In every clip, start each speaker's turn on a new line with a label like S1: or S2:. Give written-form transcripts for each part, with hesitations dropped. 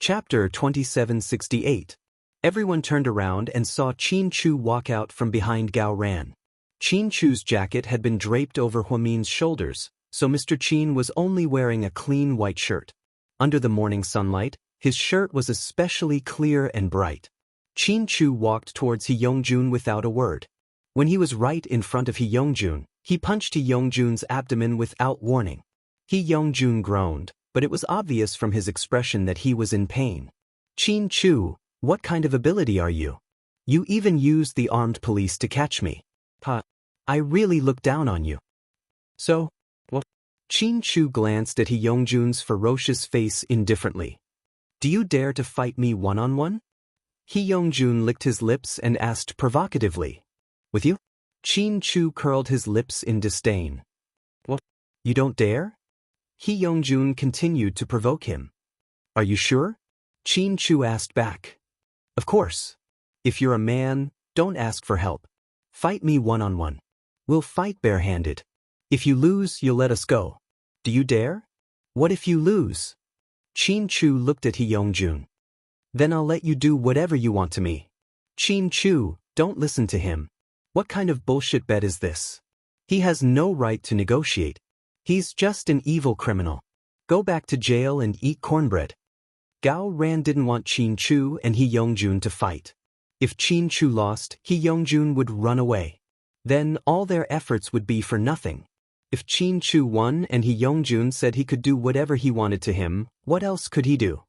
S1: Chapter 2768. Everyone turned around and saw Qin Chu walk out from behind Gao Ran. Qin Chu's jacket had been draped over Huamin's shoulders, so Mr. Qin was only wearing a clean white shirt. Under the morning sunlight, his shirt was especially clear and bright. Qin Chu walked towards He Yongjun without a word. When he was right in front of He Yongjun, he punched He Yongjun's abdomen without warning. He Yongjun groaned, but it was obvious from his expression that he was in pain. "Qin Chu, what kind of ability are you? You even used the armed police to catch me. I really look down on you." "So, what?" Qin Chu glanced at He Yongjun's ferocious face indifferently. "Do you dare to fight me one-on-one?" He Yongjun licked his lips and asked provocatively. "With you?" Qin Chu curled his lips in disdain. "What? You don't dare?" He Yongjun continued to provoke him. "Are you sure?" Qin Chu asked back. "Of course. If you're a man, don't ask for help. Fight me one-on-one. We'll fight barehanded. If you lose, you'll let us go. Do you dare?" "What if you lose?" Qin Chu looked at He Yongjun. "Then I'll let you do whatever you want to me." "Qin Chu, don't listen to him. What kind of bullshit bet is this? He has no right to negotiate. He's just an evil criminal. Go back to jail and eat cornbread." Gao Ran didn't want Qin Chu and He Yongjun to fight. If Qin Chu lost, He Yongjun would run away. Then all their efforts would be for nothing. If Qin Chu won and He Yongjun said he could do whatever he wanted to him, what else could he do?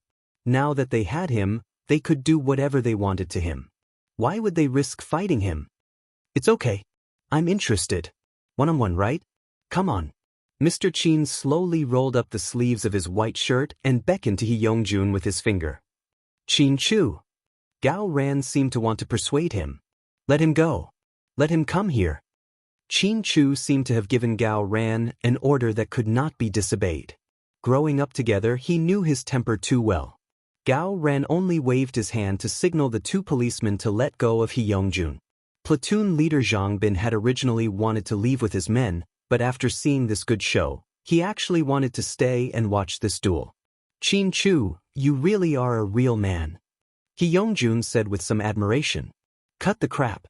S1: Now that they had him, they could do whatever they wanted to him. Why would they risk fighting him? "It's okay. I'm interested. One-on-one, right? Come on." Mr. Qin slowly rolled up the sleeves of his white shirt and beckoned to He Yongjun with his finger. "Qin Chu." Gao Ran seemed to want to persuade him. "Let him go. Let him come here." Qin Chu seemed to have given Gao Ran an order that could not be disobeyed. Growing up together, he knew his temper too well. Gao Ran only waved his hand to signal the two policemen to let go of He Yongjun. Platoon leader Zhang Bin had originally wanted to leave with his men, but after seeing this good show, he actually wanted to stay and watch this duel. "Qin Chu, you really are a real man," He Yongjun said with some admiration. "Cut the crap."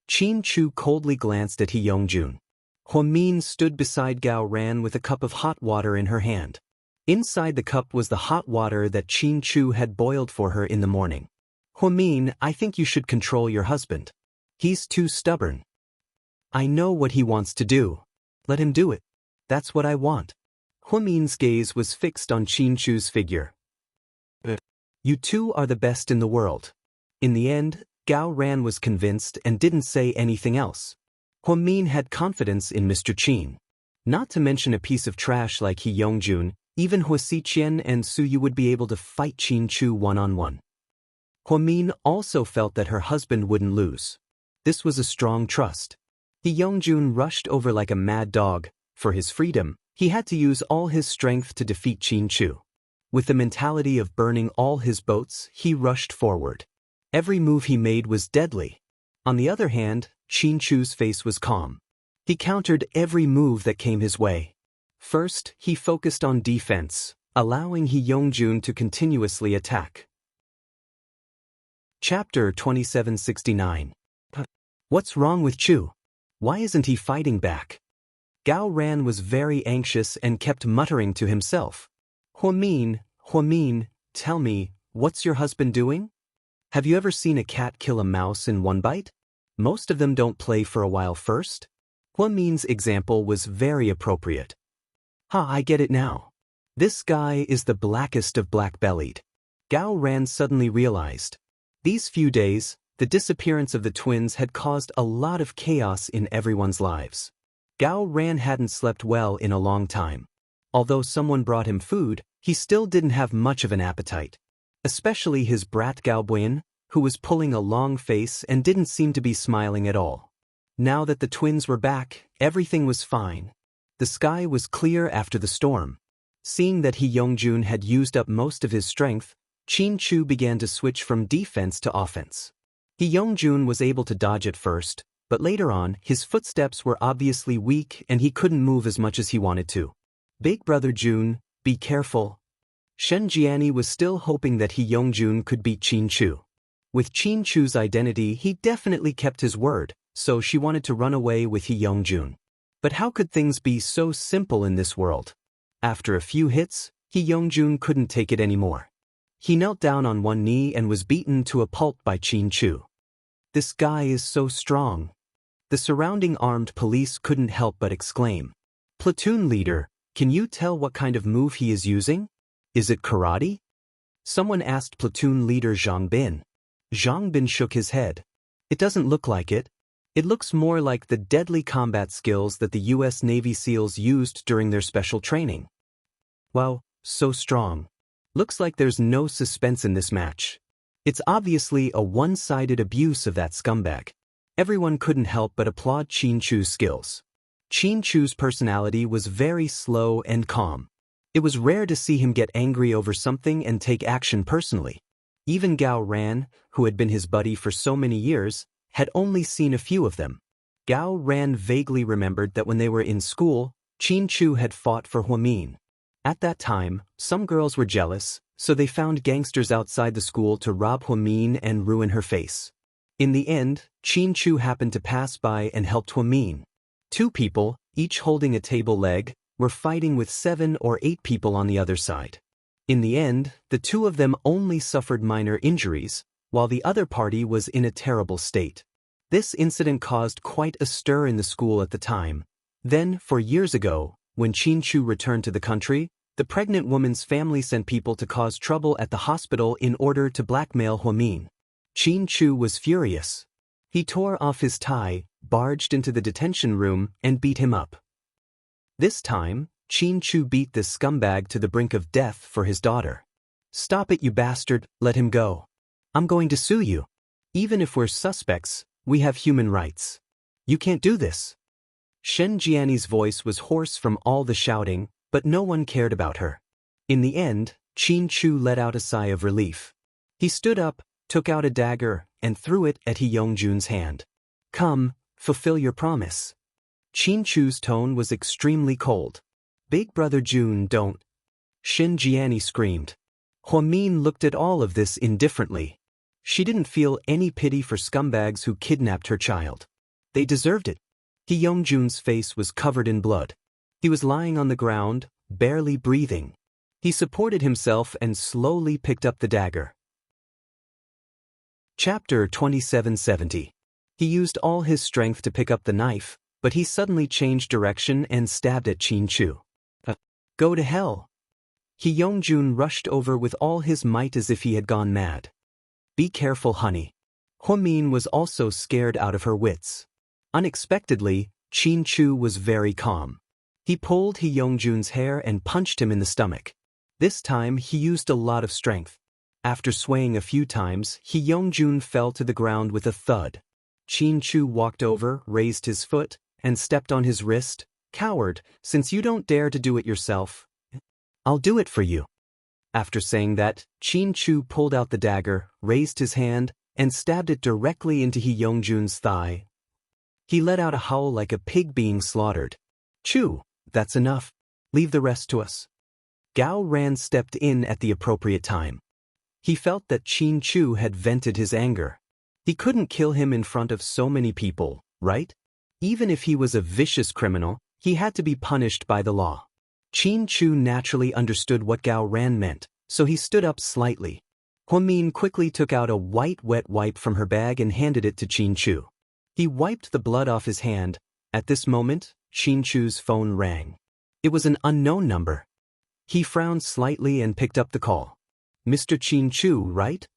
S1: Qin Chu coldly glanced at He Yongjun. Huamin stood beside Gao Ran with a cup of hot water in her hand. Inside the cup was the hot water that Qin Chu had boiled for her in the morning. "Huamin, I think you should control your husband. He's too stubborn. I know what he wants to do. Let him do it. That's what I want." Huamin's gaze was fixed on Qin Chu's figure. "You two are the best in the world." In the end, Gao Ran was convinced and didn't say anything else. Huamin had confidence in Mr. Qin. Not to mention a piece of trash like He Yongjun, even Hua Xiqian and Su Yu would be able to fight Qin Chu one-on-one. Huamin also felt that her husband wouldn't lose. This was a strong trust. He Yongjun rushed over like a mad dog. For his freedom, he had to use all his strength to defeat Qin Chu. With the mentality of burning all his boats, he rushed forward. Every move he made was deadly. On the other hand, Qin Chu's face was calm. He countered every move that came his way. First, he focused on defense, allowing He Yongjun to continuously attack. Chapter 2769. What's wrong with Chu? Why isn't he fighting back? Gao Ran was very anxious and kept muttering to himself. Huamin, tell me, what's your husband doing? Have you ever seen a cat kill a mouse in one bite? Most of them don't play for a while first." Huamin's example was very appropriate. I get it now. This guy is the blackest of black-bellied. Gao Ran suddenly realized. These few days, the disappearance of the twins had caused a lot of chaos in everyone's lives. Gao Ran hadn't slept well in a long time. Although someone brought him food, he still didn't have much of an appetite. Especially his brat Gao Buin, who was pulling a long face and didn't seem to be smiling at all. Now that the twins were back, everything was fine. The sky was clear after the storm. Seeing that He Yongjun had used up most of his strength, Qin Chu began to switch from defense to offense. He Yongjun was able to dodge at first, but later on, his footsteps were obviously weak and he couldn't move as much as he wanted to. "Big brother Jun, be careful." Shen Jiani was still hoping that He Yongjun could beat Qin Chu. With Qin Chu's identity, he definitely kept his word, so she wanted to run away with He Yongjun. But how could things be so simple in this world? After a few hits, He Yongjun couldn't take it anymore. He knelt down on one knee and was beaten to a pulp by Qin Chu. This guy is so strong. The surrounding armed police couldn't help but exclaim. Platoon leader, can you tell what kind of move he is using? Is it karate? Someone asked platoon leader Zhang Bin. Zhang Bin shook his head. It doesn't look like it. It looks more like the deadly combat skills that the U.S. Navy SEALs used during their special training. Wow, so strong. Looks like there's no suspense in this match. It's obviously a one-sided abuse of that scumbag. Everyone couldn't help but applaud Qin Chu's skills. Qin Chu's personality was very slow and calm. It was rare to see him get angry over something and take action personally. Even Gao Ran, who had been his buddy for so many years, had only seen a few of them. Gao Ran vaguely remembered that when they were in school, Qin Chu had fought for Huamin. At that time, some girls were jealous, so they found gangsters outside the school to rob Huamin and ruin her face. In the end, Qin Chu happened to pass by and helped Huamin. 2 people, each holding a table leg, were fighting with 7 or 8 people on the other side. In the end, the 2 of them only suffered minor injuries, while the other party was in a terrible state. This incident caused quite a stir in the school at the time. Then, 4 years ago, when Qin Chu returned to the country, the pregnant woman's family sent people to cause trouble at the hospital in order to blackmail Huamin. Qin Chu was furious. He tore off his tie, barged into the detention room, and beat him up. This time, Qin Chu beat this scumbag to the brink of death for his daughter. Stop it, you bastard, let him go. I'm going to sue you. Even if we're suspects, we have human rights. You can't do this. Shen Jiani's voice was hoarse from all the shouting, but no one cared about her. In the end, Qin Chu let out a sigh of relief. He stood up, took out a dagger, and threw it at He Yongjun's hand. Come, fulfill your promise. Qin Chu's tone was extremely cold. Big brother Jun, don't. Shen Jiani screamed. Huamin looked at all of this indifferently. She didn't feel any pity for scumbags who kidnapped her child. They deserved it. He Yongjun's face was covered in blood. He was lying on the ground, barely breathing. He supported himself and slowly picked up the dagger. Chapter 2770. He used all his strength to pick up the knife, but he suddenly changed direction and stabbed at Qin Chu. Go to hell. He Yongjun rushed over with all his might as if he had gone mad. Be careful, honey. Huamin was also scared out of her wits. Unexpectedly, Qin Chu was very calm. He pulled He Yongjun's hair and punched him in the stomach. This time he used a lot of strength. After swaying a few times, He Yongjun fell to the ground with a thud. Qin Chu walked over, raised his foot, and stepped on his wrist. Coward, since you don't dare to do it yourself, I'll do it for you. After saying that, Qin Chu pulled out the dagger, raised his hand, and stabbed it directly into He Yongjun's thigh. He let out a howl like a pig being slaughtered. Chu, that's enough. Leave the rest to us. Gao Ran stepped in at the appropriate time. He felt that Qin Chu had vented his anger. He couldn't kill him in front of so many people, right? Even if he was a vicious criminal, he had to be punished by the law. Qin Chu naturally understood what Gao Ran meant, so he stood up slightly. Huamin quickly took out a white wet wipe from her bag and handed it to Qin Chu. He wiped the blood off his hand. At this moment, Qin Chu's phone rang. It was an unknown number. He frowned slightly and picked up the call. Mr. Qin Chu, right?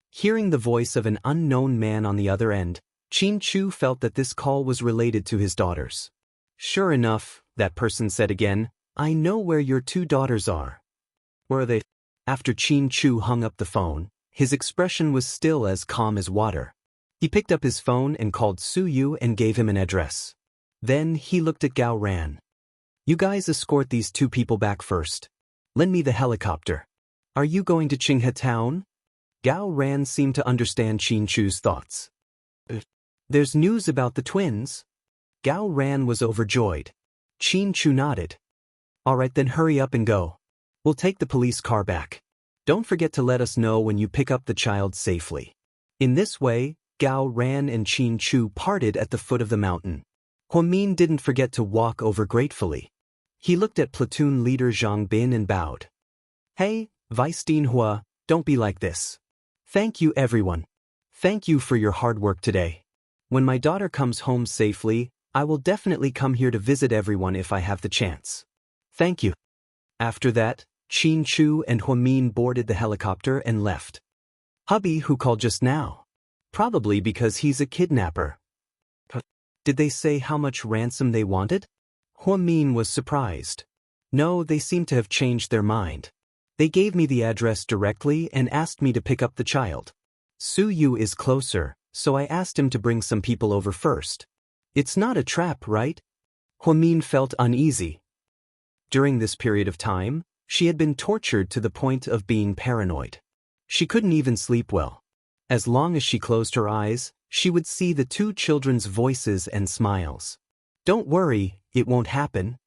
S1: Hearing the voice of an unknown man on the other end, Qin Chu felt that this call was related to his daughters. Sure enough, that person said again, I know where your 2 daughters are. Where are they? After Qin Chu hung up the phone, his expression was still as calm as water. He picked up his phone and called Su Yu and gave him an address. Then he looked at Gao Ran. You guys escort these 2 people back first. Lend me the helicopter. Are you going to Qinghe Town? Gao Ran seemed to understand Qin Chu's thoughts. There's news about the twins? Gao Ran was overjoyed. Qin Chu nodded. All right, then hurry up and go. We'll take the police car back. Don't forget to let us know when you pick up the child safely. In this way, Gao Ran and Qin Chu parted at the foot of the mountain. Huamin didn't forget to walk over gratefully. He looked at platoon leader Zhang Bin and bowed. Hey, Vice Dean Hua, don't be like this. Thank you everyone. Thank you for your hard work today. When my daughter comes home safely, I will definitely come here to visit everyone if I have the chance. Thank you. After that, Qin Chu and Huamin boarded the helicopter and left. Hubby who called just now? Probably because he's a kidnapper. Did they say how much ransom they wanted? Huamin was surprised. No, they seem to have changed their mind. They gave me the address directly and asked me to pick up the child. Su Yu is closer, so I asked him to bring some people over first. It's not a trap, right? Huamin felt uneasy. During this period of time, she had been tortured to the point of being paranoid. She couldn't even sleep well. As long as she closed her eyes, she would see the two children's voices and smiles. Don't worry, it won't happen.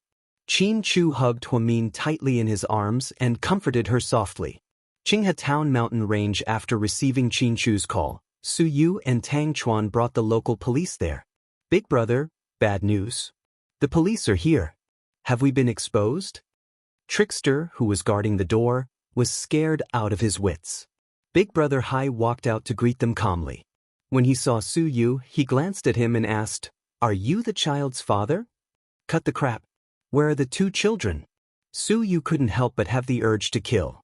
S1: Qin Chu hugged Huamin tightly in his arms and comforted her softly. Qinghe Town mountain range. After receiving Qin Chu's call, Su Yu and Tang Chuan brought the local police there. Big brother, bad news. The police are here. Have we been exposed? Trickster, who was guarding the door, was scared out of his wits. Big brother Hai walked out to greet them calmly. When he saw Su Yu, he glanced at him and asked, "Are you the child's father?" Cut the crap. Where are the two children? Su Yu couldn't help but have the urge to kill.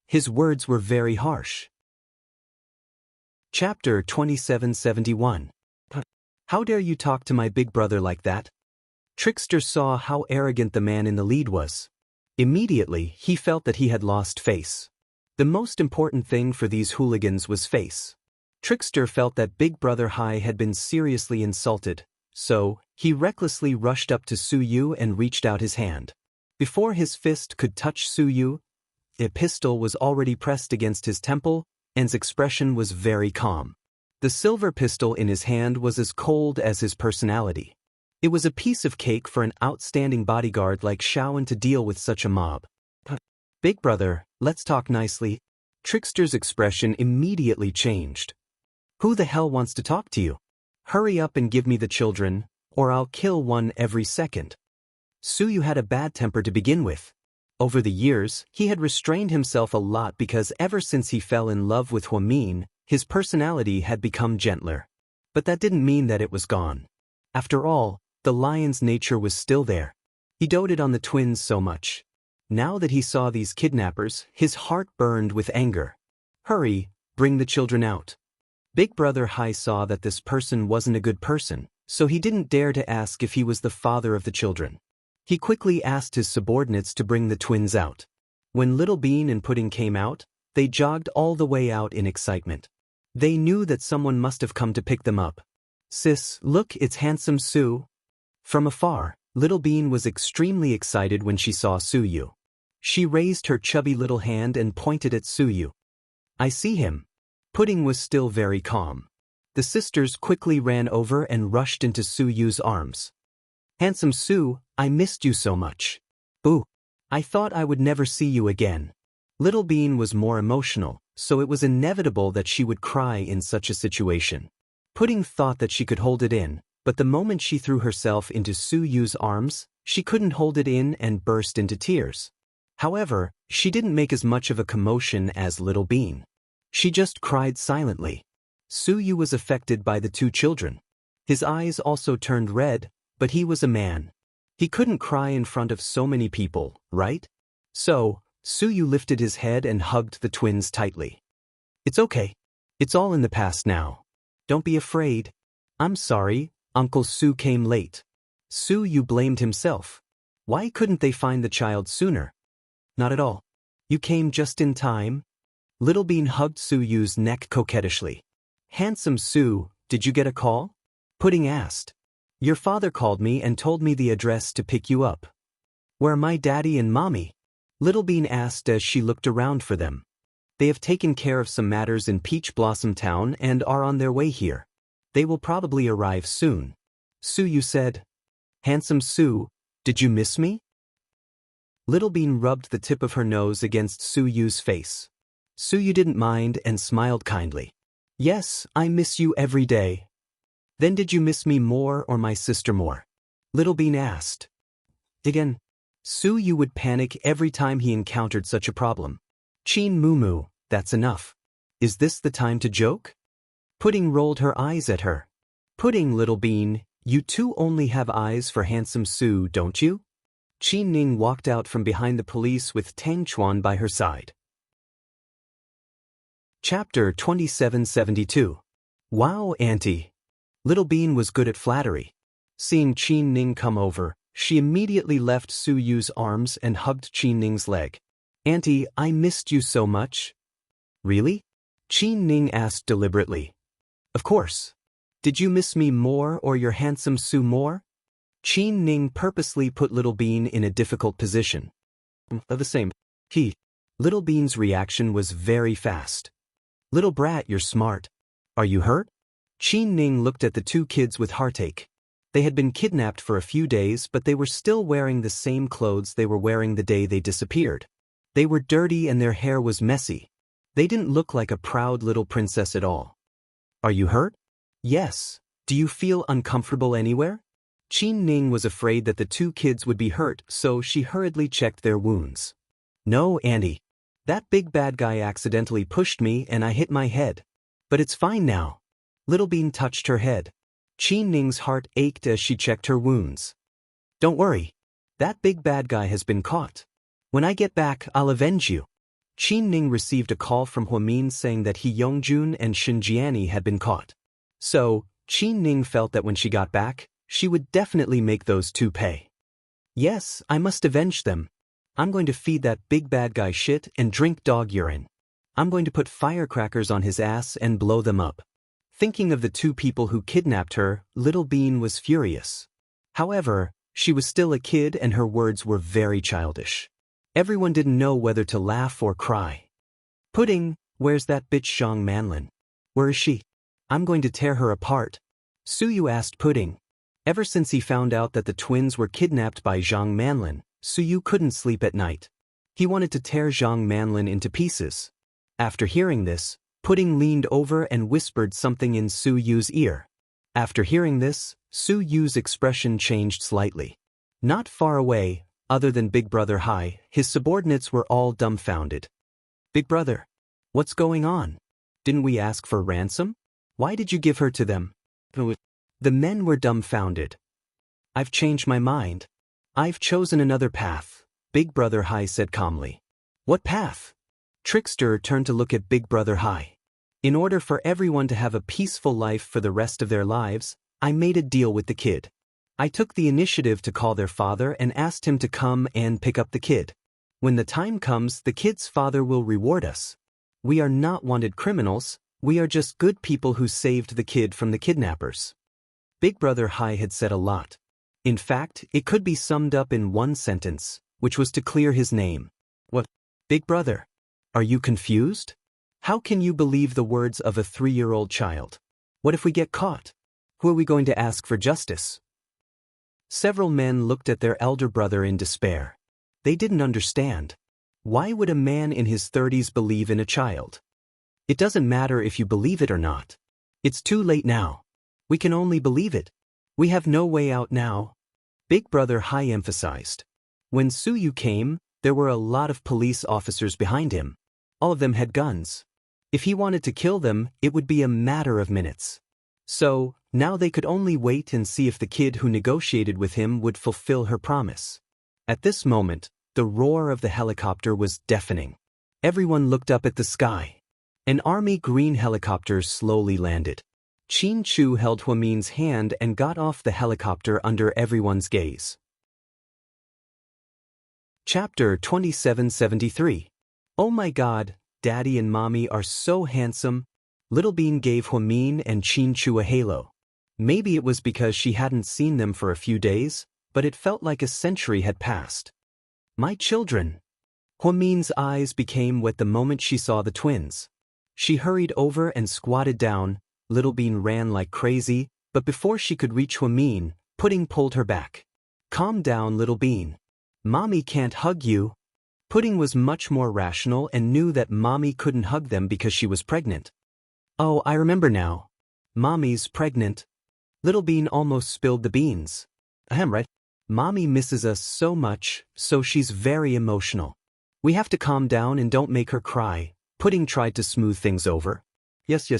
S1: His words were very harsh. Chapter 2771. How dare you talk to my big brother like that? Trickster saw how arrogant the man in the lead was. Immediately, he felt that he had lost face. The most important thing for these hooligans was face. Trickster felt that Big Brother Hai had been seriously insulted, so he recklessly rushed up to Su Yu and reached out his hand. Before his fist could touch Su Yu, a pistol was already pressed against his temple, and his expression was very calm. The silver pistol in his hand was as cold as his personality. It was a piece of cake for an outstanding bodyguard like Shaoan to deal with such a mob. Big brother, let's talk nicely. Trickster's expression immediately changed. Who the hell wants to talk to you? Hurry up and give me the children, or I'll kill one every second. Su Yu had a bad temper to begin with. Over the years, he had restrained himself a lot because ever since he fell in love with Huamin, his personality had become gentler. But that didn't mean that it was gone. After all, the lion's nature was still there. He doted on the twins so much. Now that he saw these kidnappers, his heart burned with anger. Hurry, bring the children out. Big Brother Hai saw that this person wasn't a good person, so he didn't dare to ask if he was the father of the children. He quickly asked his subordinates to bring the twins out. When Little Bean and Pudding came out, they jogged all the way out in excitement. They knew that someone must have come to pick them up. Sis, look, it's handsome Su. From afar, Little Bean was extremely excited when she saw Su Yu. She raised her chubby little hand and pointed at Su Yu. I see him. Pudding was still very calm. The sisters quickly ran over and rushed into Su Yu's arms. Handsome Su, I missed you so much. Boo. I thought I would never see you again. Little Bean was more emotional, so it was inevitable that she would cry in such a situation. Pudding thought that she could hold it in, but the moment she threw herself into Su Yu's arms, she couldn't hold it in and burst into tears. However, she didn't make as much of a commotion as Little Bean. She just cried silently. Su Yu was affected by the two children. His eyes also turned red, but he was a man. He couldn't cry in front of so many people, right? So, Su Yu lifted his head and hugged the twins tightly. It's okay. It's all in the past now. Don't be afraid. I'm sorry, Uncle Su came late. Su Yu blamed himself. Why couldn't they find the child sooner? Not at all. You came just in time. Little Bean hugged Su Yu's neck coquettishly. Handsome Su, did you get a call? Pudding asked. Your father called me and told me the address to pick you up. Where are my daddy and mommy? Little Bean asked as she looked around for them. They have taken care of some matters in Peach Blossom Town and are on their way here. They will probably arrive soon. Su Yu said. Handsome Su, did you miss me? Little Bean rubbed the tip of her nose against Su Yu's face. Su Yu didn't mind and smiled kindly. Yes, I miss you every day. Then did you miss me more or my sister more? Little Bean asked. Again, Su Yu would panic every time he encountered such a problem. Chin Moo Moo, that's enough. Is this the time to joke? Pudding rolled her eyes at her. Pudding, Little Bean, you two only have eyes for handsome Su, don't you? Qin Ning walked out from behind the police with Tang Chuan by her side. Chapter 2772. Wow, Auntie. Little Bean was good at flattery. Seeing Qin Ning come over, she immediately left Su Yu's arms and hugged Qin Ning's leg. Auntie, I missed you so much. Really? Qin Ning asked deliberately. Of course. Did you miss me more or your handsome Su more? Qin Ning purposely put Little Bean in a difficult position. The same. Little Bean's reaction was very fast. Little brat, you're smart. Are you hurt? Qin Ning looked at the two kids with heartache. They had been kidnapped for a few days, but they were still wearing the same clothes they were wearing the day they disappeared. They were dirty and their hair was messy. They didn't look like a proud little princess at all. Are you hurt? Yes. Do you feel uncomfortable anywhere? Qin Ning was afraid that the two kids would be hurt, so she hurriedly checked their wounds. No, Auntie. That big bad guy accidentally pushed me and I hit my head. But it's fine now. Little Bean touched her head. Qin Ning's heart ached as she checked her wounds. Don't worry. That big bad guy has been caught. When I get back, I'll avenge you. Qin Ning received a call from Huamin saying that He Yongjun and Shinjiani had been caught. So, Qin Ning felt that when she got back, she would definitely make those two pay. Yes, I must avenge them. I'm going to feed that big bad guy shit and drink dog urine. I'm going to put firecrackers on his ass and blow them up. Thinking of the two people who kidnapped her, Little Bean was furious. However, she was still a kid and her words were very childish. Everyone didn't know whether to laugh or cry. Pudding, where's that bitch Zhang Manlin? Where is she? I'm going to tear her apart. Su Yu asked Pudding. Ever since he found out that the twins were kidnapped by Zhang Manlin, Su Yu couldn't sleep at night. He wanted to tear Zhang Manlin into pieces. After hearing this, Pudding leaned over and whispered something in Su Yu's ear. After hearing this, Su Yu's expression changed slightly. Not far away, other than Big Brother Hai, his subordinates were all dumbfounded. Big Brother, what's going on? Didn't we ask for ransom? Why did you give her to them? The men were dumbfounded. I've changed my mind. I've chosen another path, Big Brother Hai said calmly. What path? Trickster turned to look at Big Brother Hai. In order for everyone to have a peaceful life for the rest of their lives, I made a deal with the kid. I took the initiative to call their father and asked him to come and pick up the kid. When the time comes, the kid's father will reward us. We are not wanted criminals, we are just good people who saved the kid from the kidnappers. Big Brother Hai had said a lot. In fact, it could be summed up in one sentence, which was to clear his name. What? Big Brother? Are you confused? How can you believe the words of a 3-year-old child? What if we get caught? Who are we going to ask for justice? Several men looked at their elder brother in despair. They didn't understand. Why would a man in his 30s believe in a child? It doesn't matter if you believe it or not. It's too late now. We can only believe it. We have no way out now. Big Brother Hai emphasized. When Su Yu came, there were a lot of police officers behind him. All of them had guns. If he wanted to kill them, it would be a matter of minutes. So, now they could only wait and see if the kid who negotiated with him would fulfill her promise. At this moment, the roar of the helicopter was deafening. Everyone looked up at the sky. An army green helicopter slowly landed. Qin Chu held Huamin's hand and got off the helicopter under everyone's gaze. Chapter 2773. Oh my God, Daddy and Mommy are so handsome. Little Bean gave Huamin and Qin Chu a halo. Maybe it was because she hadn't seen them for a few days, but it felt like a century had passed. My children. Huamin's eyes became wet the moment she saw the twins. She hurried over and squatted down. Little Bean ran like crazy, but before she could reach Huamin, Pudding pulled her back. Calm down, Little Bean. Mommy can't hug you. Pudding was much more rational and knew that Mommy couldn't hug them because she was pregnant. Oh, I remember now. Mommy's pregnant. Little Bean almost spilled the beans. Ahem, right? Mommy misses us so much, so she's very emotional. We have to calm down and don't make her cry. Pudding tried to smooth things over. Yes.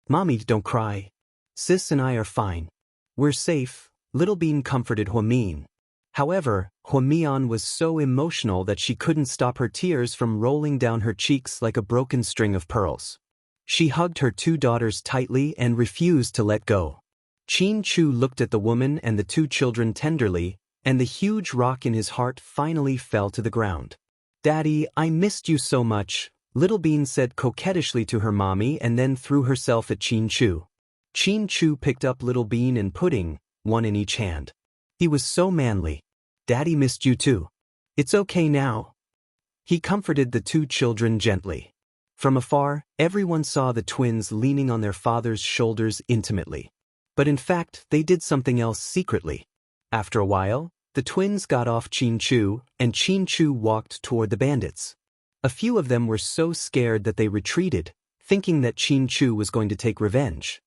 S1: Mommy, don't cry. Sis and I are fine. We're safe, Little Bean comforted Huamin. However, Huamian was so emotional that she couldn't stop her tears from rolling down her cheeks like a broken string of pearls. She hugged her two daughters tightly and refused to let go. Chin Chu looked at the woman and the two children tenderly, and the huge rock in his heart finally fell to the ground. Daddy, I missed you so much, Little Bean said coquettishly to her mommy and then threw herself at Chin Chu. Chin Chu picked up Little Bean and Pudding, one in each hand. He was so manly. Daddy missed you too. It's okay now. He comforted the two children gently. From afar, everyone saw the twins leaning on their father's shoulders intimately. But in fact, they did something else secretly. After a while, the twins got off Chin Chu, and Chin Chu walked toward the bandits. A few of them were so scared that they retreated, thinking that Chin Chu was going to take revenge.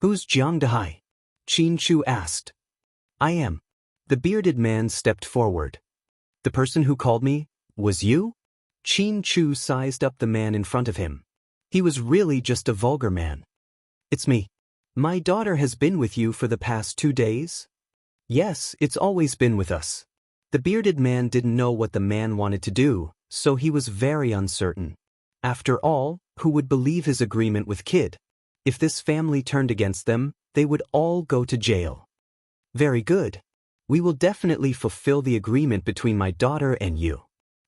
S1: Who's Jiang Dehai? Chin Chu asked. I am. The bearded man stepped forward. The person who called me, was you? Chin Chu sized up the man in front of him. He was really just a vulgar man. It's me. My daughter has been with you for the past 2 days? Yes, it's always been with us. The bearded man didn't know what the man wanted to do, so he was very uncertain. After all, who would believe his agreement with Kid? If this family turned against them, they would all go to jail. Very good. We will definitely fulfill the agreement between my daughter and you.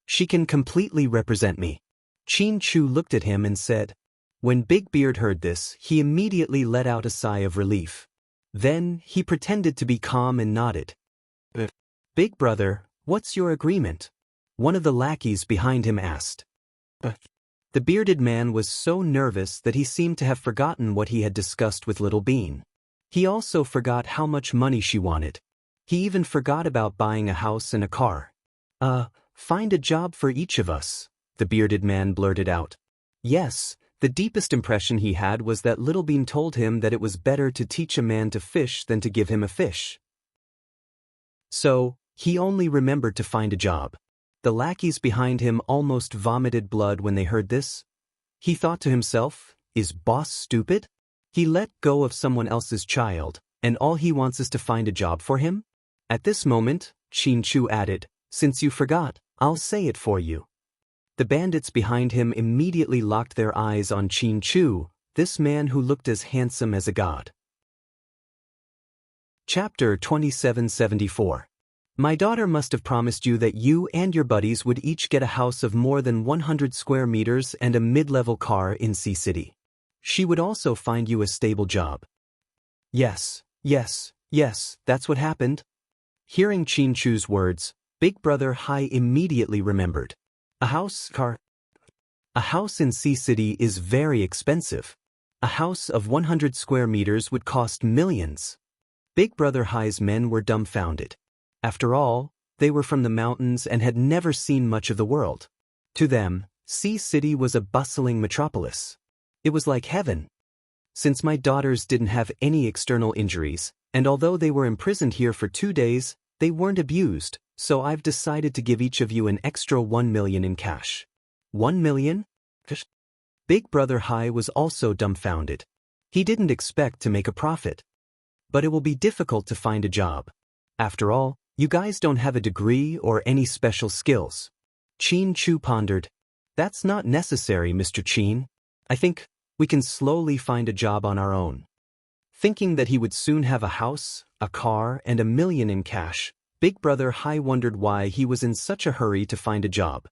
S1: She can completely represent me. Chin Chu looked at him and said. When Big Beard heard this, he immediately let out a sigh of relief. Then, he pretended to be calm and nodded. Big brother, what's your agreement? One of the lackeys behind him asked. The bearded man was so nervous that he seemed to have forgotten what he had discussed with Little Bean. He also forgot how much money she wanted. He even forgot about buying a house and a car. Find a job for each of us, the bearded man blurted out. Yes, the deepest impression he had was that Little Bean told him that it was better to teach a man to fish than to give him a fish. So, he only remembered to find a job. The lackeys behind him almost vomited blood when they heard this. He thought to himself, is boss stupid? He let go of someone else's child, and all he wants is to find a job for him? At this moment, Chin Chu added, since you forgot, I'll say it for you. The bandits behind him immediately locked their eyes on Chin Chu, this man who looked as handsome as a god. Chapter 2774. My daughter must have promised you that you and your buddies would each get a house of more than 100 square meters and a mid-level car in Sea City. She would also find you a stable job. Yes, that's what happened. Hearing Chin Chu's words, Big Brother Hai immediately remembered. A house in Sea City is very expensive. A house of 100 square meters would cost millions. Big Brother Hai's men were dumbfounded. After all, they were from the mountains and had never seen much of the world. To them, Sea City was a bustling metropolis. It was like heaven. Since my daughters didn't have any external injuries, and although they were imprisoned here for 2 days, they weren't abused, so I've decided to give each of you an extra 1 million in cash. 1 million? Big Brother Hai was also dumbfounded. He didn't expect to make a profit. But it will be difficult to find a job. After all, you guys don't have a degree or any special skills. Chin Chu pondered. That's not necessary, Mr. Chin. I think we can slowly find a job on our own. Thinking that he would soon have a house, a car, and 1 million in cash, Big Brother Hai wondered why he was in such a hurry to find a job.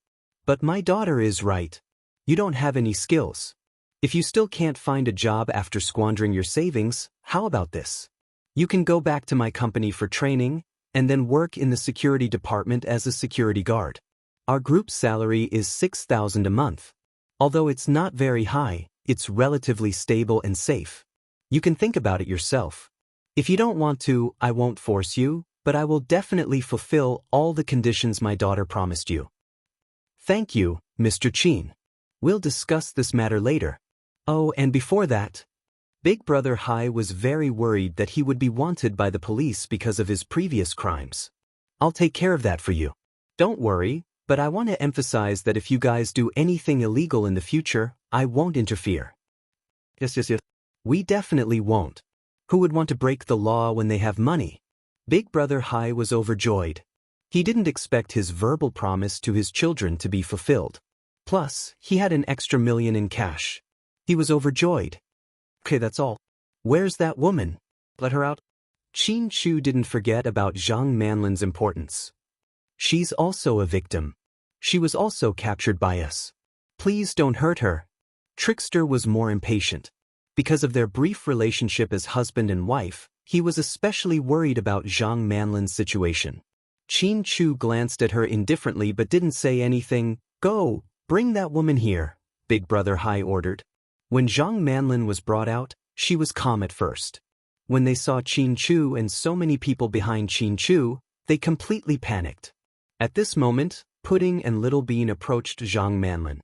S1: But my daughter is right. You don't have any skills. If you still can't find a job after squandering your savings, how about this? You can go back to my company for training, and then work in the security department as a security guard. Our group's salary is 6,000 a month. Although it's not very high, it's relatively stable and safe. You can think about it yourself. If you don't want to, I won't force you, but I will definitely fulfill all the conditions my daughter promised you. Thank you, Mr. Qin. We'll discuss this matter later. Oh, and before that, Big Brother Hai was very worried that he would be wanted by the police because of his previous crimes. I'll take care of that for you. Don't worry, but I want to emphasize that if you guys do anything illegal in the future, I won't interfere. Yes. We definitely won't. Who would want to break the law when they have money? Big Brother Hai was overjoyed. He didn't expect his verbal promise to his children to be fulfilled. Plus, he had an extra million in cash. He was overjoyed. Okay, that's all. Where's that woman? Let her out. Qin Chu didn't forget about Zhang Manlin's importance. She's also a victim. She was also captured by us. Please don't hurt her. Trickster was more impatient. Because of their brief relationship as husband and wife, he was especially worried about Zhang Manlin's situation. Qin Chu glanced at her indifferently but didn't say anything. Go, bring that woman here, Big Brother Hai ordered. When Zhang Manlin was brought out, she was calm at first. When they saw Qin Chu and so many people behind Qin Chu, they completely panicked. At this moment, Pudding and Little Bean approached Zhang Manlin.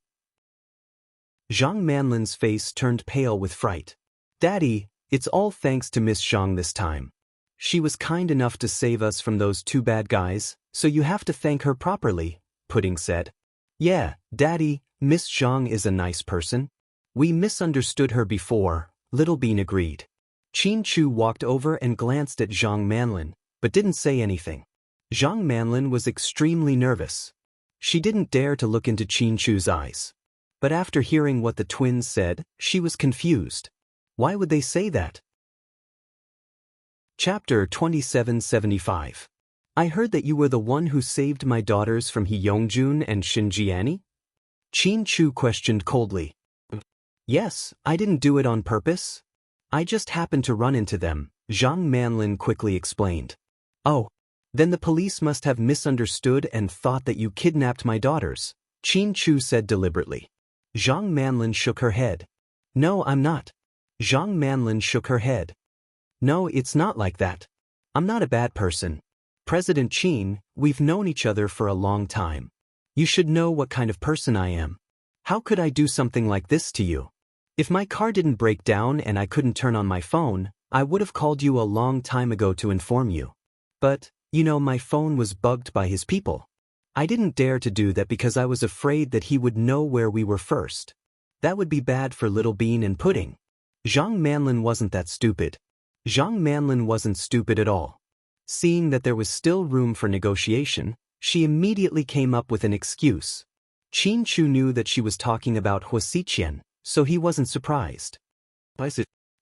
S1: Zhang Manlin's face turned pale with fright. Daddy, it's all thanks to Miss Zhang this time. She was kind enough to save us from those two bad guys, so you have to thank her properly, Pudding said. Yeah, Daddy, Miss Zhang is a nice person. We misunderstood her before, Little Bean agreed. Qin Chu walked over and glanced at Zhang Manlin, but didn't say anything. Zhang Manlin was extremely nervous. She didn't dare to look into Qin Chu's eyes. But after hearing what the twins said, she was confused. Why would they say that? Chapter 2775. I heard that you were the one who saved my daughters from He Yongjun and Shin Jiani? Qin Chu questioned coldly. Yes, I didn't do it on purpose. I just happened to run into them, Zhang Manlin quickly explained. Oh, then the police must have misunderstood and thought that you kidnapped my daughters, Qin Chu said deliberately. Zhang Manlin shook her head. No, I'm not. Zhang Manlin shook her head. No, it's not like that. I'm not a bad person. President Qin, we've known each other for a long time. You should know what kind of person I am. How could I do something like this to you? If my car didn't break down and I couldn't turn on my phone, I would have called you a long time ago to inform you. But, my phone was bugged by his people. I didn't dare to do that because I was afraid that he would know where we were first. That would be bad for Little Bean and Pudding. Zhang Manlin wasn't that stupid. Zhang Manlin wasn't stupid at all. Seeing that there was still room for negotiation, she immediately came up with an excuse. Qin Chu knew that she was talking about Hua Xiqian, so he wasn't surprised.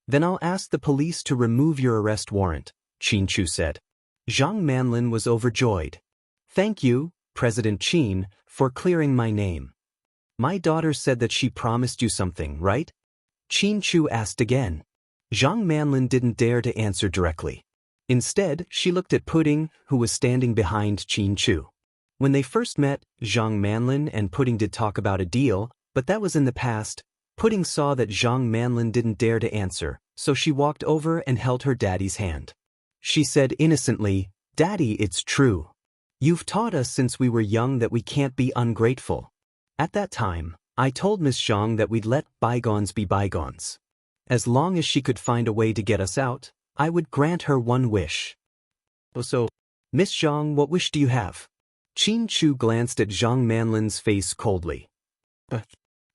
S1: Then I'll ask the police to remove your arrest warrant, Qin Chu said. Zhang Manlin was overjoyed. Thank you, President Qin, for clearing my name. My daughter said that she promised you something, right? Qin Chu asked again. Zhang Manlin didn't dare to answer directly. Instead, she looked at Pudding, who was standing behind Qin Chu. When they first met, Zhang Manlin and Pudding did talk about a deal, but that was in the past. Pudding saw that Zhang Manlin didn't dare to answer, so she walked over and held her daddy's hand. She said innocently, Daddy, it's true. You've taught us since we were young that we can't be ungrateful. At that time, I told Miss Zhang that we'd let bygones be bygones. As long as she could find a way to get us out, I would grant her one wish. So, Miss Zhang, what wish do you have? Qin Chu glanced at Zhang Manlin's face coldly.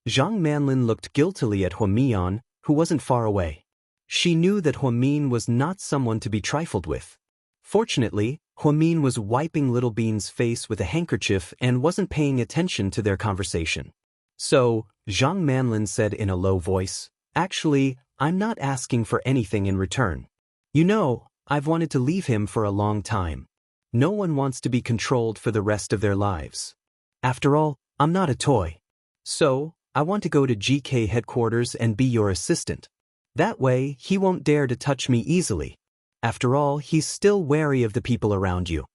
S1: Zhang Manlin looked guiltily at Hua Mian, who wasn't far away. She knew that Hua Min was not someone to be trifled with. Fortunately, Hua Min was wiping Little Bean's face with a handkerchief and wasn't paying attention to their conversation. So, Zhang Manlin said in a low voice, Actually, I'm not asking for anything in return. I've wanted to leave him for a long time. No one wants to be controlled for the rest of their lives. After all, I'm not a toy. So, I want to go to GK headquarters and be your assistant. That way, he won't dare to touch me easily. After all, he's still wary of the people around you.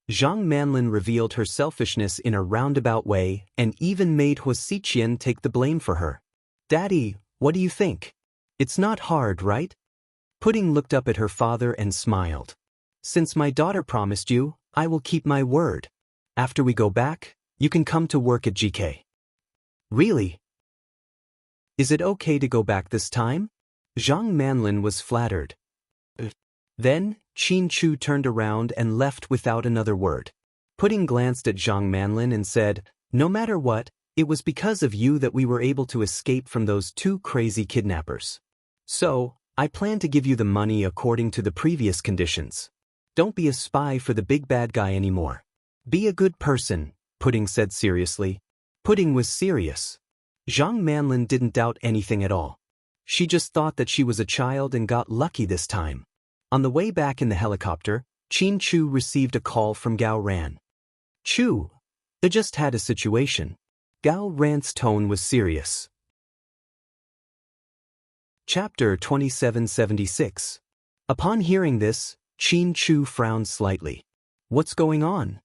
S1: Zhang Manlin revealed her selfishness in a roundabout way and even made Hua Xiqian take the blame for her. Daddy, what do you think? It's not hard, right? Pudding looked up at her father and smiled. Since my daughter promised you, I will keep my word. After we go back, you can come to work at GK. Really? Is it okay to go back this time? Zhang Manlin was flattered. Then, Qin Chu turned around and left without another word. Pudding glanced at Zhang Manlin and said, "No matter what, it was because of you that we were able to escape from those two crazy kidnappers. So, I plan to give you the money according to the previous conditions. Don't be a spy for the big bad guy anymore. Be a good person," Pudding said seriously. Pudding was serious. Zhang Manlin didn't doubt anything at all. She just thought that she was a child and got lucky this time. On the way back in the helicopter, Qin Chu received a call from Gao Ran. "Chu, I just had a situation." Gao Ran's tone was serious. Chapter 2776. Upon hearing this, Qin Chu frowned slightly. What's going on?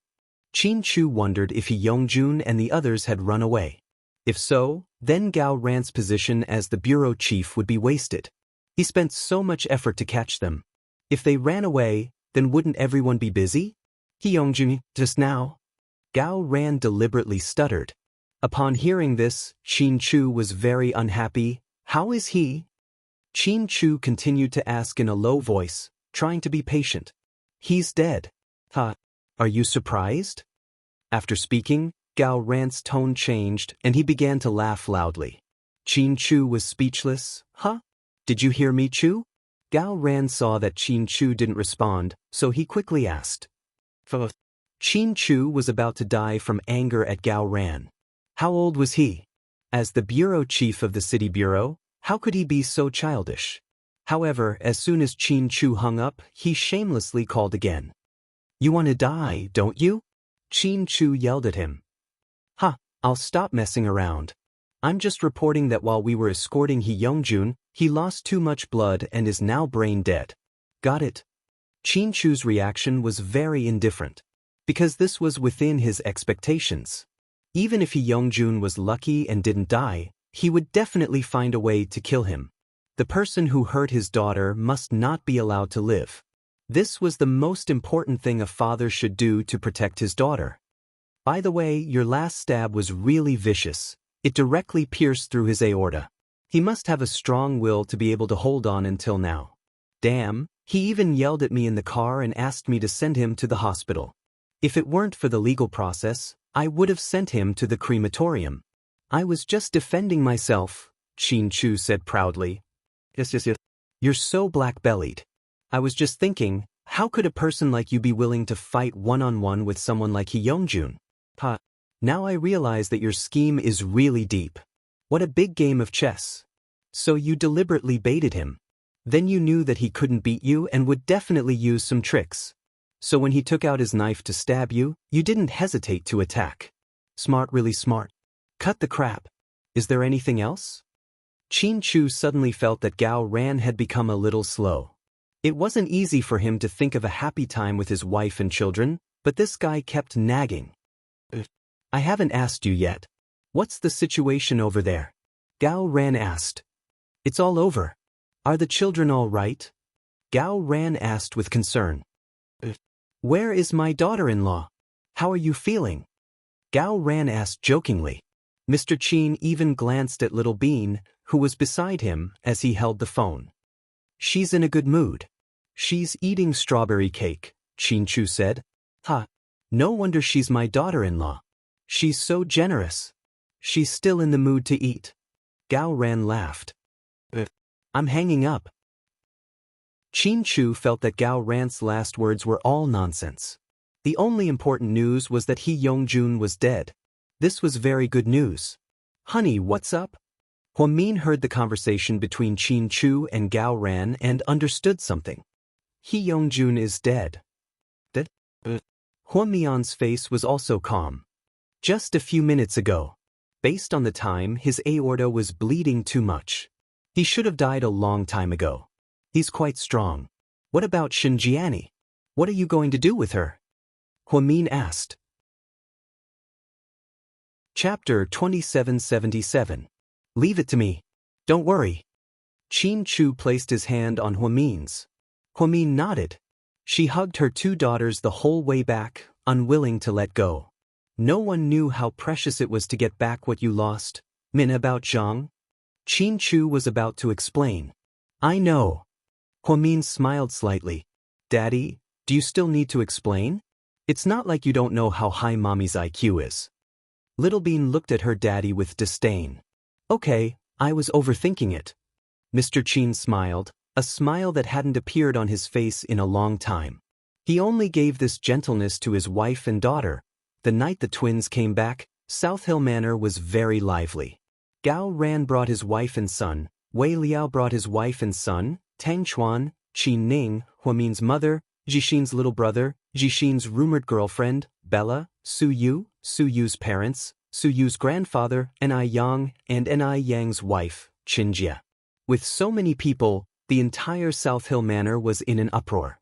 S1: Qin Chu wondered if He Yongjun and the others had run away. If so, then Gao Ran's position as the bureau chief would be wasted. He spent so much effort to catch them. If they ran away, then wouldn't everyone be busy? He Yongjun, just now? Gao Ran deliberately stuttered. Upon hearing this, Qin Chu was very unhappy. How is he? Qin Chu continued to ask in a low voice, trying to be patient. He's dead. Huh? Are you surprised? After speaking, Gao Ran's tone changed and he began to laugh loudly. Qin Chu was speechless. Huh? Did you hear me, Chu? Gao Ran saw that Qin Chu didn't respond, so he quickly asked. Qin Chu was about to die from anger at Gao Ran. How old was he? As the bureau chief of the city bureau, how could he be so childish? However, as soon as Qin Chu hung up, he shamelessly called again. You want to die, don't you? Qin Chu yelled at him. Ha, I'll stop messing around. I'm just reporting that while we were escorting He Yongjun, he lost too much blood and is now brain dead. Got it? Qin Chu's reaction was very indifferent, because this was within his expectations. Even if He Yongjun was lucky and didn't die, he would definitely find a way to kill him. The person who hurt his daughter must not be allowed to live. This was the most important thing a father should do to protect his daughter. By the way, your last stab was really vicious. It directly pierced through his aorta. He must have a strong will to be able to hold on until now. Damn, he even yelled at me in the car and asked me to send him to the hospital. If it weren't for the legal process, I would have sent him to the crematorium. I was just defending myself, Qin Chu said proudly. Yes. You're so black-bellied. I was just thinking, how could a person like you be willing to fight one-on-one with someone like He Yongjun? Ha. Now I realize that your scheme is really deep. What a big game of chess. So you deliberately baited him. Then you knew that he couldn't beat you and would definitely use some tricks. So when he took out his knife to stab you, you didn't hesitate to attack. Smart, really smart. Cut the crap. Is there anything else? Qin Chu suddenly felt that Gao Ran had become a little slow. It wasn't easy for him to think of a happy time with his wife and children, but this guy kept nagging. I haven't asked you yet. What's the situation over there? Gao Ran asked. It's all over. Are the children all right? Gao Ran asked with concern. Where is my daughter-in-law? How are you feeling? Gao Ran asked jokingly. Mr. Qin even glanced at Little Bean, who was beside him as he held the phone. She's in a good mood. She's eating strawberry cake, Qin Chu said. Ha! No wonder she's my daughter-in-law. She's so generous. She's still in the mood to eat. Gao Ran laughed. I'm hanging up. Qin Chu felt that Gao Ran's last words were all nonsense. The only important news was that He Yongjun was dead. This was very good news. Honey, what's up? Huamin heard the conversation between Qin Chu and Gao Ran and understood something. He Yongjun is dead. Dead? Huamian's face was also calm. Just a few minutes ago. Based on the time, his aorta was bleeding too much. He should have died a long time ago. He's quite strong. What about Xinjiani? What are you going to do with her? Huamin asked. Chapter 2777. Leave it to me. Don't worry. Qin Chu placed his hand on Huamin's. Huamin nodded. She hugged her two daughters the whole way back, unwilling to let go. No one knew how precious it was to get back what you lost. Min about Zhang? Qin Chu was about to explain. I know. Huamin smiled slightly. Daddy, do you still need to explain? It's not like you don't know how high Mommy's IQ is. Little Bean looked at her daddy with disdain. Okay, I was overthinking it. Mr. Qin smiled, a smile that hadn't appeared on his face in a long time. He only gave this gentleness to his wife and daughter. The night the twins came back, South Hill Manor was very lively. Gao Ran brought his wife and son, Wei Liao brought his wife and son, Tang Chuan, Qin Ning, Huamin's mother, Jixin's little brother, Jixin's rumored girlfriend, Bella, Su Yu, Su Yu's parents, Su Yu's grandfather, Ni Yang, and Ni Yang's wife, Qin Jia. With so many people, the entire South Hill Manor was in an uproar.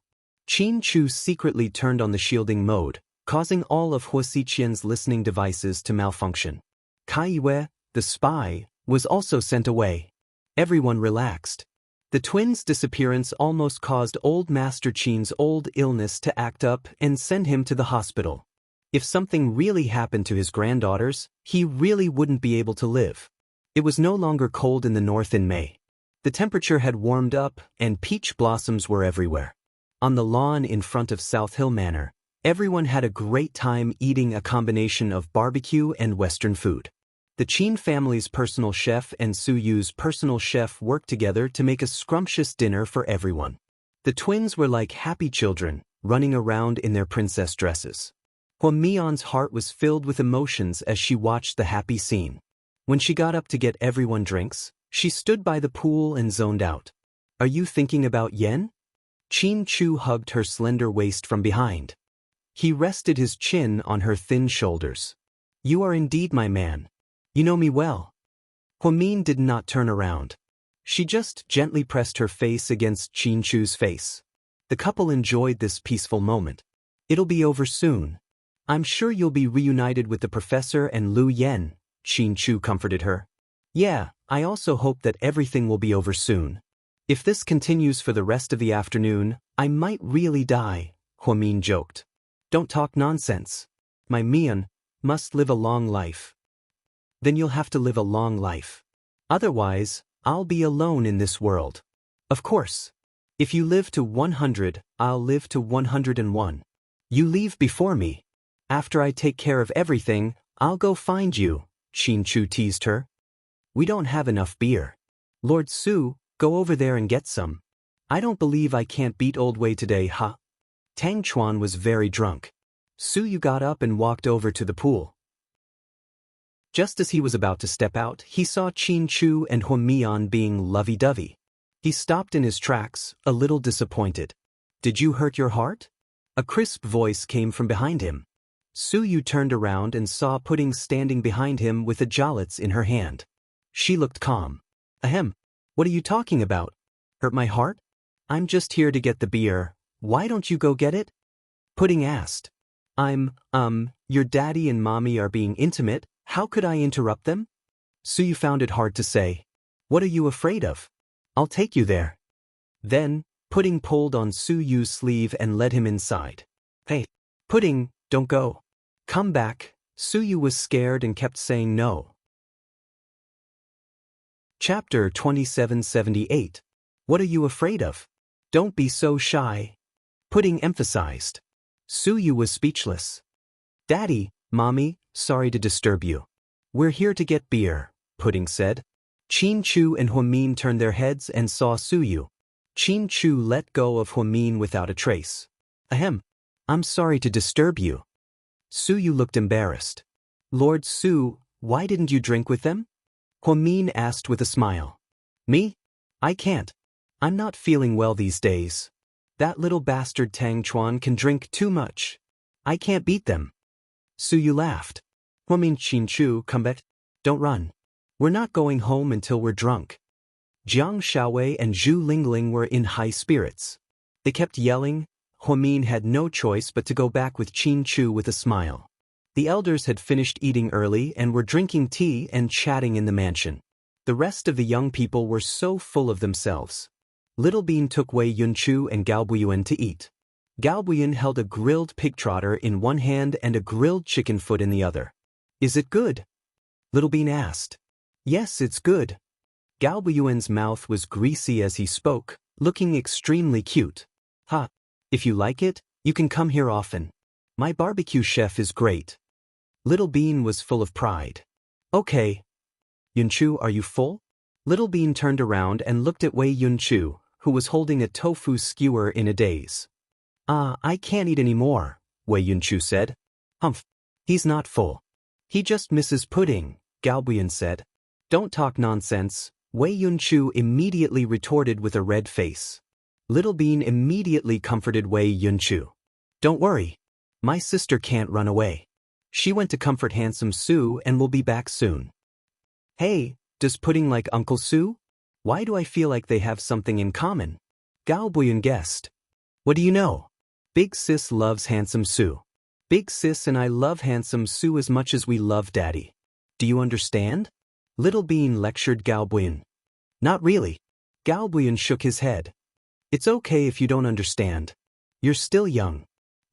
S1: Qin Chu secretly turned on the shielding mode, causing all of Hua Xiqian's listening devices to malfunction. Kai Yue, the spy, was also sent away. Everyone relaxed. The twins' disappearance almost caused old Master Qin's old illness to act up and send him to the hospital. If something really happened to his granddaughters, he really wouldn't be able to live. It was no longer cold in the north in May. The temperature had warmed up, and peach blossoms were everywhere. On the lawn in front of South Hill Manor, everyone had a great time eating a combination of barbecue and Western food. The Qin family's personal chef and Su Yu's personal chef worked together to make a scrumptious dinner for everyone. The twins were like happy children, running around in their princess dresses. Hua Mian's heart was filled with emotions as she watched the happy scene. When she got up to get everyone drinks, she stood by the pool and zoned out. Are you thinking about Yen? Qin Chu hugged her slender waist from behind. He rested his chin on her thin shoulders. You are indeed my man. You know me well. Huamin did not turn around. She just gently pressed her face against Qin Chu's face. The couple enjoyed this peaceful moment. It'll be over soon. I'm sure you'll be reunited with the professor and Lu Yen, Qin Chu comforted her. Yeah, I also hope that everything will be over soon. If this continues for the rest of the afternoon, I might really die, Huamin joked. Don't talk nonsense. My Mian must live a long life. Then you'll have to live a long life. Otherwise, I'll be alone in this world. Of course. If you live to 100, I'll live to 101. You leave before me. After I take care of everything, I'll go find you, Qin Chu teased her. We don't have enough beer. Lord Su, go over there and get some. I don't believe I can't beat Old Wei today, huh? Tang Chuan was very drunk. Su Yu got up and walked over to the pool. Just as he was about to step out, he saw Qin Chu and Hua Mian being lovey-dovey. He stopped in his tracks, a little disappointed. Did you hurt your heart? A crisp voice came from behind him. Su Yu turned around and saw Pudding standing behind him with a jalets in her hand. She looked calm. Ahem. What are you talking about? Hurt my heart? I'm just here to get the beer. Why don't you go get it? Pudding asked. Your daddy and mommy are being intimate. How could I interrupt them? Su Yu found it hard to say. What are you afraid of? I'll take you there. Then, Pudding pulled on Su Yu's sleeve and led him inside. Hey, Pudding, don't go. Come back. Su Yu was scared and kept saying no. Chapter 2778. What are you afraid of? Don't be so shy. Pudding emphasized. Su Yu was speechless. Daddy, Mommy, sorry to disturb you. We're here to get beer, Pudding said. Qin Chu and Huamin turned their heads and saw Su Yu. Qin Chu let go of Huamin without a trace. Ahem. I'm sorry to disturb you. Su Yu looked embarrassed. Lord Su, why didn't you drink with them? Huamin asked with a smile. Me? I can't. I'm not feeling well these days. That little bastard Tang Chuan can drink too much. I can't beat them. Su Yu laughed. Huamin Qin Chu, come back. Don't run. We're not going home until we're drunk. Jiang Xiaowei and Zhu Lingling were in high spirits. They kept yelling. Huamin had no choice but to go back with Qin Chu with a smile. The elders had finished eating early and were drinking tea and chatting in the mansion. The rest of the young people were so full of themselves. Little Bean took Wei Yunchu and Gao Buyuan to eat. Gao Buyan held a grilled pig trotter in one hand and a grilled chicken foot in the other. Is it good? Little Bean asked. Yes, it's good. Gao Buyan's mouth was greasy as he spoke, looking extremely cute. Ha! If you like it, you can come here often. My barbecue chef is great. Little Bean was full of pride. Okay. Yunchu, are you full? Little Bean turned around and looked at Wei Yunchu, who was holding a tofu skewer in a daze. I can't eat any more, Wei Yunchu said. Humph. He's not full. He just misses pudding, Gao Buyan said. Don't talk nonsense, Wei Yunchu immediately retorted with a red face. Little Bean immediately comforted Wei Yunchu. Don't worry. My sister can't run away. She went to comfort Handsome Sue and will be back soon. Hey, does Pudding like Uncle Sue? Why do I feel like they have something in common? Gao Buyan guessed. What do you know? Big Sis loves Handsome Sue. Big Sis and I love Handsome Sue as much as we love Daddy. Do you understand? Little Bean lectured Gao Buyan. Not really. Gao Buyan shook his head. It's okay if you don't understand. You're still young.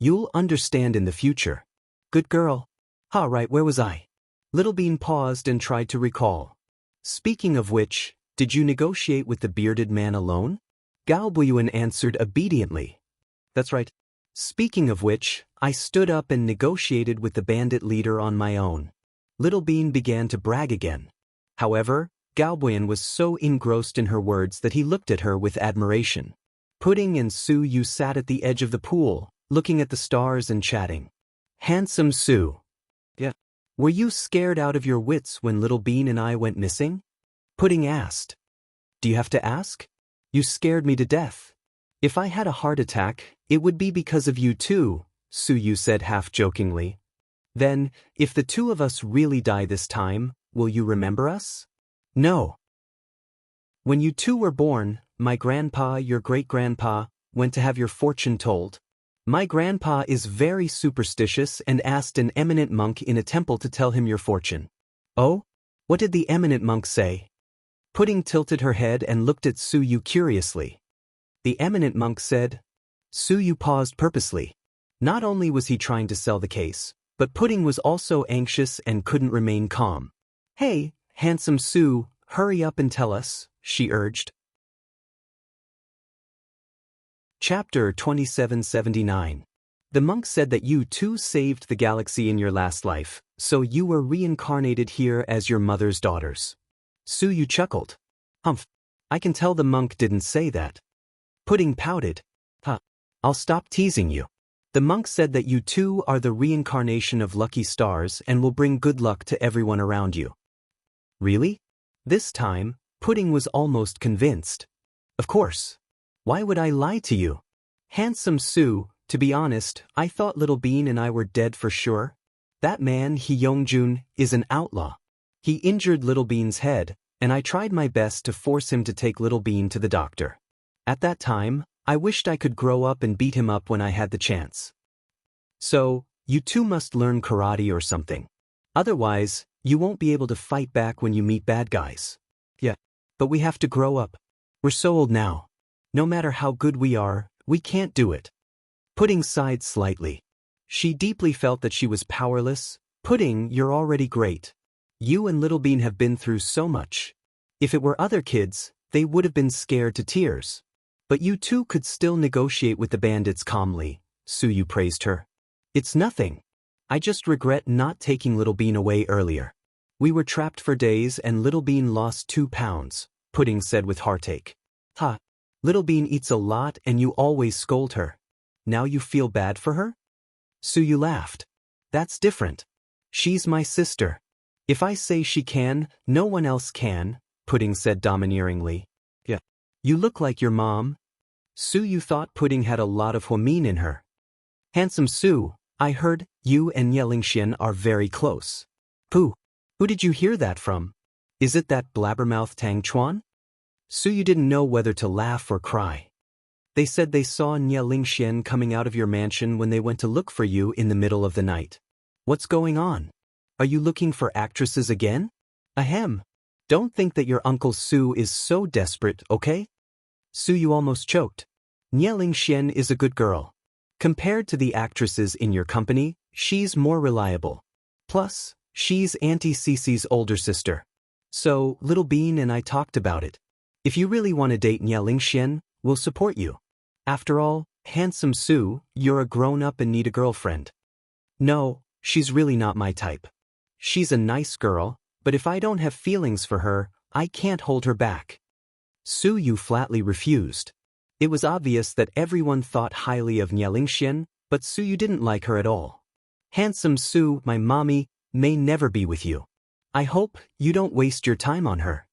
S1: You'll understand in the future. Good girl. Right, where was I? Little Bean paused and tried to recall. Speaking of which, did you negotiate with the bearded man alone? Gao Buyan answered obediently. That's right. Speaking of which, I stood up and negotiated with the bandit leader on my own. Little Bean began to brag again. However, Gao Buyan was so engrossed in her words that he looked at her with admiration. Pudding and Sue Yu sat at the edge of the pool, looking at the stars and chatting. Handsome Sue. Yeah. Were you scared out of your wits when Little Bean and I went missing? Pudding asked. Do you have to ask? You scared me to death. If I had a heart attack, it would be because of you too, Sue Yu said half-jokingly. Then, if the two of us really die this time, will you remember us? No. When you two were born, my grandpa, your great-grandpa, went to have your fortune told. My grandpa is very superstitious and asked an eminent monk in a temple to tell him your fortune. Oh? What did the eminent monk say? Pudding tilted her head and looked at Sue Yu curiously. The eminent monk said. Sue Yu paused purposely. Not only was he trying to sell the case, but Pudding was also anxious and couldn't remain calm. Hey, Handsome Sue, hurry up and tell us, she urged. Chapter 2779. The monk said that you too saved the galaxy in your last life, so you were reincarnated here as your mother's daughters. Sue Yu chuckled. Humph. I can tell the monk didn't say that. Pudding pouted. I'll stop teasing you. The monk said that you too are the reincarnation of lucky stars and will bring good luck to everyone around you. Really? This time, Pudding was almost convinced. Of course. Why would I lie to you? Handsome Sue, to be honest, I thought Little Bean and I were dead for sure. That man, He Yongjun, is an outlaw. He injured Little Bean's head, and I tried my best to force him to take Little Bean to the doctor. At that time, I wished I could grow up and beat him up when I had the chance. So, you two must learn karate or something. Otherwise, you won't be able to fight back when you meet bad guys. Yeah, but we have to grow up. We're so old now. No matter how good we are, we can't do it. Pudding sighed slightly. She deeply felt that she was powerless. Pudding, you're already great. You and Little Bean have been through so much. If it were other kids, they would have been scared to tears. But you two could still negotiate with the bandits calmly, Sue Yu praised her. It's nothing. I just regret not taking Little Bean away earlier. We were trapped for days and Little Bean lost 2 pounds, Pudding said with heartache. Little Bean eats a lot and you always scold her. Now you feel bad for her? Sue Yu laughed. That's different. She's my sister. If I say she can, no one else can, Pudding said domineeringly. Yeah. You look like your mom. Sue Yu thought Pudding had a lot of Huamin in her. Handsome Sue, I heard you and Ye Lingxian are very close. Who did you hear that from? Is it that blabbermouth Tang Chuan? Sue Yu didn't know whether to laugh or cry. They said they saw Ye Lingxian coming out of your mansion when they went to look for you in the middle of the night. What's going on? Are you looking for actresses again? Ahem. Don't think that your Uncle Sue is so desperate, okay? Sue Yu almost choked. Ye Lingxian is a good girl. Compared to the actresses in your company, she's more reliable. Plus, she's Auntie Cece's older sister. So, Little Bean and I talked about it. If you really want to date Nye Lingxian, we'll support you. After all, handsome Sue, you're a grown-up and need a girlfriend. No, she's really not my type. She's a nice girl, but if I don't have feelings for her, I can't hold her back. Sue Yu flatly refused. It was obvious that everyone thought highly of Nye Lingxian, but Sue Yu didn't like her at all. Handsome Sue, my mommy, may never be with you. I hope you don't waste your time on her.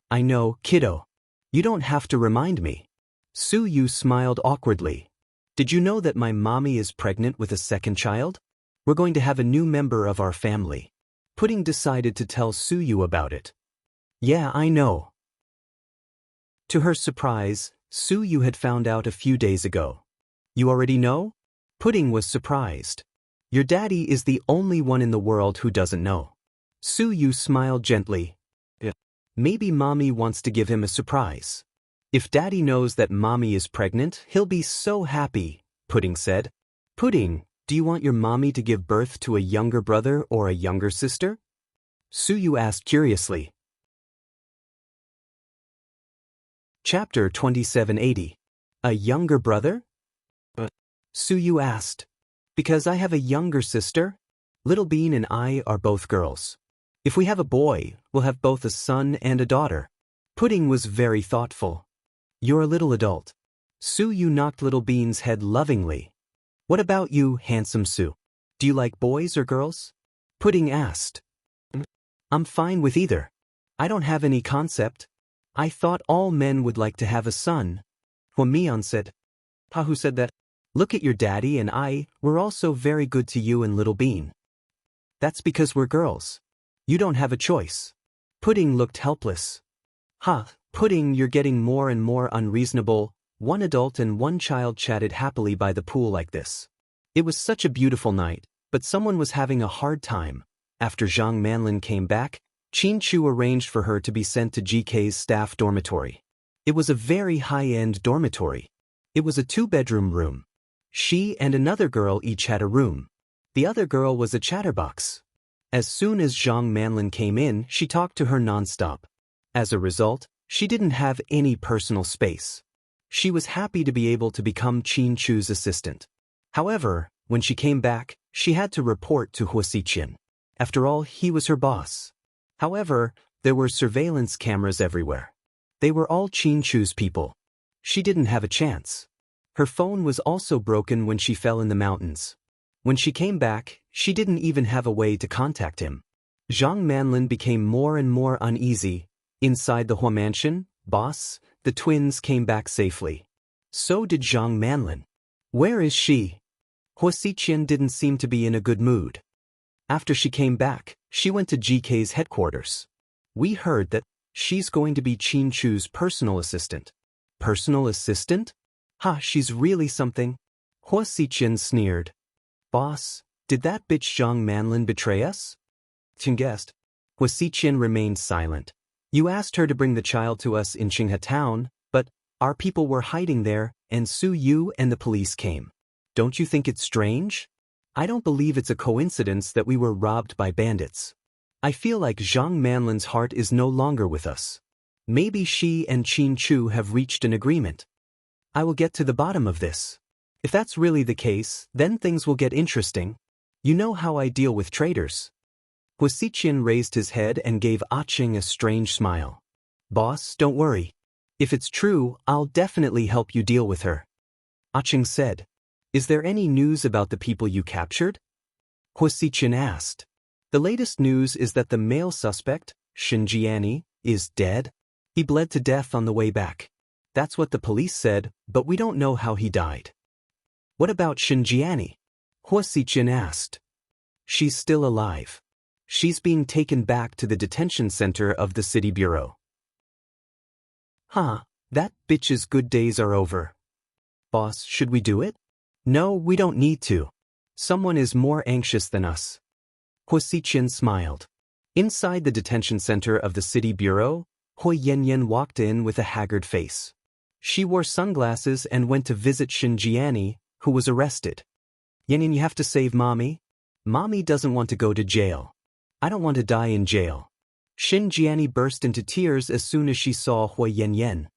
S1: I know, kiddo. You don't have to remind me. Sue Yu smiled awkwardly. Did you know that my mommy is pregnant with a second child? We're going to have a new member of our family. Pudding decided to tell Sue Yu about it. Yeah, I know. To her surprise, Sue Yu had found out a few days ago. You already know? Pudding was surprised. Your daddy is the only one in the world who doesn't know. Sue Yu smiled gently. Maybe mommy wants to give him a surprise. If daddy knows that mommy is pregnant, he'll be so happy, Pudding said. Pudding, do you want your mommy to give birth to a younger brother or a younger sister? Sue Yu asked curiously. Chapter 2780. A younger brother? Sue Yu asked. Because I have a younger sister. Little Bean and I are both girls. If we have a boy, we'll have both a son and a daughter. Pudding was very thoughtful. You're a little adult. Sue Yu knocked Little Bean's head lovingly. What about you, handsome Sue? Do you like boys or girls? Pudding asked. I'm fine with either. I don't have any concept. I thought all men would like to have a son. Huamian said. Who said that? Look at your daddy and I, we're also very good to you and Little Bean. That's because we're girls. You don't have a choice. Pudding looked helpless. Pudding, you're getting more and more unreasonable. One adult and one child chatted happily by the pool like this. It was such a beautiful night, but someone was having a hard time. After Zhang Manlin came back, Qin Chu arranged for her to be sent to GK's staff dormitory. It was a very high-end dormitory. It was a 2-bedroom room. She and another girl each had a room. The other girl was a chatterbox. As soon as Zhang Manlin came in, she talked to her non-stop. As a result, she didn't have any personal space. She was happy to be able to become Qin Chu's assistant. However, when she came back, she had to report to Huo Xiqian. After all, he was her boss. However, there were surveillance cameras everywhere. They were all Qin Chu's people. She didn't have a chance. Her phone was also broken when she fell in the mountains. When she came back, she didn't even have a way to contact him. Zhang Manlin became more and more uneasy. Inside the Hua mansion, boss, the twins came back safely. So did Zhang Manlin. Where is she? Huo Xiqian didn't seem to be in a good mood. After she came back, she went to GK's headquarters. We heard that she's going to be Qin Chu's personal assistant. Personal assistant? She's really something. Huo Xiqian sneered. Boss, did that bitch Zhang Manlin betray us? Qin guessed. Huo Xiqian remained silent. You asked her to bring the child to us in Qinghe town, but our people were hiding there, and Sue Yu and the police came. Don't you think it's strange? I don't believe it's a coincidence that we were robbed by bandits. I feel like Zhang Manlin's heart is no longer with us. Maybe she and Qin Chu have reached an agreement. I will get to the bottom of this. If that's really the case, then things will get interesting. You know how I deal with traitors. Huo Xiqian raised his head and gave Qing a strange smile. Boss, don't worry. If it's true, I'll definitely help you deal with her. Qing said. Is there any news about the people you captured? Huo Xiqian asked. The latest news is that the male suspect, Shen Jiani, is dead. He bled to death on the way back. That's what the police said, but we don't know how he died. What about Shen Jiani? Huo Xiqian asked. She's still alive. She's being taken back to the detention center of the city bureau. That bitch's good days are over. Boss, should we do it? No, we don't need to. Someone is more anxious than us. Huo Xiqian smiled. Inside the detention center of the city bureau, Huo Yanyan walked in with a haggard face. She wore sunglasses and went to visit Shen Jiani, who was arrested. Yanyan, you have to save Mommy. Mommy doesn't want to go to jail. I don't want to die in jail. Shin Jiani burst into tears as soon as she saw Hui Yanyan.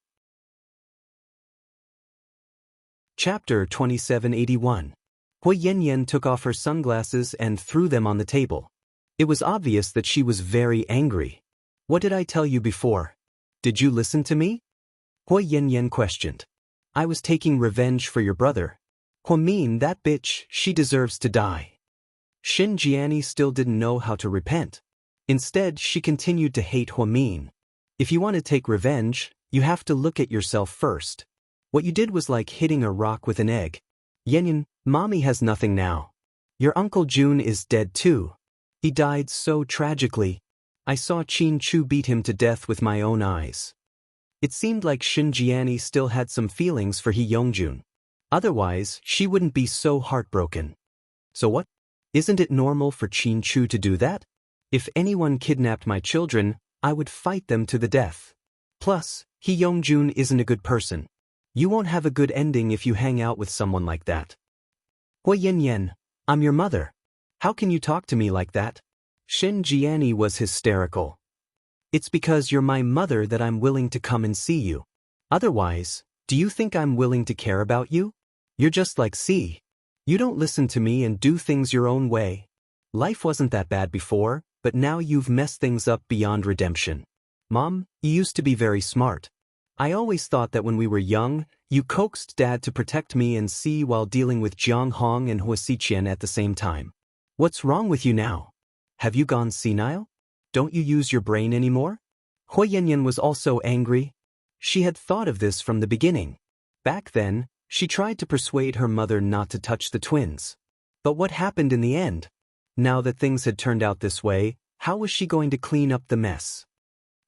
S1: Chapter 2781. Hui Yanyan took off her sunglasses and threw them on the table. It was obvious that she was very angry. What did I tell you before? Did you listen to me? Hui Yanyan questioned. I was taking revenge for your brother. Huamin, that bitch, she deserves to die. Shin Jiani still didn't know how to repent. Instead, she continued to hate Huamin. If you want to take revenge, you have to look at yourself first. What you did was like hitting a rock with an egg. Yanyan, Mommy has nothing now. Your Uncle Jun is dead too. He died so tragically. I saw Qin Chu beat him to death with my own eyes. It seemed like Shin Jiani still had some feelings for He Yongjun. Otherwise, she wouldn't be so heartbroken. So what? Isn't it normal for Qin Chu to do that? If anyone kidnapped my children, I would fight them to the death. Plus, He Yongjun isn't a good person. You won't have a good ending if you hang out with someone like that. Hui Yanyan, I'm your mother. How can you talk to me like that? Shin Jiani was hysterical. It's because you're my mother that I'm willing to come and see you. Otherwise, do you think I'm willing to care about you? You're just like C. You don't listen to me and do things your own way. Life wasn't that bad before, but now you've messed things up beyond redemption. Mom, you used to be very smart. I always thought that when we were young, you coaxed Dad to protect me and C while dealing with Jiang Hong and Hua Xiqian at the same time. What's wrong with you now? Have you gone senile? Don't you use your brain anymore? Hui Yanyan was also angry. She had thought of this from the beginning. Back then, she tried to persuade her mother not to touch the twins. But what happened in the end? Now that things had turned out this way, how was she going to clean up the mess?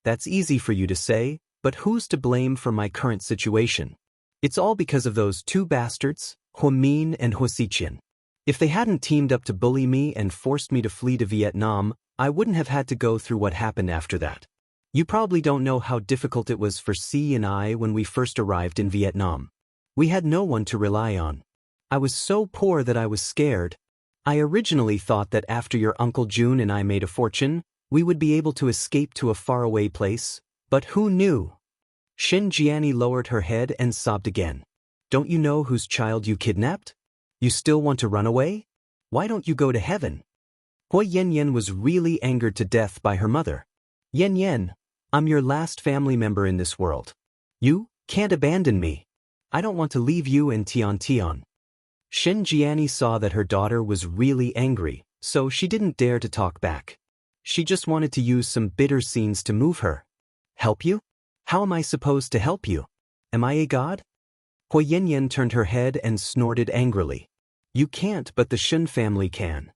S1: That's easy for you to say, but who's to blame for my current situation? It's all because of those two bastards, Huamin and Hua Xiqian. If they hadn't teamed up to bully me and forced me to flee to Vietnam, I wouldn't have had to go through what happened after that. You probably don't know how difficult it was for C and I when we first arrived in Vietnam. We had no one to rely on. I was so poor that I was scared. I originally thought that after your Uncle Jun and I made a fortune, we would be able to escape to a faraway place, but who knew? Shin Jiani lowered her head and sobbed again. Don't you know whose child you kidnapped? You still want to run away? Why don't you go to heaven? Hui Yanyan was really angered to death by her mother. Yanyan, I'm your last family member in this world. You can't abandon me. I don't want to leave you and Tian Tian. Shin Jiani saw that her daughter was really angry, so she didn't dare to talk back. She just wanted to use some bitter scenes to move her. Help you? How am I supposed to help you? Am I a god? Hui Yanyan turned her head and snorted angrily. You can't, but the Shin family can.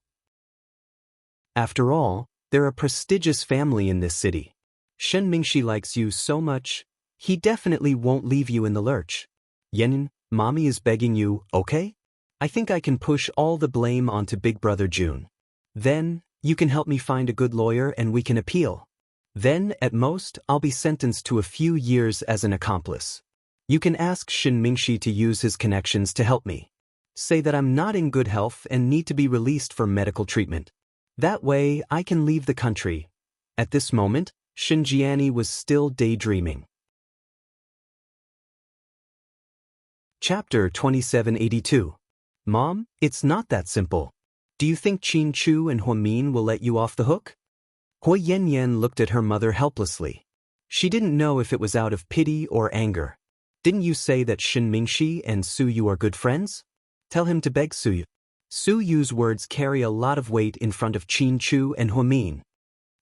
S1: After all, they're a prestigious family in this city. Shen Mingxi likes you so much, he definitely won't leave you in the lurch. Yanyan, Mommy is begging you, okay? I think I can push all the blame onto Big Brother Jun. Then, you can help me find a good lawyer and we can appeal. Then, at most, I'll be sentenced to a few years as an accomplice. You can ask Shin Mingxi to use his connections to help me. Say that I'm not in good health and need to be released for medical treatment. That way, I can leave the country. At this moment, Shin Jiani was still daydreaming. Chapter 2782. Mom, it's not that simple. Do you think Qin Chu and Huamin will let you off the hook? Hui Yanyan looked at her mother helplessly. She didn't know if it was out of pity or anger. Didn't you say that Shin Mingxi and Su Yu are good friends? Tell him to beg Su Yu. Su Yu's words carry a lot of weight in front of Qin Chu and Huamin.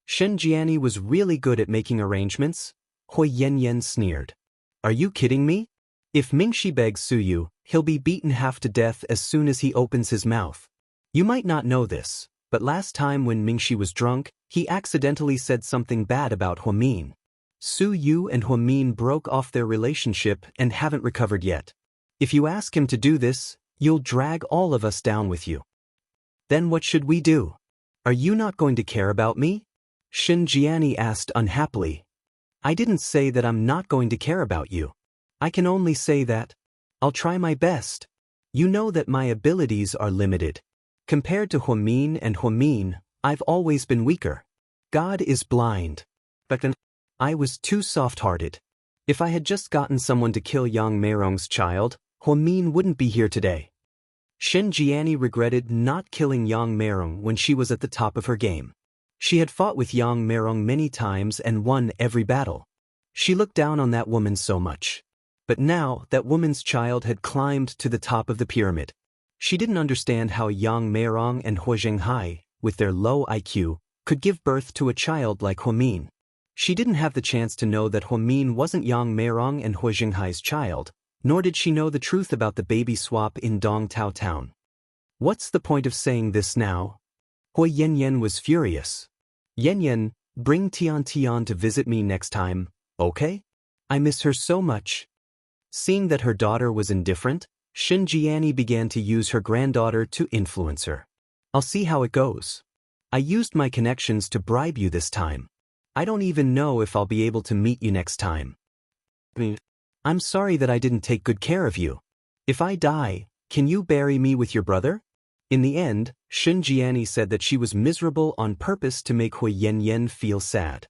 S1: Shin Jiani was really good at making arrangements. Hui Yanyan sneered. Are you kidding me? If Mingxi begs Su Yu, he'll be beaten half to death as soon as he opens his mouth. You might not know this, but last time when Mingxi was drunk, he accidentally said something bad about Huamin. Su Yu and Huamin broke off their relationship and haven't recovered yet. If you ask him to do this, you'll drag all of us down with you. Then what should we do? Are you not going to care about me? Shin Jiani asked unhappily. I didn't say that I'm not going to care about you. I can only say that I'll try my best. You know that my abilities are limited. Compared to Huamin and Huamin, I've always been weaker. God is blind. But then, I was too soft-hearted. If I had just gotten someone to kill Yang Meirong's child, Huamin wouldn't be here today. Shen Jiani regretted not killing Yang Meirong when she was at the top of her game. She had fought with Yang Meirong many times and won every battle. She looked down on that woman so much. But now, that woman's child had climbed to the top of the pyramid. She didn't understand how Yang Meirong and Hua Zhenghai, with their low IQ, could give birth to a child like Huamin. She didn't have the chance to know that Huamin wasn't Yang Meirong and Hua Zhenghai's child, nor did she know the truth about the baby swap in Dongtao Town. What's the point of saying this now? Hua Yanyan was furious. Yanyan, bring Tian Tian to visit me next time, okay? I miss her so much. Seeing that her daughter was indifferent, Shen Jiani began to use her granddaughter to influence her. I'll see how it goes. I used my connections to bribe you this time. I don't even know if I'll be able to meet you next time. I'm sorry that I didn't take good care of you. If I die, can you bury me with your brother? In the end, Shen Jiani said that she was miserable on purpose to make Hua Yanyan feel sad.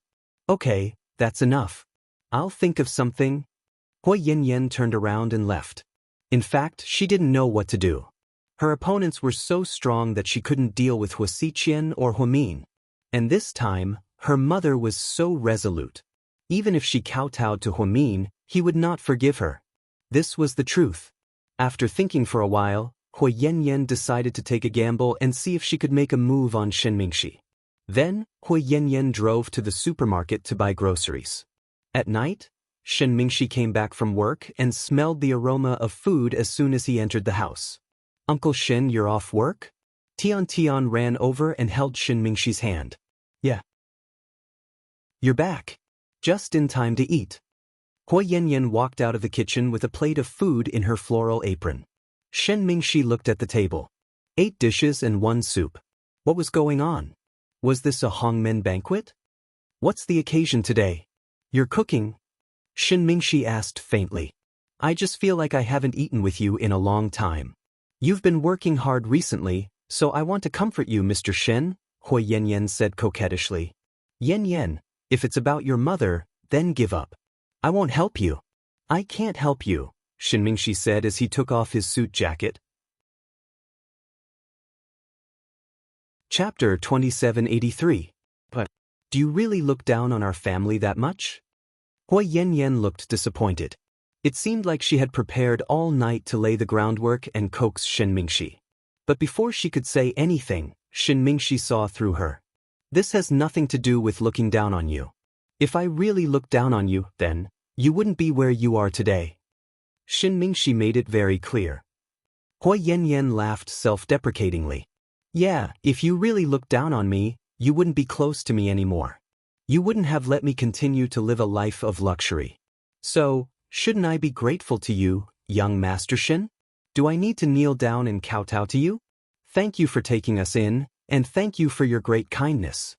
S1: Okay, that's enough. I'll think of something. Hua Yanyan turned around and left. In fact, she didn't know what to do. Her opponents were so strong that she couldn't deal with Hua Xiqian or Huamin. And this time, her mother was so resolute. Even if she kowtowed to Huamin, he would not forgive her. This was the truth. After thinking for a while, Hua Yanyan decided to take a gamble and see if she could make a move on Shen Mingxi. Then, Hua Yanyan drove to the supermarket to buy groceries. At night, Shen Mingxi came back from work and smelled the aroma of food as soon as he entered the house. Uncle Shen, you're off work? Tian Tian ran over and held Shen Mingxi's hand. Yeah. You're back. Just in time to eat. Hua Yanyan walked out of the kitchen with a plate of food in her floral apron. Shen Mingxi looked at the table. 8 dishes and 1 soup. What was going on? Was this a Hongmen banquet? What's the occasion today? You're cooking? Shen Mingxi asked faintly. I just feel like I haven't eaten with you in a long time. You've been working hard recently, so I want to comfort you, Mr. Shen, Hua Yanyan said coquettishly. Yanyan, if it's about your mother, then give up. I won't help you. I can't help you, Shen Mingxi said as he took off his suit jacket. Chapter 2783. But, do you really look down on our family that much? Hua Yanyan looked disappointed. It seemed like she had prepared all night to lay the groundwork and coax Shen Mingxi. But before she could say anything, Shen Mingxi saw through her. This has nothing to do with looking down on you. If I really looked down on you, then, you wouldn't be where you are today. Shen Mingxi made it very clear. Hua Yanyan laughed self-deprecatingly. Yeah, if you really looked down on me, you wouldn't be close to me anymore. You wouldn't have let me continue to live a life of luxury. So, shouldn't I be grateful to you, young Master Shen? Do I need to kneel down and kowtow to you? Thank you for taking us in, and thank you for your great kindness.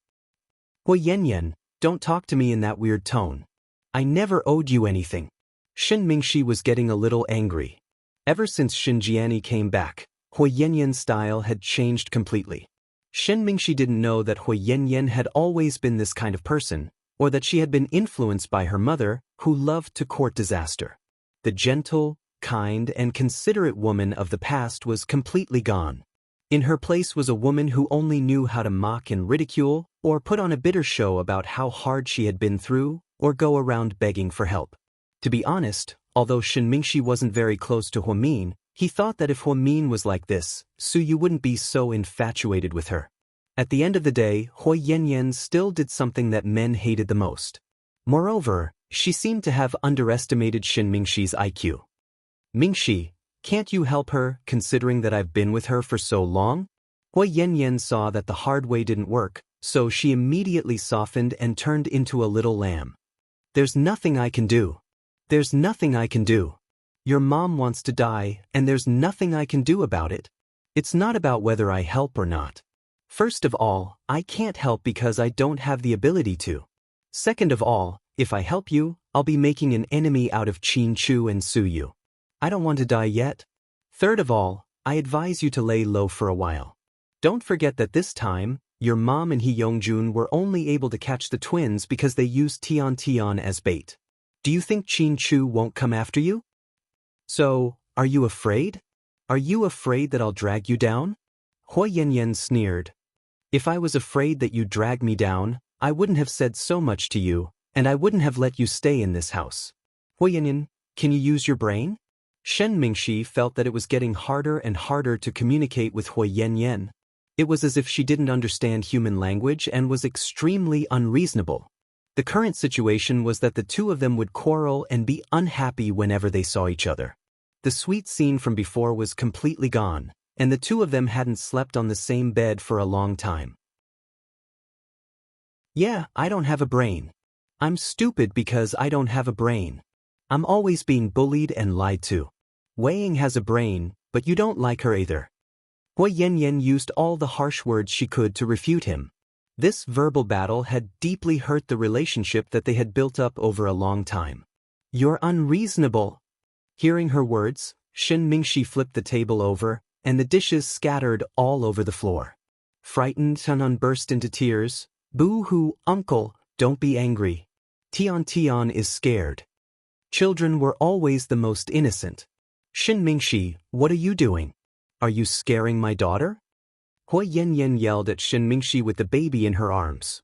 S1: Hua Yanyan, don't talk to me in that weird tone. I never owed you anything. Shen Mingxi was getting a little angry. Ever since Shen Jiani came back, Hua Yanyan's style had changed completely. Shen Mingxi didn't know that Hua Yanyan had always been this kind of person, or that she had been influenced by her mother, who loved to court disaster. The gentle, kind, and considerate woman of the past was completely gone. In her place was a woman who only knew how to mock and ridicule, or put on a bitter show about how hard she had been through, or go around begging for help. To be honest, although Shen Mingxi wasn't very close to Huamin, he thought that if Huamin was like this, Su wouldn't be so infatuated with her. At the end of the day, Hua Yanyan still did something that men hated the most. Moreover, she seemed to have underestimated Shen Mingxi's IQ. Mingxi, can't you help her, considering that I've been with her for so long? Hua Yanyan saw that the hard way didn't work, so she immediately softened and turned into a little lamb. There's nothing I can do. There's nothing I can do. Your mom wants to die, and there's nothing I can do about it. It's not about whether I help or not. First of all, I can't help because I don't have the ability to. Second of all, if I help you, I'll be making an enemy out of Qin Chu and Su Yu. I don't want to die yet. Third of all, I advise you to lay low for a while. Don't forget that this time, your mom and Hee Young-jun were only able to catch the twins because they used Tion as bait. Do you think Chin-Chu won't come after you? So, are you afraid? Are you afraid that I'll drag you down? Hua Yanyan sneered. If I was afraid that you'd drag me down, I wouldn't have said so much to you, and I wouldn't have let you stay in this house. Hua Yanyan, can you use your brain? Shen Mingxi felt that it was getting harder and harder to communicate with Hua Yanyan. It was as if she didn't understand human language and was extremely unreasonable. The current situation was that the two of them would quarrel and be unhappy whenever they saw each other. The sweet scene from before was completely gone, and the two of them hadn't slept on the same bed for a long time. Yeah, I don't have a brain. I'm stupid because I don't have a brain. I'm always being bullied and lied to. Wei Ying has a brain, but you don't like her either. Hua Yanyan used all the harsh words she could to refute him. This verbal battle had deeply hurt the relationship that they had built up over a long time. You're unreasonable. Hearing her words, Shen Mingxi flipped the table over, and the dishes scattered all over the floor. Frightened, Tanan burst into tears. Boo-hoo, uncle, don't be angry. Tion is scared. Children were always the most innocent. Shen Mingxi, what are you doing? Are you scaring my daughter? Hua Yanyan yelled at Shen Mingxi with the baby in her arms.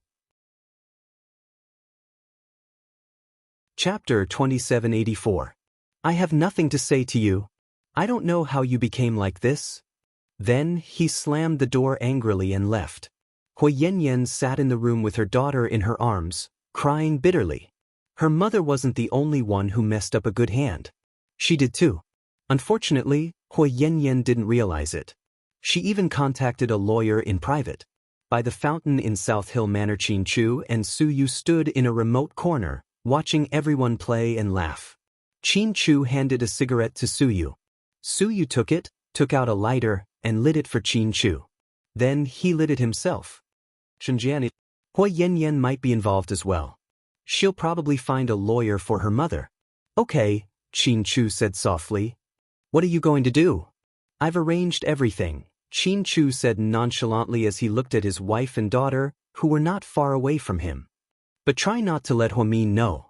S1: Chapter 2784. I have nothing to say to you. I don't know how you became like this. Then he slammed the door angrily and left. Hua Yanyan sat in the room with her daughter in her arms, crying bitterly. Her mother wasn't the only one who messed up a good hand. She did too. Unfortunately, Hua Yanyan didn't realize it. She even contacted a lawyer in private. By the fountain in South Hill Manor, Chin-Chu and Su-yu stood in a remote corner, watching everyone play and laugh. Chin-Chu handed a cigarette to Su-yu. Su-yu took it, took out a lighter, and lit it for Chin-Chu. Then he lit it himself. Shenjian, Hua Yanyan might be involved as well. She'll probably find a lawyer for her mother. Okay, Chin-Chu said softly. What are you going to do? I've arranged everything, Chin-Chu said nonchalantly as he looked at his wife and daughter, who were not far away from him. But try not to let Huamin know.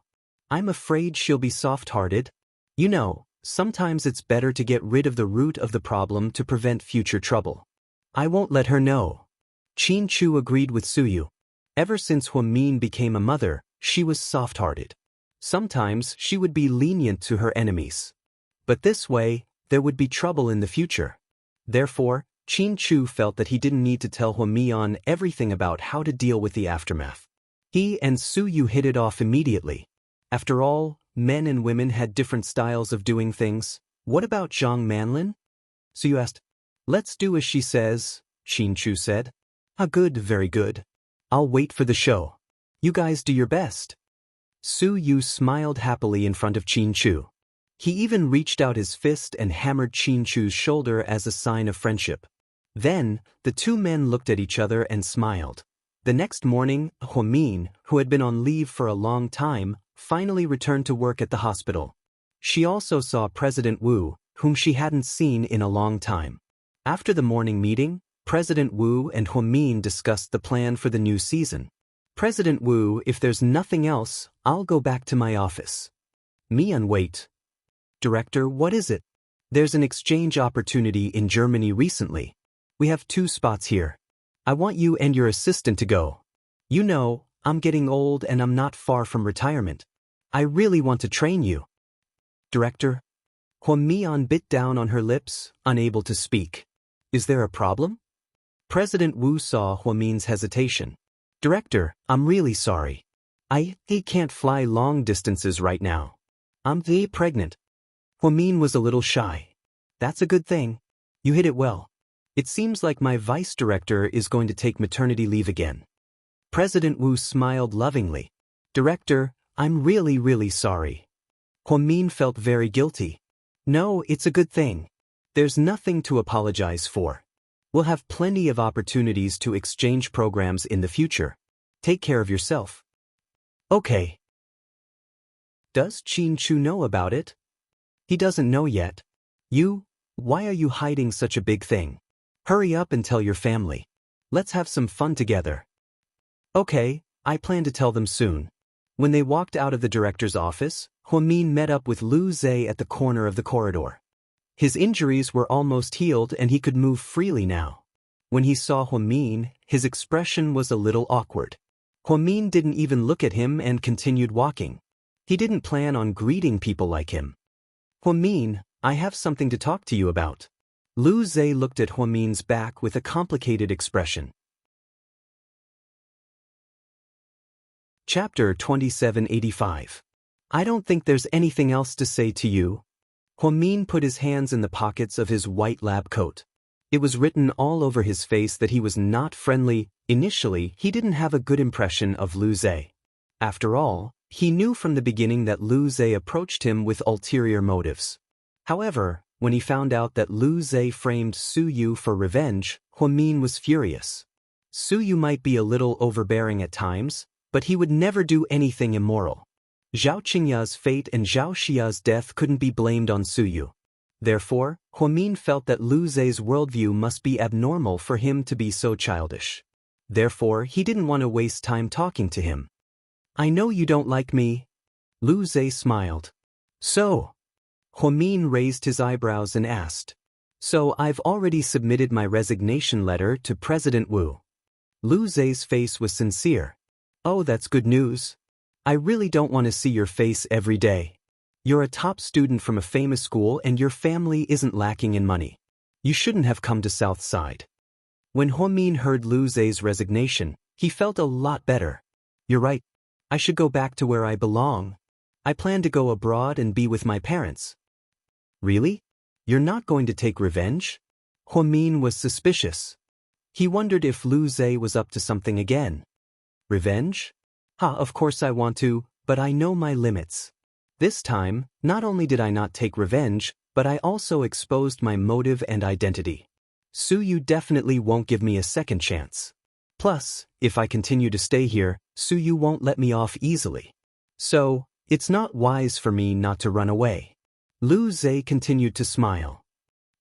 S1: I'm afraid she'll be soft-hearted. You know, sometimes it's better to get rid of the root of the problem to prevent future trouble. I won't let her know. Chin-Chu agreed with Su-yu. Ever since Huamin became a mother, she was soft-hearted. Sometimes she would be lenient to her enemies. But this way, there would be trouble in the future. Therefore, Chin-Chu felt that he didn't need to tell Huamian everything about how to deal with the aftermath. He and Su-yu hit it off immediately. After all, men and women had different styles of doing things. What about Zhang Manlin? Su-yu asked. Let's do as she says, Chin-Chu said. Ah, good, very good. I'll wait for the show. You guys do your best. Su-yu smiled happily in front of Chin-Chu. He even reached out his fist and hammered Chin-Chu's shoulder as a sign of friendship. Then, the two men looked at each other and smiled. The next morning, Huamin, who had been on leave for a long time, finally returned to work at the hospital. She also saw President Wu, whom she hadn't seen in a long time. After the morning meeting, President Wu and Huamin discussed the plan for the new season. President Wu, if there's nothing else, I'll go back to my office. Mian, wait. Director, what is it? There's an exchange opportunity in Germany recently. We have 2 spots here. I want you and your assistant to go. You know, I'm getting old and I'm not far from retirement. I really want to train you. Director? Huamian bit down on her lips, unable to speak. Is there a problem? President Wu saw Huamin's hesitation. Director, I'm really sorry. I can't fly long distances right now. I'm pregnant. Huamin was a little shy. That's a good thing. You hit it well. It seems like my vice director is going to take maternity leave again. President Wu smiled lovingly. Director, I'm really sorry. Huamin felt very guilty. No, it's a good thing. There's nothing to apologize for. We'll have plenty of opportunities to exchange programs in the future. Take care of yourself. Okay. Does Chin-Chu know about it? He doesn't know yet. You, Why are you hiding such a big thing? Hurry up and tell your family. Let's have some fun together. Okay, I plan to tell them soon. When they walked out of the director's office, Huamin met up with Lu Zhe at the corner of the corridor. His injuries were almost healed and he could move freely now. When he saw Huamin, his expression was a little awkward. Huamin didn't even look at him and continued walking. He didn't plan on greeting people like him. Huamin, I have something to talk to you about. Lu Zhe looked at Huamin's back with a complicated expression. Chapter 2785. I don't think there's anything else to say to you. Huamin put his hands in the pockets of his white lab coat. It was written all over his face that he was not friendly. Initially, he didn't have a good impression of Lu Zhe. After all, he knew from the beginning that Lu Zhe approached him with ulterior motives. However, when he found out that Lu Zhe framed Su Yu for revenge, Huamin was furious. Su Yu might be a little overbearing at times, but he would never do anything immoral. Zhao Qingya's fate and Zhao Xia's death couldn't be blamed on Su Yu. Therefore, Huamin felt that Lu Zhe's worldview must be abnormal for him to be so childish. Therefore, he didn't want to waste time talking to him. I know you don't like me. Lu Zhe smiled. So? Huamin raised his eyebrows and asked. So I've already submitted my resignation letter to President Wu. Lu Zhe's face was sincere. Oh, that's good news. I really don't want to see your face every day. You're a top student from a famous school and your family isn't lacking in money. You shouldn't have come to South Side. When Huamin heard Lu Zhe's resignation, he felt a lot better. You're right. I should go back to where I belong. I plan to go abroad and be with my parents. Really? You're not going to take revenge? Huamin was suspicious. He wondered if Lu Zhe was up to something again. Revenge? Of course I want to, but I know my limits. This time, not only did I not take revenge, but I also exposed my motive and identity. Su Yu definitely won't give me a second chance. Plus, if I continue to stay here, Su Yu won't let me off easily. So, it's not wise for me not to run away. Lu Zhe continued to smile.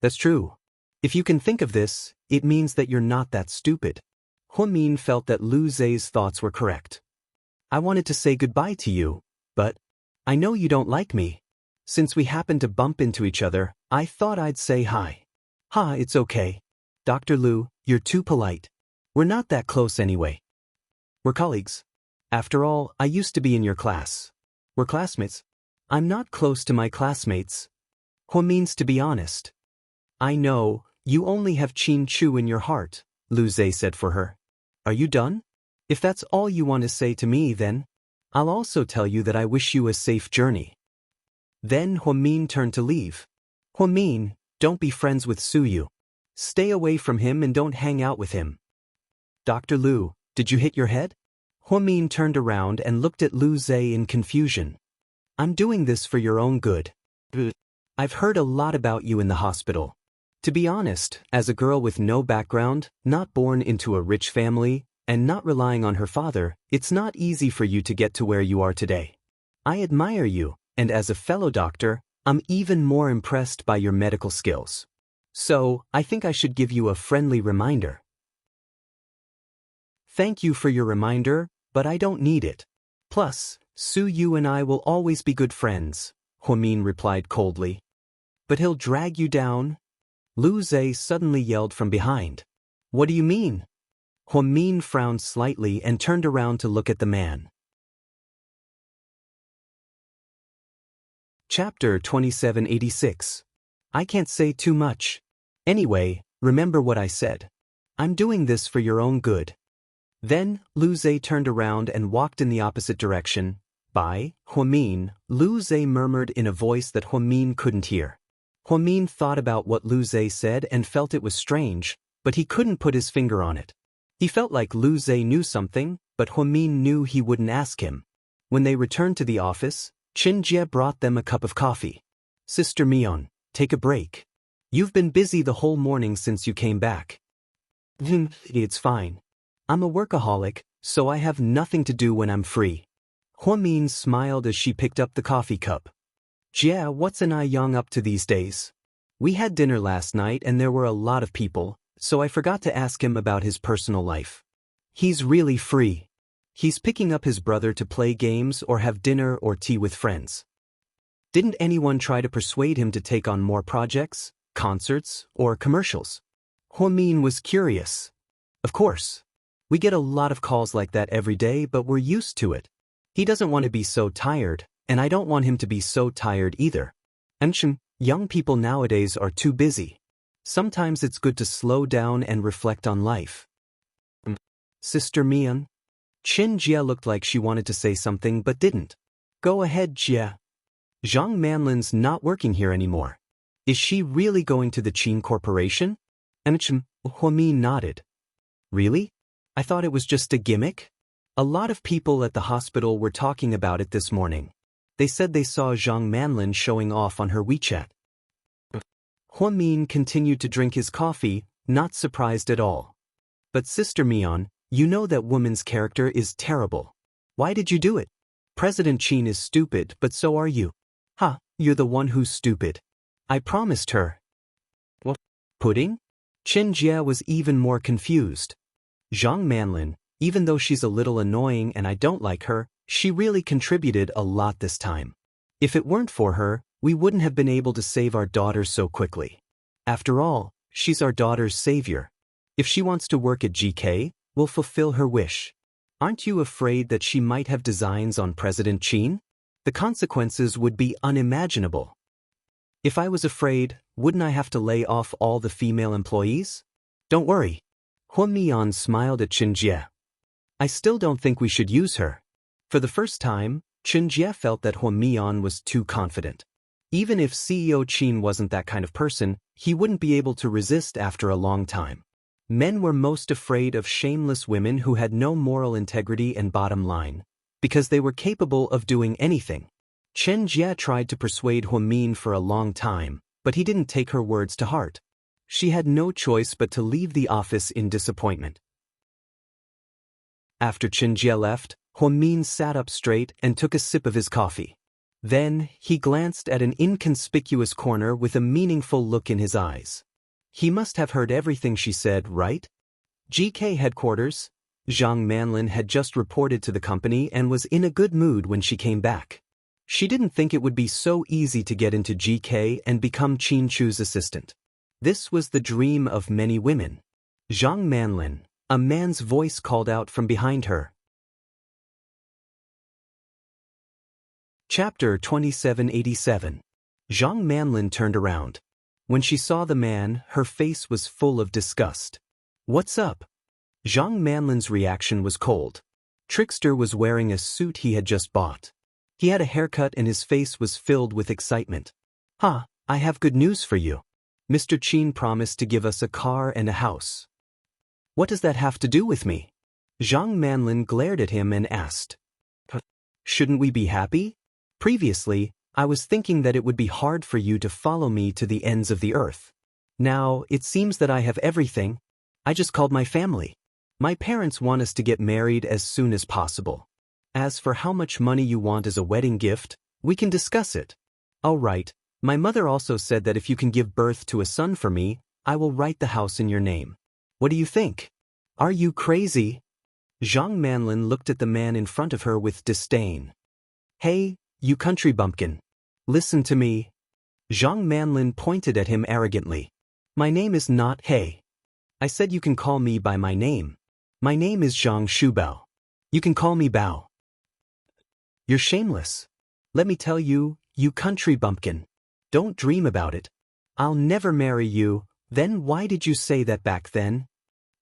S1: That's true. If you can think of this, it means that you're not that stupid. Huamin felt that Lu Zhe's thoughts were correct. I wanted to say goodbye to you, but I know you don't like me. Since we happened to bump into each other, I thought I'd say hi. It's okay. Dr. Lu, you're too polite. We're not that close anyway. We're colleagues. After all, I used to be in your class. We're classmates. I'm not close to my classmates. Huamin's to be honest. I know, you only have Qin Chu in your heart, Lu Zhe said for her. Are you done? If that's all you want to say to me then, I'll also tell you that I wish you a safe journey. Then Huamin turned to leave. Huamin, don't be friends with Su Yu. Stay away from him and don't hang out with him. Dr. Lu, did you hit your head? Huamin turned around and looked at Lu Zhe in confusion. I'm doing this for your own good. I've heard a lot about you in the hospital. To be honest, as a girl with no background, not born into a rich family, and not relying on her father, it's not easy for you to get to where you are today. I admire you, and as a fellow doctor, I'm even more impressed by your medical skills. So, I think I should give you a friendly reminder. Thank you for your reminder, but I don't need it. Plus, Su Yu and I will always be good friends, Huamin replied coldly. But he'll drag you down? Lu Zhe suddenly yelled from behind. What do you mean? Huamin frowned slightly and turned around to look at the man. Chapter 2786. I can't say too much. Anyway, remember what I said. I'm doing this for your own good. Then, Lu Zhe turned around and walked in the opposite direction. By Huamin, Lu Zhe murmured in a voice that Huamin couldn't hear. Huamin thought about what Lu Zhe said and felt it was strange, but he couldn't put his finger on it. He felt like Lu Zhe knew something, but Huamin knew he wouldn't ask him. When they returned to the office, Qin Jie brought them a cup of coffee. Sister Mion, take a break. You've been busy the whole morning since you came back. It's fine. I'm a workaholic, so I have nothing to do when I'm free. Huamin smiled as she picked up the coffee cup. Jie, what's an I Yang up to these days? We had dinner last night and there were a lot of people, so I forgot to ask him about his personal life. He's really free. He's picking up his brother to play games or have dinner or tea with friends. Didn't anyone try to persuade him to take on more projects, concerts, or commercials? Huamin was curious. Of course. We get a lot of calls like that every day, but we're used to it. He doesn't want to be so tired, and I don't want him to be so tired either. Young people nowadays are too busy. Sometimes it's good to slow down and reflect on life. Sister Mian? Qin Jia looked like she wanted to say something but didn't. Go ahead, Jia. Zhang Manlin's not working here anymore. Is she really going to the Qin Corporation? Huamin nodded. Really? I thought it was just a gimmick? A lot of people at the hospital were talking about it this morning. They said they saw Zhang Manlin showing off on her WeChat. Huamin continued to drink his coffee, not surprised at all. But Sister Mian, you know that woman's character is terrible. Why did you do it? President Qin is stupid, but so are you. You're the one who's stupid. I promised her. What? Pudding? Qin Jia was even more confused. Zhang Manlin, even though she's a little annoying and I don't like her, she really contributed a lot this time. If it weren't for her, we wouldn't have been able to save our daughter so quickly. After all, she's our daughter's savior. If she wants to work at GK, we'll fulfill her wish. Aren't you afraid that she might have designs on President Qin? The consequences would be unimaginable. If I was afraid, wouldn't I have to lay off all the female employees? Don't worry. Huamian smiled at Qin Jia. I still don't think we should use her. For the first time, Qin Jia felt that Huamian was too confident. Even if CEO Qin wasn't that kind of person, he wouldn't be able to resist after a long time. Men were most afraid of shameless women who had no moral integrity and bottom line, because they were capable of doing anything. Chen Jia tried to persuade Huamin for a long time, but he didn't take her words to heart. She had no choice but to leave the office in disappointment. After Chen Jia left, Huamin sat up straight and took a sip of his coffee. Then, he glanced at an inconspicuous corner with a meaningful look in his eyes. He must have heard everything she said, right? GK headquarters. Zhang Manlin had just reported to the company and was in a good mood when she came back. She didn't think it would be so easy to get into GK and become Qin Chu's assistant. This was the dream of many women. Zhang Manlin, a man's voice called out from behind her. Chapter 2787. Zhang Manlin turned around. When she saw the man, her face was full of disgust. What's up? Zhang Manlin's reaction was cold. Trickster was wearing a suit he had just bought. He had a haircut and his face was filled with excitement. I have good news for you. Mr. Qin promised to give us a car and a house. What does that have to do with me? Zhang Manlin glared at him and asked. Shouldn't we be happy? Previously, I was thinking that it would be hard for you to follow me to the ends of the earth. Now, it seems that I have everything. I just called my family. My parents want us to get married as soon as possible. As for how much money you want as a wedding gift, we can discuss it. All right, my mother also said that if you can give birth to a son for me, I will write the house in your name. What do you think? Are you crazy? Zhang Manlin looked at the man in front of her with disdain. Hey, you country bumpkin. Listen to me. Zhang Manlin pointed at him arrogantly. My name is not Hey. I said you can call me by my name. My name is Zhang Shubao. You can call me Bao. You're shameless. Let me tell you, you country bumpkin. Don't dream about it. I'll never marry you. Then why did you say that back then?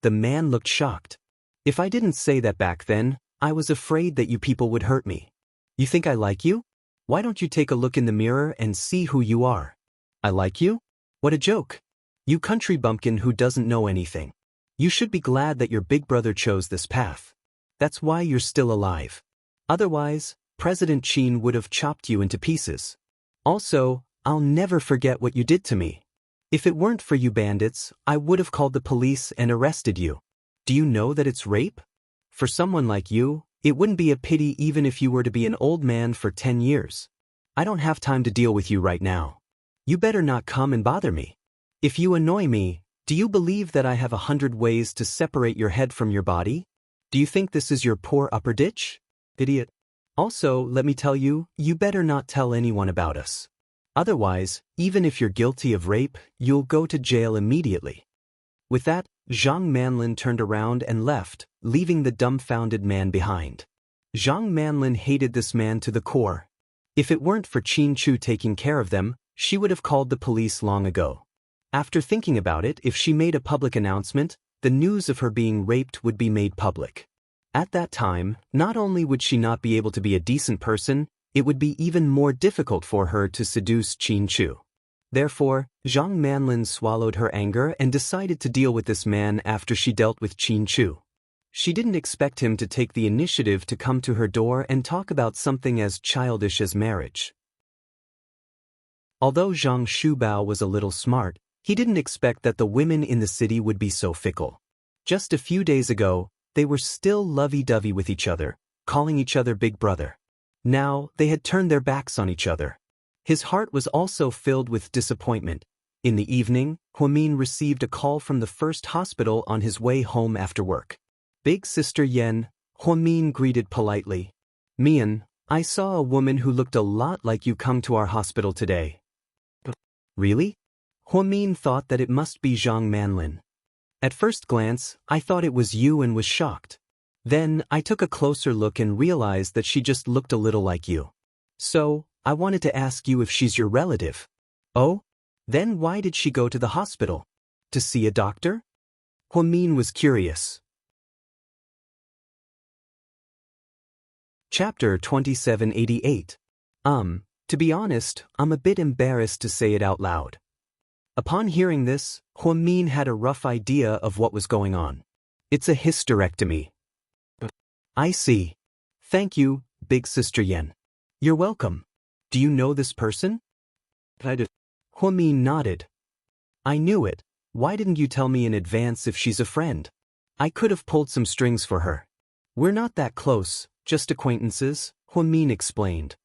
S1: The man looked shocked. If I didn't say that back then, I was afraid that you people would hurt me. You think I like you? Why don't you take a look in the mirror and see who you are? I like you? What a joke. You country bumpkin who doesn't know anything. You should be glad that your big brother chose this path. That's why you're still alive. Otherwise, President Qin would have chopped you into pieces. Also, I'll never forget what you did to me. If it weren't for you bandits, I would have called the police and arrested you. Do you know that it's rape? For someone like you, it wouldn't be a pity even if you were to be an old man for 10 years. I don't have time to deal with you right now. You better not come and bother me. If you annoy me, do you believe that I have 100 ways to separate your head from your body? Do you think this is your poor upper ditch? Idiot. Also, let me tell you, you better not tell anyone about us. Otherwise, even if you're guilty of rape, you'll go to jail immediately. With that, Zhang Manlin turned around and left, leaving the dumbfounded man behind. Zhang Manlin hated this man to the core. If it weren't for Qin Chu taking care of them, she would have called the police long ago. After thinking about it, if she made a public announcement, the news of her being raped would be made public. At that time, not only would she not be able to be a decent person, it would be even more difficult for her to seduce Qin Chu. Therefore, Zhang Manlin swallowed her anger and decided to deal with this man after she dealt with Qin Chu. She didn't expect him to take the initiative to come to her door and talk about something as childish as marriage. Although Zhang Shubao was a little smart, he didn't expect that the women in the city would be so fickle. Just a few days ago, they were still lovey-dovey with each other, calling each other big brother. Now, they had turned their backs on each other. His heart was also filled with disappointment. In the evening, Huamin received a call from the first hospital on his way home after work. Big Sister Yen, Huamin greeted politely. Mian, I saw a woman who looked a lot like you come to our hospital today. Really? Huamin thought that it must be Zhang Manlin. At first glance, I thought it was you and was shocked. Then, I took a closer look and realized that she just looked a little like you. So, I wanted to ask you if she's your relative. Oh? Then why did she go to the hospital? To see a doctor? Huamin was curious. Chapter 2788. To be honest, I'm a bit embarrassed to say it out loud. Upon hearing this, Huamin had a rough idea of what was going on. It's a hysterectomy. I see. Thank you, Big Sister Yen. You're welcome. Do you know this person? I do. Huamin nodded. I knew it. Why didn't you tell me in advance if she's a friend? I could have pulled some strings for her. We're not that close, just acquaintances, Huamin explained.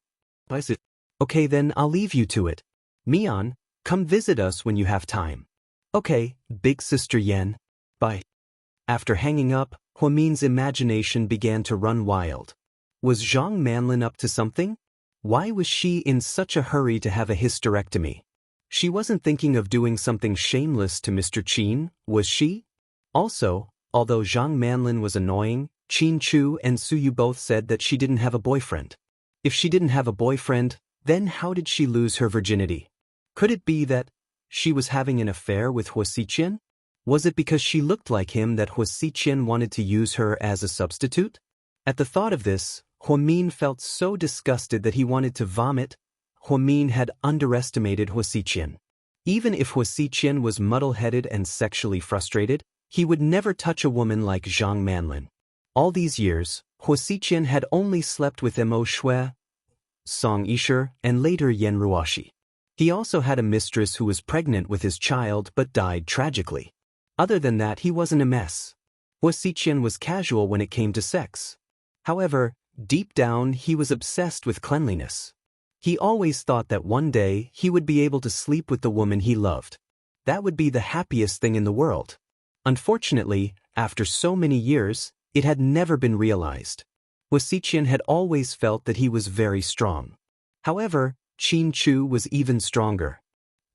S1: I see. Okay, then I'll leave you to it. Mian, come visit us when you have time. Okay, Big Sister Yen. Bye. After hanging up, Huamin's imagination began to run wild. Was Zhang Manlin up to something? Why was she in such a hurry to have a hysterectomy? She wasn't thinking of doing something shameless to Mr. Qin, was she? Also, although Zhang Manlin was annoying, Qin Chu and Suyu both said that she didn't have a boyfriend. If she didn't have a boyfriend, then how did she lose her virginity? Could it be that she was having an affair with Hua Xiqian? Was it because she looked like him that Hua Xiqian wanted to use her as a substitute? At the thought of this, Huamin felt so disgusted that he wanted to vomit. Huamin had underestimated Hua Xiqian. Even if Hua Xiqian was muddle-headed and sexually frustrated, he would never touch a woman like Zhang Manlin. All these years, Hua Xiqian had only slept with Mo Shui, Song Yisher, and later Yan Ruoshi. He also had a mistress who was pregnant with his child but died tragically. Other than that, he wasn't a mess. Hua Xiqian was casual when it came to sex. However, deep down he was obsessed with cleanliness. He always thought that one day he would be able to sleep with the woman he loved. That would be the happiest thing in the world. Unfortunately, after so many years, it had never been realized. Hua Xiqian had always felt that he was very strong. However, Qin Chu was even stronger.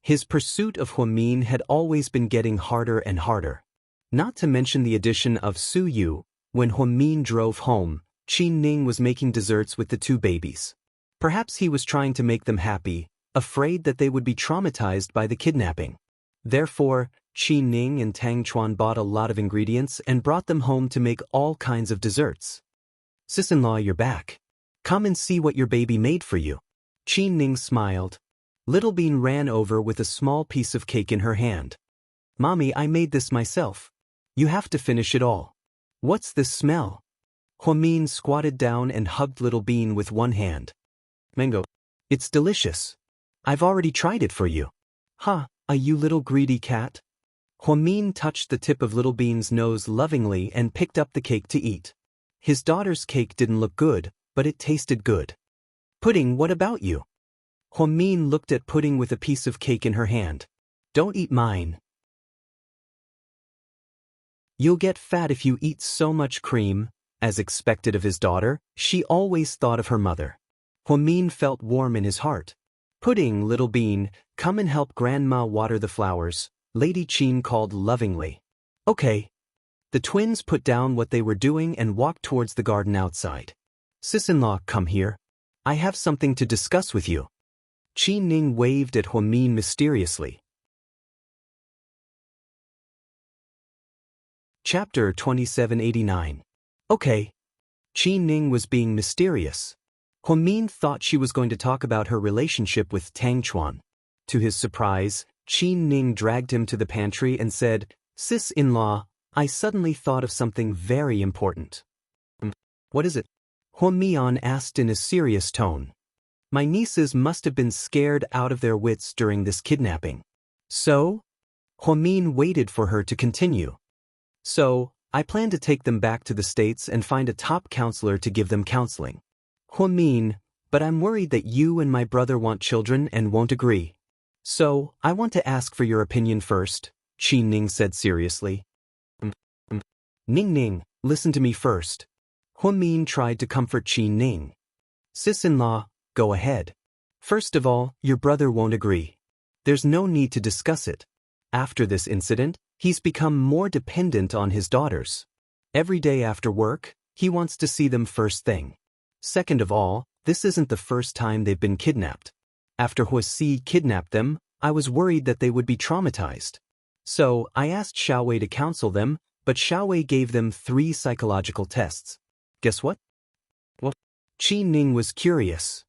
S1: His pursuit of Huamin had always been getting harder and harder. Not to mention the addition of Su Yu. When Huamin drove home, Qin Ning was making desserts with the two babies. Perhaps he was trying to make them happy, afraid that they would be traumatized by the kidnapping. Therefore, Qin Ning and Tang Chuan bought a lot of ingredients and brought them home to make all kinds of desserts. Sis-in-law, you're back. Come and see what your baby made for you. Qin Ning smiled. Little Bean ran over with a small piece of cake in her hand. Mommy, I made this myself. You have to finish it all. What's this smell? Huamin squatted down and hugged Little Bean with one hand. Mango. It's delicious. I've already tried it for you. Huh, you little greedy cat. Huamin touched the tip of Little Bean's nose lovingly and picked up the cake to eat. His daughter's cake didn't look good, but it tasted good. Pudding, what about you? Huamin looked at Pudding with a piece of cake in her hand. Don't eat mine. You'll get fat if you eat so much cream. As expected of his daughter, she always thought of her mother. Huamin felt warm in his heart. Pudding, little bean, come and help Grandma water the flowers, Lady Qin called lovingly. Okay. The twins put down what they were doing and walked towards the garden outside. Sis-in-law, come here. I have something to discuss with you. Qin Ning waved at Huamin mysteriously. Chapter 2789. Okay. Qin Ning was being mysterious. Huamin thought she was going to talk about her relationship with Tang Chuan. To his surprise, Qin Ning dragged him to the pantry and said, Sis-in-law, I suddenly thought of something very important. What is it? Huamian asked in a serious tone. My nieces must have been scared out of their wits during this kidnapping. So? Huamin waited for her to continue. So, I plan to take them back to the States and find a top counselor to give them counseling. Huamin, but I'm worried that you and my brother want children and won't agree. So, I want to ask for your opinion first, Qin Ning said seriously. Ning Ning, listen to me first. Huamin tried to comfort Qin Ning. Sis-in-law, go ahead. First of all, your brother won't agree. There's no need to discuss it. After this incident, he's become more dependent on his daughters. Every day after work, he wants to see them first thing. Second of all, this isn't the first time they've been kidnapped. After Huasi kidnapped them, I was worried that they would be traumatized. So, I asked Xiaowei to counsel them, but Xiaowei gave them 3 psychological tests. Guess what? What? Qin Ning was curious.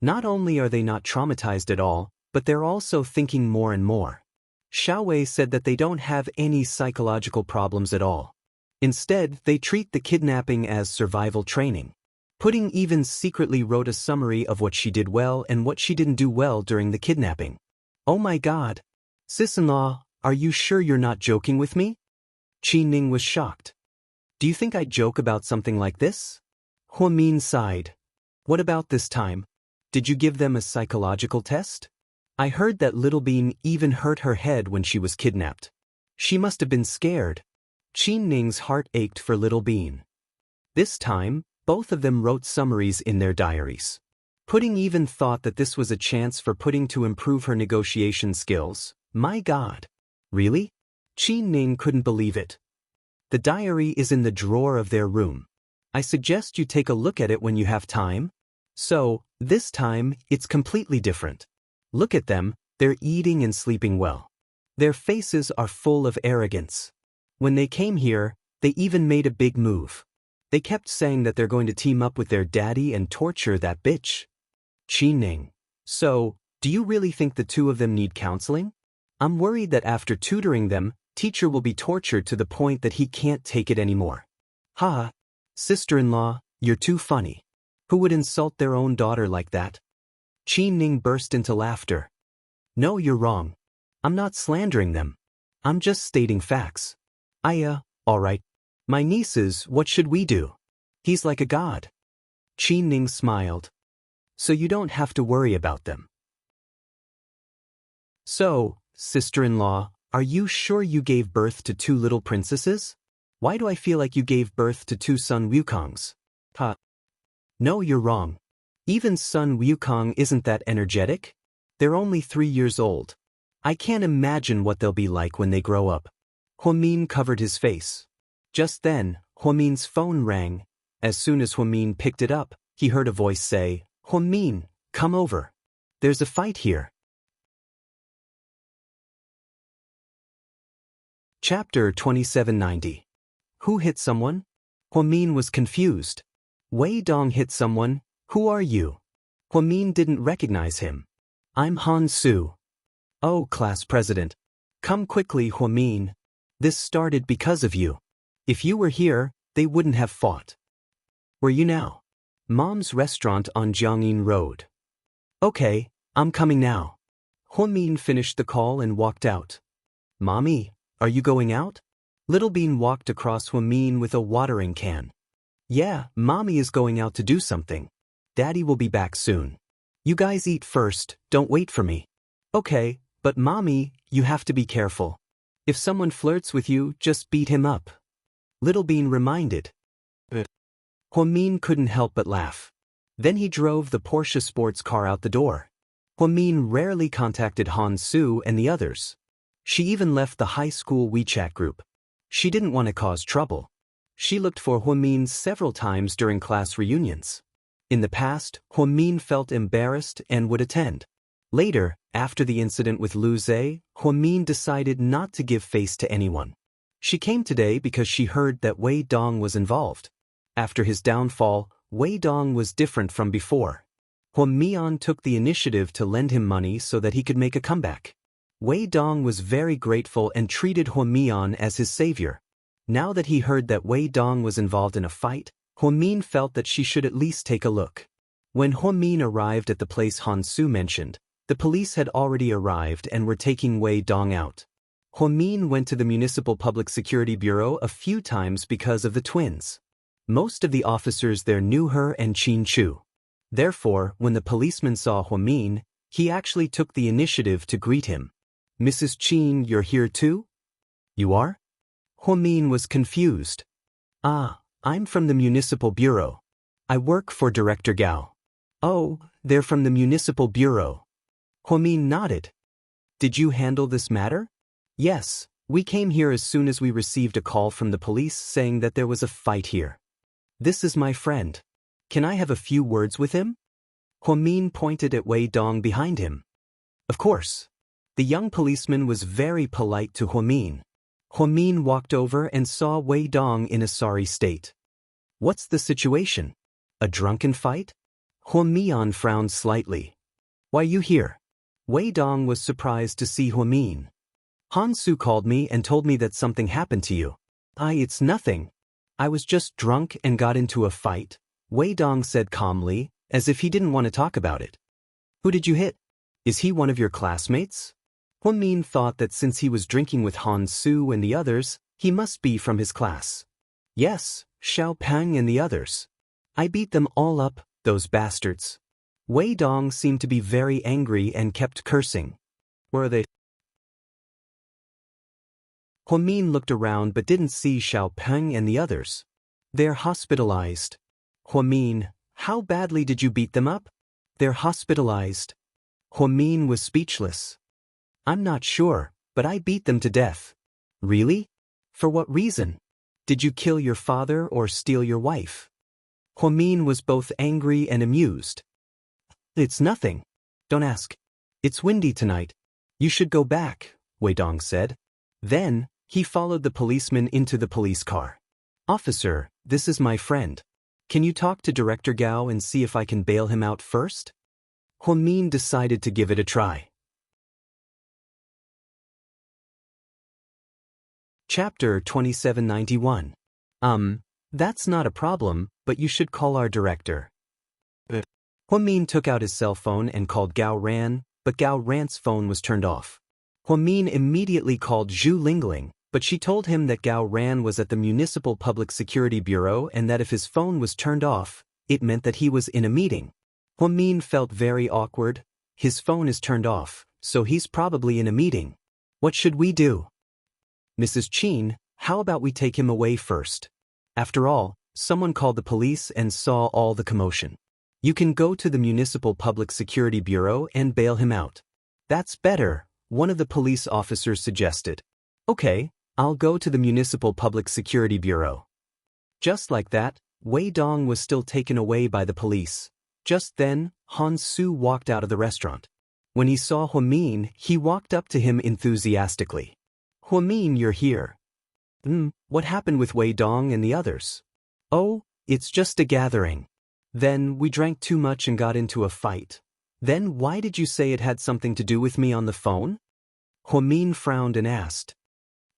S1: Not only are they not traumatized at all, but they're also thinking more and more. Xiaowei said that they don't have any psychological problems at all. Instead, they treat the kidnapping as survival training. Pudding even secretly wrote a summary of what she did well and what she didn't do well during the kidnapping. Oh my God! Sis-in-law, are you sure you're not joking with me? Qin Ning was shocked. Do you think I'd joke about something like this? Huamin sighed. What about this time? Did you give them a psychological test? I heard that Little Bean even hurt her head when she was kidnapped. She must have been scared. Qin Ning's heart ached for Little Bean. This time, both of them wrote summaries in their diaries. Pudding even thought that this was a chance for Pudding to improve her negotiation skills. My God! Really? Qin Ning couldn't believe it. The diary is in the drawer of their room. I suggest you take a look at it when you have time. So, this time, it's completely different. Look at them, they're eating and sleeping well. Their faces are full of arrogance. When they came here, they even made a big move. They kept saying that they're going to team up with their daddy and torture that bitch. Qin Ning. So, do you really think the 2 of them need counseling? I'm worried that after tutoring them, teacher will be tortured to the point that he can't take it anymore. Ha! Sister-in-law, you're too funny. Who would insult their own daughter like that? Qin Ning burst into laughter. No, you're wrong. I'm not slandering them. I'm just stating facts. All right. My nieces, what should we do? He's like a god. Qin Ning smiled. So you don't have to worry about them. So, sister-in-law, are you sure you gave birth to 2 little princesses? Why do I feel like you gave birth to 2 Sun Wukongs? Ha. No, you're wrong. Even Sun Wukong isn't that energetic. They're only 3 years old. I can't imagine what they'll be like when they grow up. Huamin covered his face. Just then, Huamin's phone rang. As soon as Huamin picked it up, he heard a voice say, Huamin, come over. There's a fight here. Chapter 2790. Who hit someone? Huamin was confused. Wei Dong hit someone. Who are you? Huamin didn't recognize him. I'm Han Su. Oh, class president. Come quickly, Huamin. This started because of you. If you were here, they wouldn't have fought. Where you now? Mom's restaurant on Jiangyin Road. Okay, I'm coming now. Huamin finished the call and walked out. Mommy, are you going out? Little Bean walked across Huamin with a watering can. Yeah, Mommy is going out to do something. Daddy will be back soon. You guys eat first, don't wait for me. Okay, but mommy, you have to be careful. If someone flirts with you, just beat him up. Little Bean reminded. Hwamin couldn't help but laugh. Then he drove the Porsche sports car out the door. Hwamin rarely contacted Han Su and the others. She even left the high school WeChat group. She didn't want to cause trouble. She looked for Hwamin several times during class reunions. In the past, Hwamin felt embarrassed and would attend. Later, after the incident with Lu Zhe, Hwamin decided not to give face to anyone. She came today because she heard that Wei Dong was involved. After his downfall, Wei Dong was different from before. Hwamin took the initiative to lend him money so that he could make a comeback. Wei Dong was very grateful and treated Hwamin as his savior. Now that he heard that Wei Dong was involved in a fight, Hwamin felt that she should at least take a look. When Hwamin arrived at the place Han Su mentioned, the police had already arrived and were taking Wei Dong out. Hwamin went to the Municipal Public Security Bureau a few times because of the twins. Most of the officers there knew her and Qin Chu. Therefore, when the policeman saw Hwamin, he actually took the initiative to greet him. Mrs. Qin, you're here too? You are? Hwamin was confused. Ah, I'm from the Municipal Bureau. I work for Director Gao. Oh, they're from the Municipal Bureau. Hwamin nodded. Did you handle this matter? Yes, we came here as soon as we received a call from the police saying that there was a fight here. This is my friend. Can I have a few words with him? Hwamin pointed at Wei Dong behind him. Of course. The young policeman was very polite to Hwamin. Hwamin walked over and saw Wei Dong in a sorry state. What's the situation? A drunken fight? Hwamin frowned slightly. Why you here? Wei Dong was surprised to see Hwamin. Han Su called me and told me that something happened to you. It's nothing. I was just drunk and got into a fight, Wei Dong said calmly, as if he didn't want to talk about it. Who did you hit? Is he one of your classmates? Hwamin thought that since he was drinking with Han Su and the others, he must be from his class. Yes, Xiao Peng and the others. I beat them all up, those bastards. Wei Dong seemed to be very angry and kept cursing. Where are they? Hwamin looked around but didn't see Xiao Peng and the others. They're hospitalized. Hwamin, how badly did you beat them up? They're hospitalized. Hwamin was speechless. I'm not sure, but I beat them to death. Really? For what reason? Did you kill your father or steal your wife? Hwamin was both angry and amused. It's nothing. Don't ask. It's windy tonight. You should go back, Wei Dong said. Then, he followed the policeman into the police car. Officer, this is my friend. Can you talk to Director Gao and see if I can bail him out first? Hwamin decided to give it a try. Chapter 2791. That's not a problem, but you should call our director. Hwamin took out his cell phone and called Gao Ran, but Gao Ran's phone was turned off. Hwamin immediately called Zhu Lingling, but she told him that Gao Ran was at the Municipal Public Security Bureau and that if his phone was turned off, it meant that he was in a meeting. Hwamin felt very awkward. His phone is turned off, so he's probably in a meeting. What should we do? Mrs. Qin, how about we take him away first? After all, someone called the police and saw all the commotion. You can go to the Municipal Public Security Bureau and bail him out. That's better, one of the police officers suggested. Okay, I'll go to the Municipal Public Security Bureau. Just like that, Wei Dong was still taken away by the police. Just then, Han Su walked out of the restaurant. When he saw Hwamin, he walked up to him enthusiastically. Hwamin, you're here. What happened with Wei Dong and the others? Oh, it's just a gathering. Then we drank too much and got into a fight. Then why did you say it had something to do with me on the phone? Hwamin frowned and asked.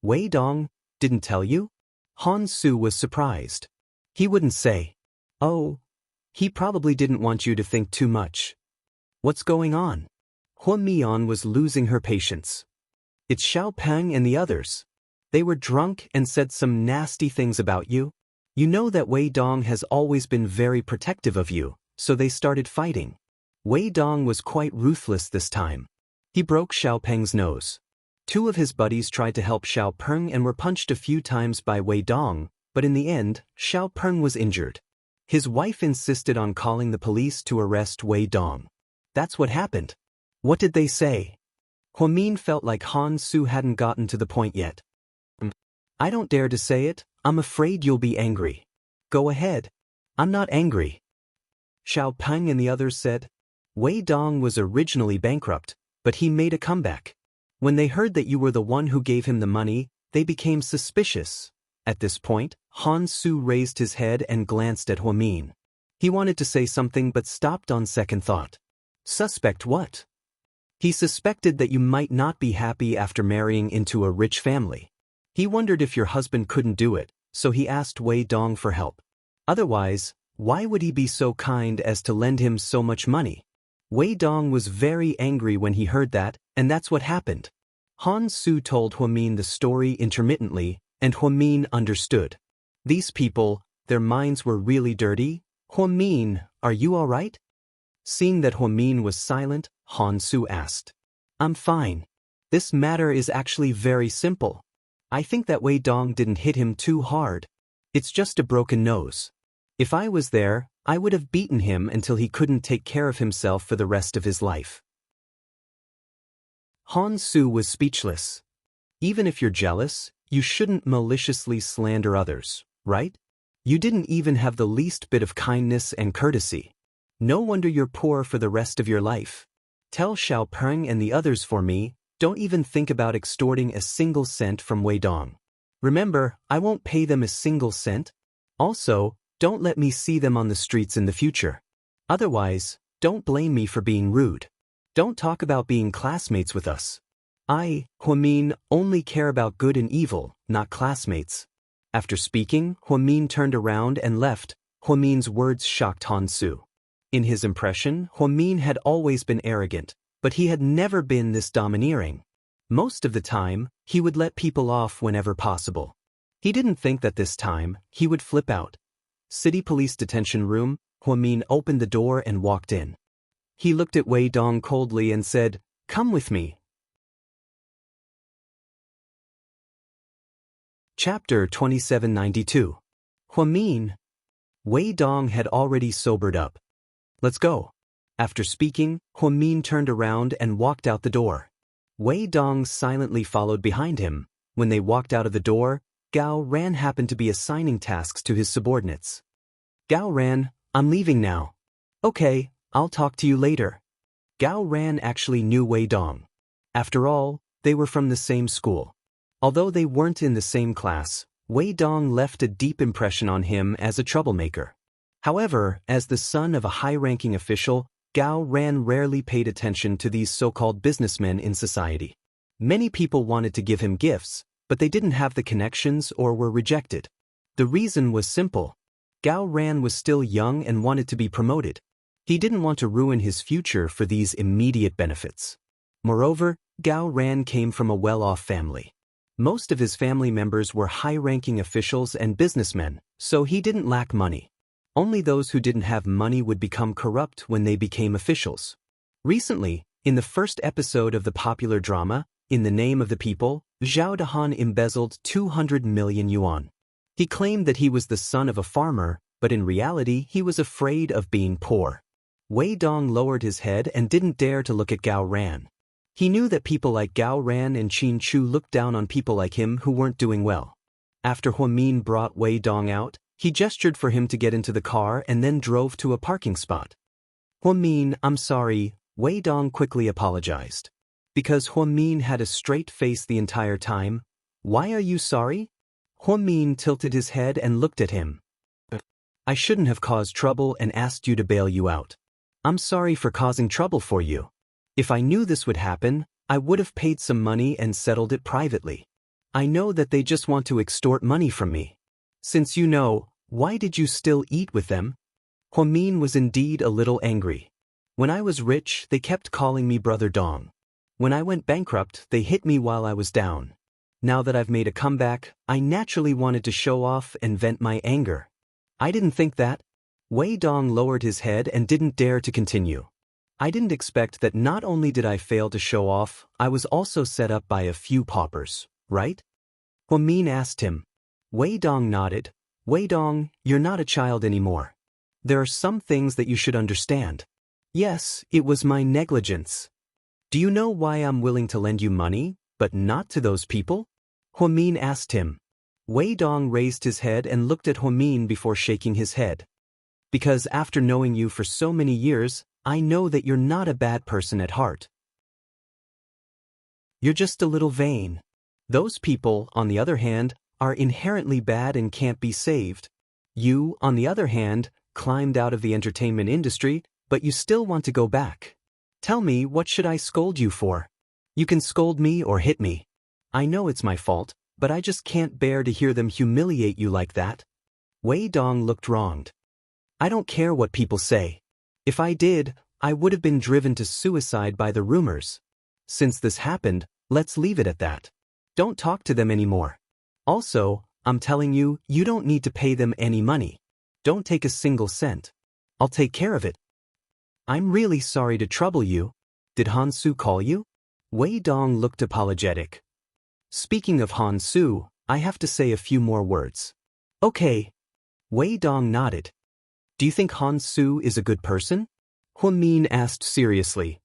S1: Wei Dong didn't tell you? Han Su was surprised. He wouldn't say. Oh, he probably didn't want you to think too much. What's going on? Hwamin was losing her patience. It's Xiao Peng and the others. They were drunk and said some nasty things about you. You know that Wei Dong has always been very protective of you, so they started fighting. Wei Dong was quite ruthless this time. He broke Xiao Peng's nose. Two of his buddies tried to help Xiao Peng and were punched a few times by Wei Dong, but in the end, Xiao Peng was injured. His wife insisted on calling the police to arrest Wei Dong. That's what happened. What did they say? Huamin felt like Han Su hadn't gotten to the point yet. I don't dare to say it, I'm afraid you'll be angry. Go ahead. I'm not angry. Xiao Peng and the others said. Wei Dong was originally bankrupt, but he made a comeback. When they heard that you were the one who gave him the money, they became suspicious. At this point, Han Su raised his head and glanced at Huamin. He wanted to say something but stopped on second thought. Suspect what? He suspected that you might not be happy after marrying into a rich family. He wondered if your husband couldn't do it, so he asked Wei Dong for help. Otherwise, why would he be so kind as to lend him so much money? Wei Dong was very angry when he heard that, and that's what happened. Han Su told Huamin the story intermittently, and Huamin understood. These people, their minds were really dirty. Huamin, are you all right? Seeing that Huamin was silent, Han Su asked. I'm fine. This matter is actually very simple. I think that Wei Dong didn't hit him too hard. It's just a broken nose. If I was there, I would have beaten him until he couldn't take care of himself for the rest of his life. Han Su was speechless. Even if you're jealous, you shouldn't maliciously slander others, right? You didn't even have the least bit of kindness and courtesy. No wonder you're poor for the rest of your life. Tell Xiao Peng and the others for me, don't even think about extorting a single cent from Wei Dong. Remember, I won't pay them a single cent. Also, don't let me see them on the streets in the future. Otherwise, don't blame me for being rude. Don't talk about being classmates with us. I, Huamin, only care about good and evil, not classmates. After speaking, Huamin turned around and left. Huamin's words shocked Han Su. In his impression, Huamin had always been arrogant, but he had never been this domineering. Most of the time, he would let people off whenever possible. He didn't think that this time, he would flip out. City Police Detention Room, Huamin opened the door and walked in. He looked at Wei Dong coldly and said, "Come with me." Chapter 2792. Huamin. Wei Dong had already sobered up. Let's go. After speaking, Huamin turned around and walked out the door. Wei Dong silently followed behind him. When they walked out of the door, Gao Ran happened to be assigning tasks to his subordinates. Gao Ran, I'm leaving now. Okay, I'll talk to you later. Gao Ran actually knew Wei Dong. After all, they were from the same school. Although they weren't in the same class, Wei Dong left a deep impression on him as a troublemaker. However, as the son of a high-ranking official, Gao Ran rarely paid attention to these so-called businessmen in society. Many people wanted to give him gifts, but they didn't have the connections or were rejected. The reason was simple. Gao Ran was still young and wanted to be promoted. He didn't want to ruin his future for these immediate benefits. Moreover, Gao Ran came from a well-off family. Most of his family members were high-ranking officials and businessmen, so he didn't lack money. Only those who didn't have money would become corrupt when they became officials. Recently, in the first episode of the popular drama, In the Name of the People, Zhao Dahan embezzled 200 million yuan. He claimed that he was the son of a farmer, but in reality he was afraid of being poor. Wei Dong lowered his head and didn't dare to look at Gao Ran. He knew that people like Gao Ran and Qin Chu looked down on people like him who weren't doing well. After Huamin brought Wei Dong out, he gestured for him to get into the car and then drove to a parking spot. Huamin, I'm sorry, Wei Dong quickly apologized. Because Huamin had a straight face the entire time. Why are you sorry? Huamin tilted his head and looked at him. I shouldn't have caused trouble and asked you to bail you out. I'm sorry for causing trouble for you. If I knew this would happen, I would have paid some money and settled it privately. I know that they just want to extort money from me. Since you know, why did you still eat with them? Huamin was indeed a little angry. When I was rich, they kept calling me Brother Dong. When I went bankrupt, they hit me while I was down. Now that I've made a comeback, I naturally wanted to show off and vent my anger. I didn't think that. Wei Dong lowered his head and didn't dare to continue. I didn't expect that not only did I fail to show off, I was also set up by a few paupers, right? Huamin asked him. Wei Dong nodded. Wei Dong, you're not a child anymore. There are some things that you should understand. Yes, it was my negligence. Do you know why I'm willing to lend you money, but not to those people? Huamin asked him. Wei Dong raised his head and looked at Huamin before shaking his head. Because after knowing you for so many years, I know that you're not a bad person at heart. You're just a little vain. Those people, on the other hand, are inherently bad and can't be saved. You, on the other hand, climbed out of the entertainment industry, but you still want to go back. Tell me, what should I scold you for? You can scold me or hit me. I know it's my fault, but I just can't bear to hear them humiliate you like that. Wei Dong looked wronged. I don't care what people say. If I did, I would have been driven to suicide by the rumors. Since this happened, let's leave it at that. Don't talk to them anymore. Also, I'm telling you, you don't need to pay them any money. Don't take a single cent. I'll take care of it. I'm really sorry to trouble you. Did Han Su call you? Wei Dong looked apologetic. Speaking of Han Su, I have to say a few more words. Okay. Wei Dong nodded. Do you think Han Su is a good person? Huamin asked seriously.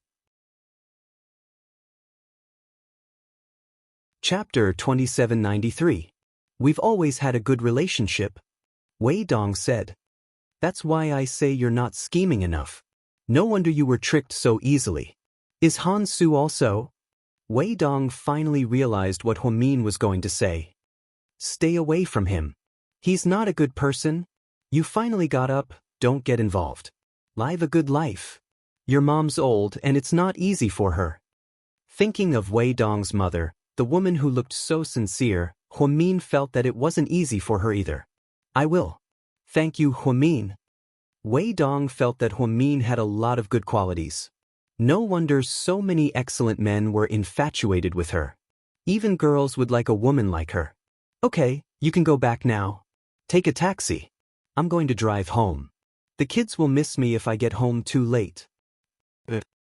S1: Chapter 2793. We've always had a good relationship. Wei Dong said. That's why I say you're not scheming enough. No wonder you were tricked so easily. Is Han Su also? Wei Dong finally realized what Huamin was going to say. Stay away from him. He's not a good person. You finally got up, don't get involved. Live a good life. Your mom's old and it's not easy for her. Thinking of Wei Dong's mother, the woman who looked so sincere, Huamin felt that it wasn't easy for her either. I will. Thank you, Huamin. Wei Dong felt that Huamin had a lot of good qualities. No wonder so many excellent men were infatuated with her. Even girls would like a woman like her. Okay, you can go back now. Take a taxi. I'm going to drive home. The kids will miss me if I get home too late.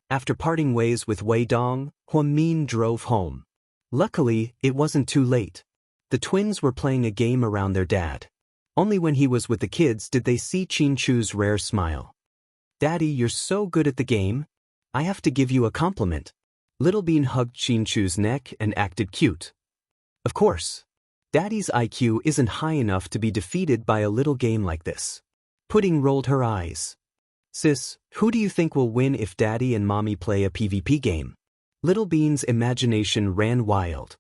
S1: After parting ways with Wei Dong, Huamin drove home. Luckily, it wasn't too late. The twins were playing a game around their dad. Only when he was with the kids did they see Chin Chu's rare smile. Daddy, you're so good at the game. I have to give you a compliment. Little Bean hugged Chin Chu's neck and acted cute. Of course. Daddy's IQ isn't high enough to be defeated by a little game like this. Pudding rolled her eyes. Sis, who do you think will win if Daddy and Mommy play a PvP game? Little Bean's imagination ran wild.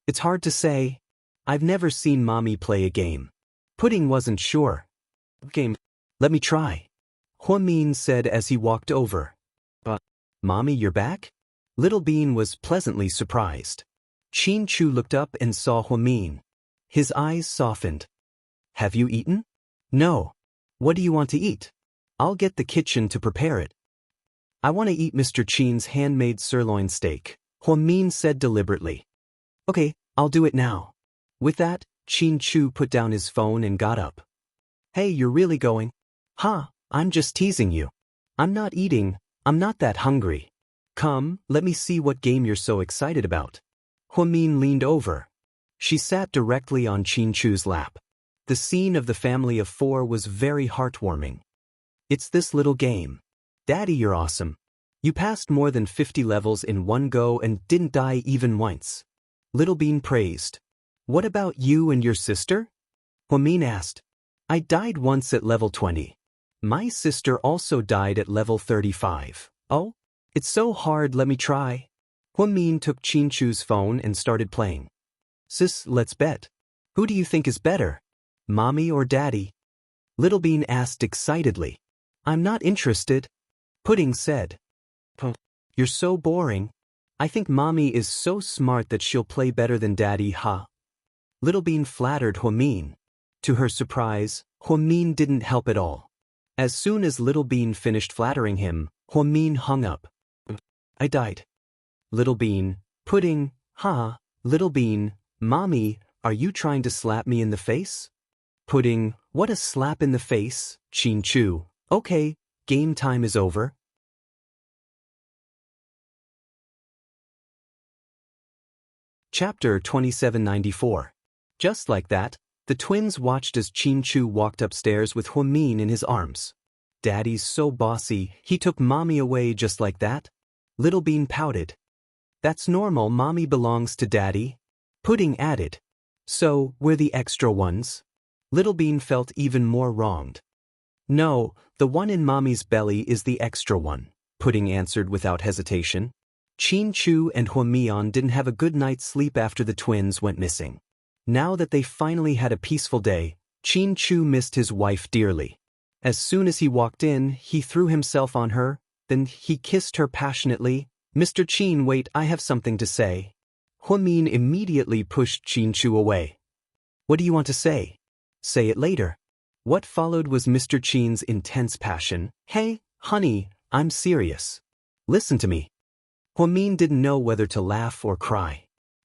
S1: It's hard to say. I've never seen Mommy play a game. Pudding wasn't sure. Game. Let me try. Huamin said as he walked over. Mommy, you're back? Little Bean was pleasantly surprised. Chin Chu looked up and saw Huamin. His eyes softened. Have you eaten? No. What do you want to eat? I'll get the kitchen to prepare it. I want to eat Mr. Chin's handmade sirloin steak, Huamin said deliberately. Okay, I'll do it now. With that, Chin Chu put down his phone and got up. Hey, you're really going? Huh, I'm just teasing you. I'm not eating, I'm not that hungry. Come, let me see what game you're so excited about. Huamin leaned over. She sat directly on Chin Chu's lap. The scene of the family of four was very heartwarming. It's this little game. Daddy, you're awesome. You passed more than 50 levels in one go and didn't die even once. Little Bean praised. What about you and your sister? Huamin asked. I died once at level 20. My sister also died at level 35. Oh? It's so hard, let me try. Huamin took Chin Chu's phone and started playing. Sis, let's bet. Who do you think is better? Mommy or Daddy? Little Bean asked excitedly. I'm not interested. Pudding said. You're so boring. I think Mommy is so smart that she'll play better than Daddy, huh? Little Bean flattered Huamin. To her surprise, Huamin didn't help at all. As soon as Little Bean finished flattering him, Huamin hung up. I died. Little Bean, Pudding, huh? Little Bean, Mommy, are you trying to slap me in the face? Pudding, what a slap in the face, Chin Chu. Okay, game time is over. Chapter 2794. Just like that, the twins watched as Chin-Chu walked upstairs with Huamin in his arms. Daddy's so bossy, he took Mommy away just like that? Little Bean pouted. That's normal, Mommy belongs to Daddy. Pudding added. So, we're the extra ones? Little Bean felt even more wronged. No, the one in Mommy's belly is the extra one, Pudding answered without hesitation. Chin-Chu and Huamian didn't have a good night's sleep after the twins went missing. Now that they finally had a peaceful day, Chin-Chu missed his wife dearly. As soon as he walked in, he threw himself on her, then he kissed her passionately. Mr. Chin, wait, I have something to say. Huamin immediately pushed Chin-Chu away. What do you want to say? Say it later. What followed was Mr. Chin's intense passion. Hey, honey, I'm serious. Listen to me. Huamin didn't know whether to laugh or cry.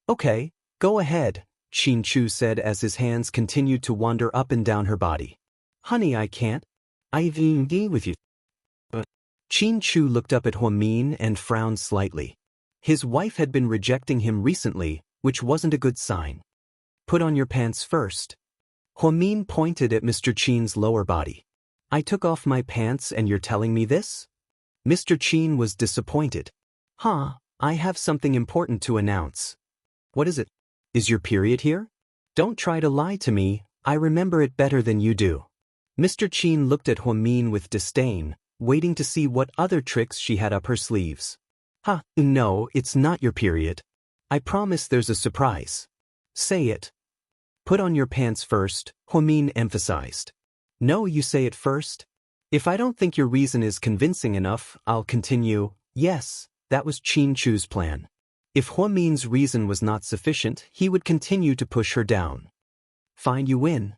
S1: Okay, go ahead, Chin-Chu said as his hands continued to wander up and down her body. Honey, I can't. I've been with you. But Chin-Chu looked up at Huamin and frowned slightly. His wife had been rejecting him recently, which wasn't a good sign. Put on your pants first. Huamin pointed at Mr. Chin's lower body. I took off my pants and you're telling me this? Mr. Chin was disappointed. I have something important to announce. What is it? Is your period here? Don't try to lie to me, I remember it better than you do. Mr. Chin looked at Huamin with disdain, waiting to see what other tricks she had up her sleeves. No, it's not your period. I promise there's a surprise. Say it. Put on your pants first, Huamin emphasized. No, you say it first. If I don't think your reason is convincing enough, I'll continue. Yes, that was Chin-Chu's plan. If Huamin's reason was not sufficient, he would continue to push her down. Fine, you win.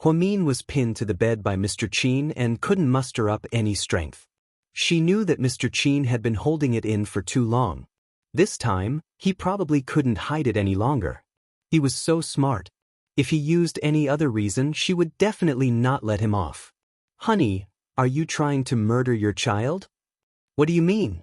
S1: Huamin was pinned to the bed by Mr. Chin and couldn't muster up any strength. She knew that Mr. Chin had been holding it in for too long. This time, he probably couldn't hide it any longer. He was so smart. If he used any other reason, she would definitely not let him off. Honey, are you trying to murder your child? What do you mean?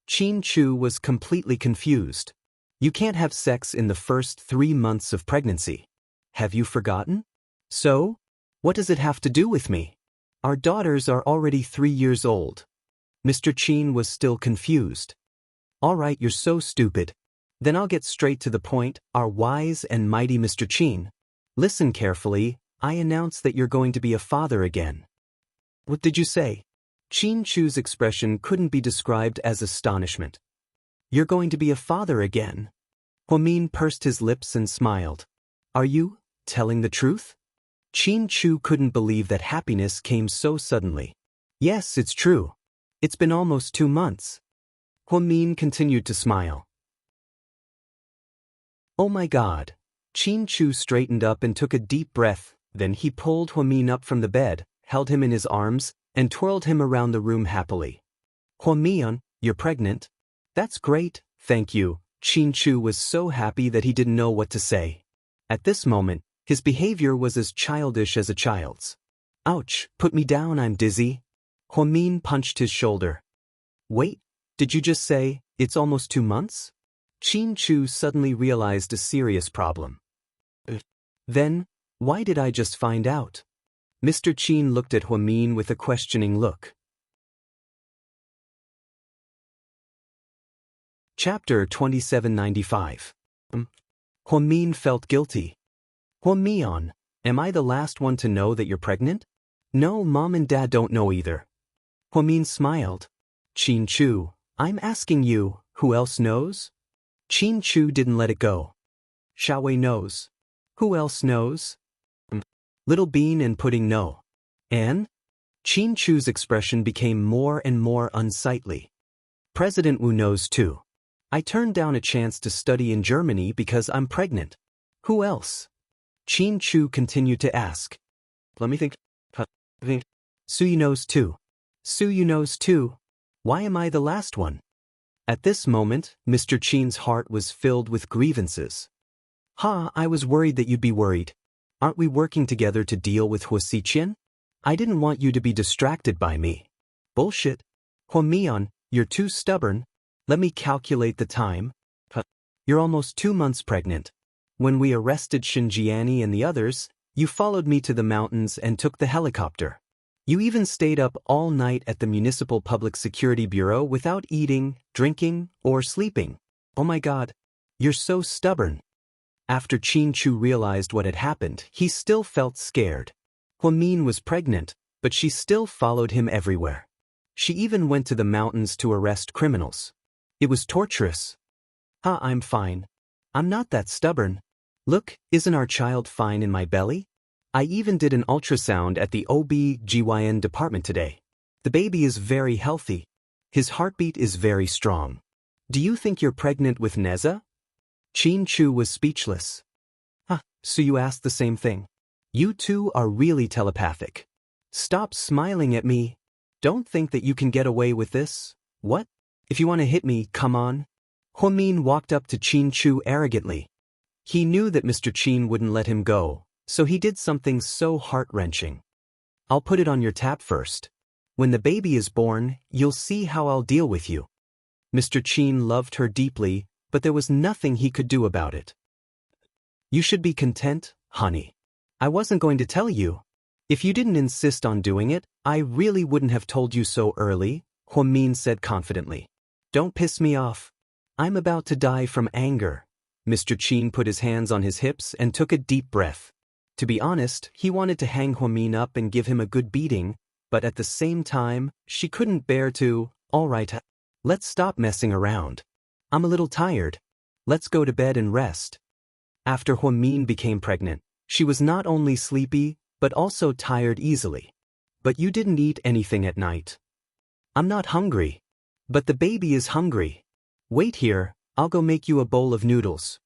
S1: Chin-Chu was completely confused. You can't have sex in the first 3 months of pregnancy. Have you forgotten? So? What does it have to do with me? Our daughters are already 3 years old. Mr. Chin was still confused. All right, you're so stupid. Then I'll get straight to the point, our wise and mighty Mr. Chin. Listen carefully, I announce that you're going to be a father again. What did you say? Chin-Chu's expression couldn't be described as astonishment. You're going to be a father again. Huamin pursed his lips and smiled. Are you telling the truth? Chin-Chu couldn't believe that happiness came so suddenly. Yes, it's true. It's been almost 2 months. Huamin continued to smile. Oh my God. Chin-Chu straightened up and took a deep breath, then he pulled Huamin up from the bed, held him in his arms, and twirled him around the room happily. Huamian, you're pregnant? That's great, thank you. Chin-Chu was so happy that he didn't know what to say. At this moment, his behavior was as childish as a child's. Ouch, put me down, I'm dizzy. Huamin punched his shoulder. Wait, did you just say, it's almost 2 months? Chin-Chu suddenly realized a serious problem. Then, why did I just find out? Mr. Chin looked at Huamin with a questioning look. Chapter 2795. Huamin felt guilty. Huamian, am I the last one to know that you're pregnant? No, Mom and Dad don't know either. Huamin smiled. Chin-Chu, I'm asking you, who else knows? Chin-Chu didn't let it go. Xiaowei knows. Who else knows? Little Bean and Pudding know. And? Chin-Chu's expression became more and more unsightly. President Wu knows too. I turned down a chance to study in Germany because I'm pregnant. Who else? Chin-Chu continued to ask. Let me think. Suyu knows too. Suyu knows too. Why am I the last one? At this moment, Mr. Chin's heart was filled with grievances. I was worried that you'd be worried. Aren't we working together to deal with Huasiqian? I didn't want you to be distracted by me. Bullshit. Huamian, you're too stubborn. Let me calculate the time. You're almost 2 months pregnant. When we arrested Shinjiani and the others, you followed me to the mountains and took the helicopter. You even stayed up all night at the Municipal Public Security Bureau without eating, drinking, or sleeping. Oh my God, you're so stubborn. After Qin Chu realized what had happened, he still felt scared. Huamin was pregnant, but she still followed him everywhere. She even went to the mountains to arrest criminals. It was torturous. I'm fine. I'm not that stubborn. Look, isn't our child fine in my belly? I even did an ultrasound at the OB/GYN department today. The baby is very healthy. His heartbeat is very strong. Do you think you're pregnant with Neza? Qin Chu was speechless. So you asked the same thing. You two are really telepathic. Stop smiling at me. Don't think that you can get away with this. What? If you want to hit me, come on. Huamin walked up to Qin Chu arrogantly. He knew that Mr. Qin wouldn't let him go, so he did something so heart-wrenching. I'll put it on your tap first. When the baby is born, you'll see how I'll deal with you. Mr. Qin loved her deeply, but there was nothing he could do about it. You should be content, honey. I wasn't going to tell you. If you didn't insist on doing it, I really wouldn't have told you so early, Huamin said confidently. Don't piss me off. I'm about to die from anger. Mr. Qin put his hands on his hips and took a deep breath. To be honest, he wanted to hang Huamin up and give him a good beating, but at the same time, she couldn't bear to. All right, let's stop messing around. I'm a little tired. Let's go to bed and rest. After Huamin became pregnant, she was not only sleepy, but also tired easily. But you didn't eat anything at night. I'm not hungry. But the baby is hungry. Wait here, I'll go make you a bowl of noodles.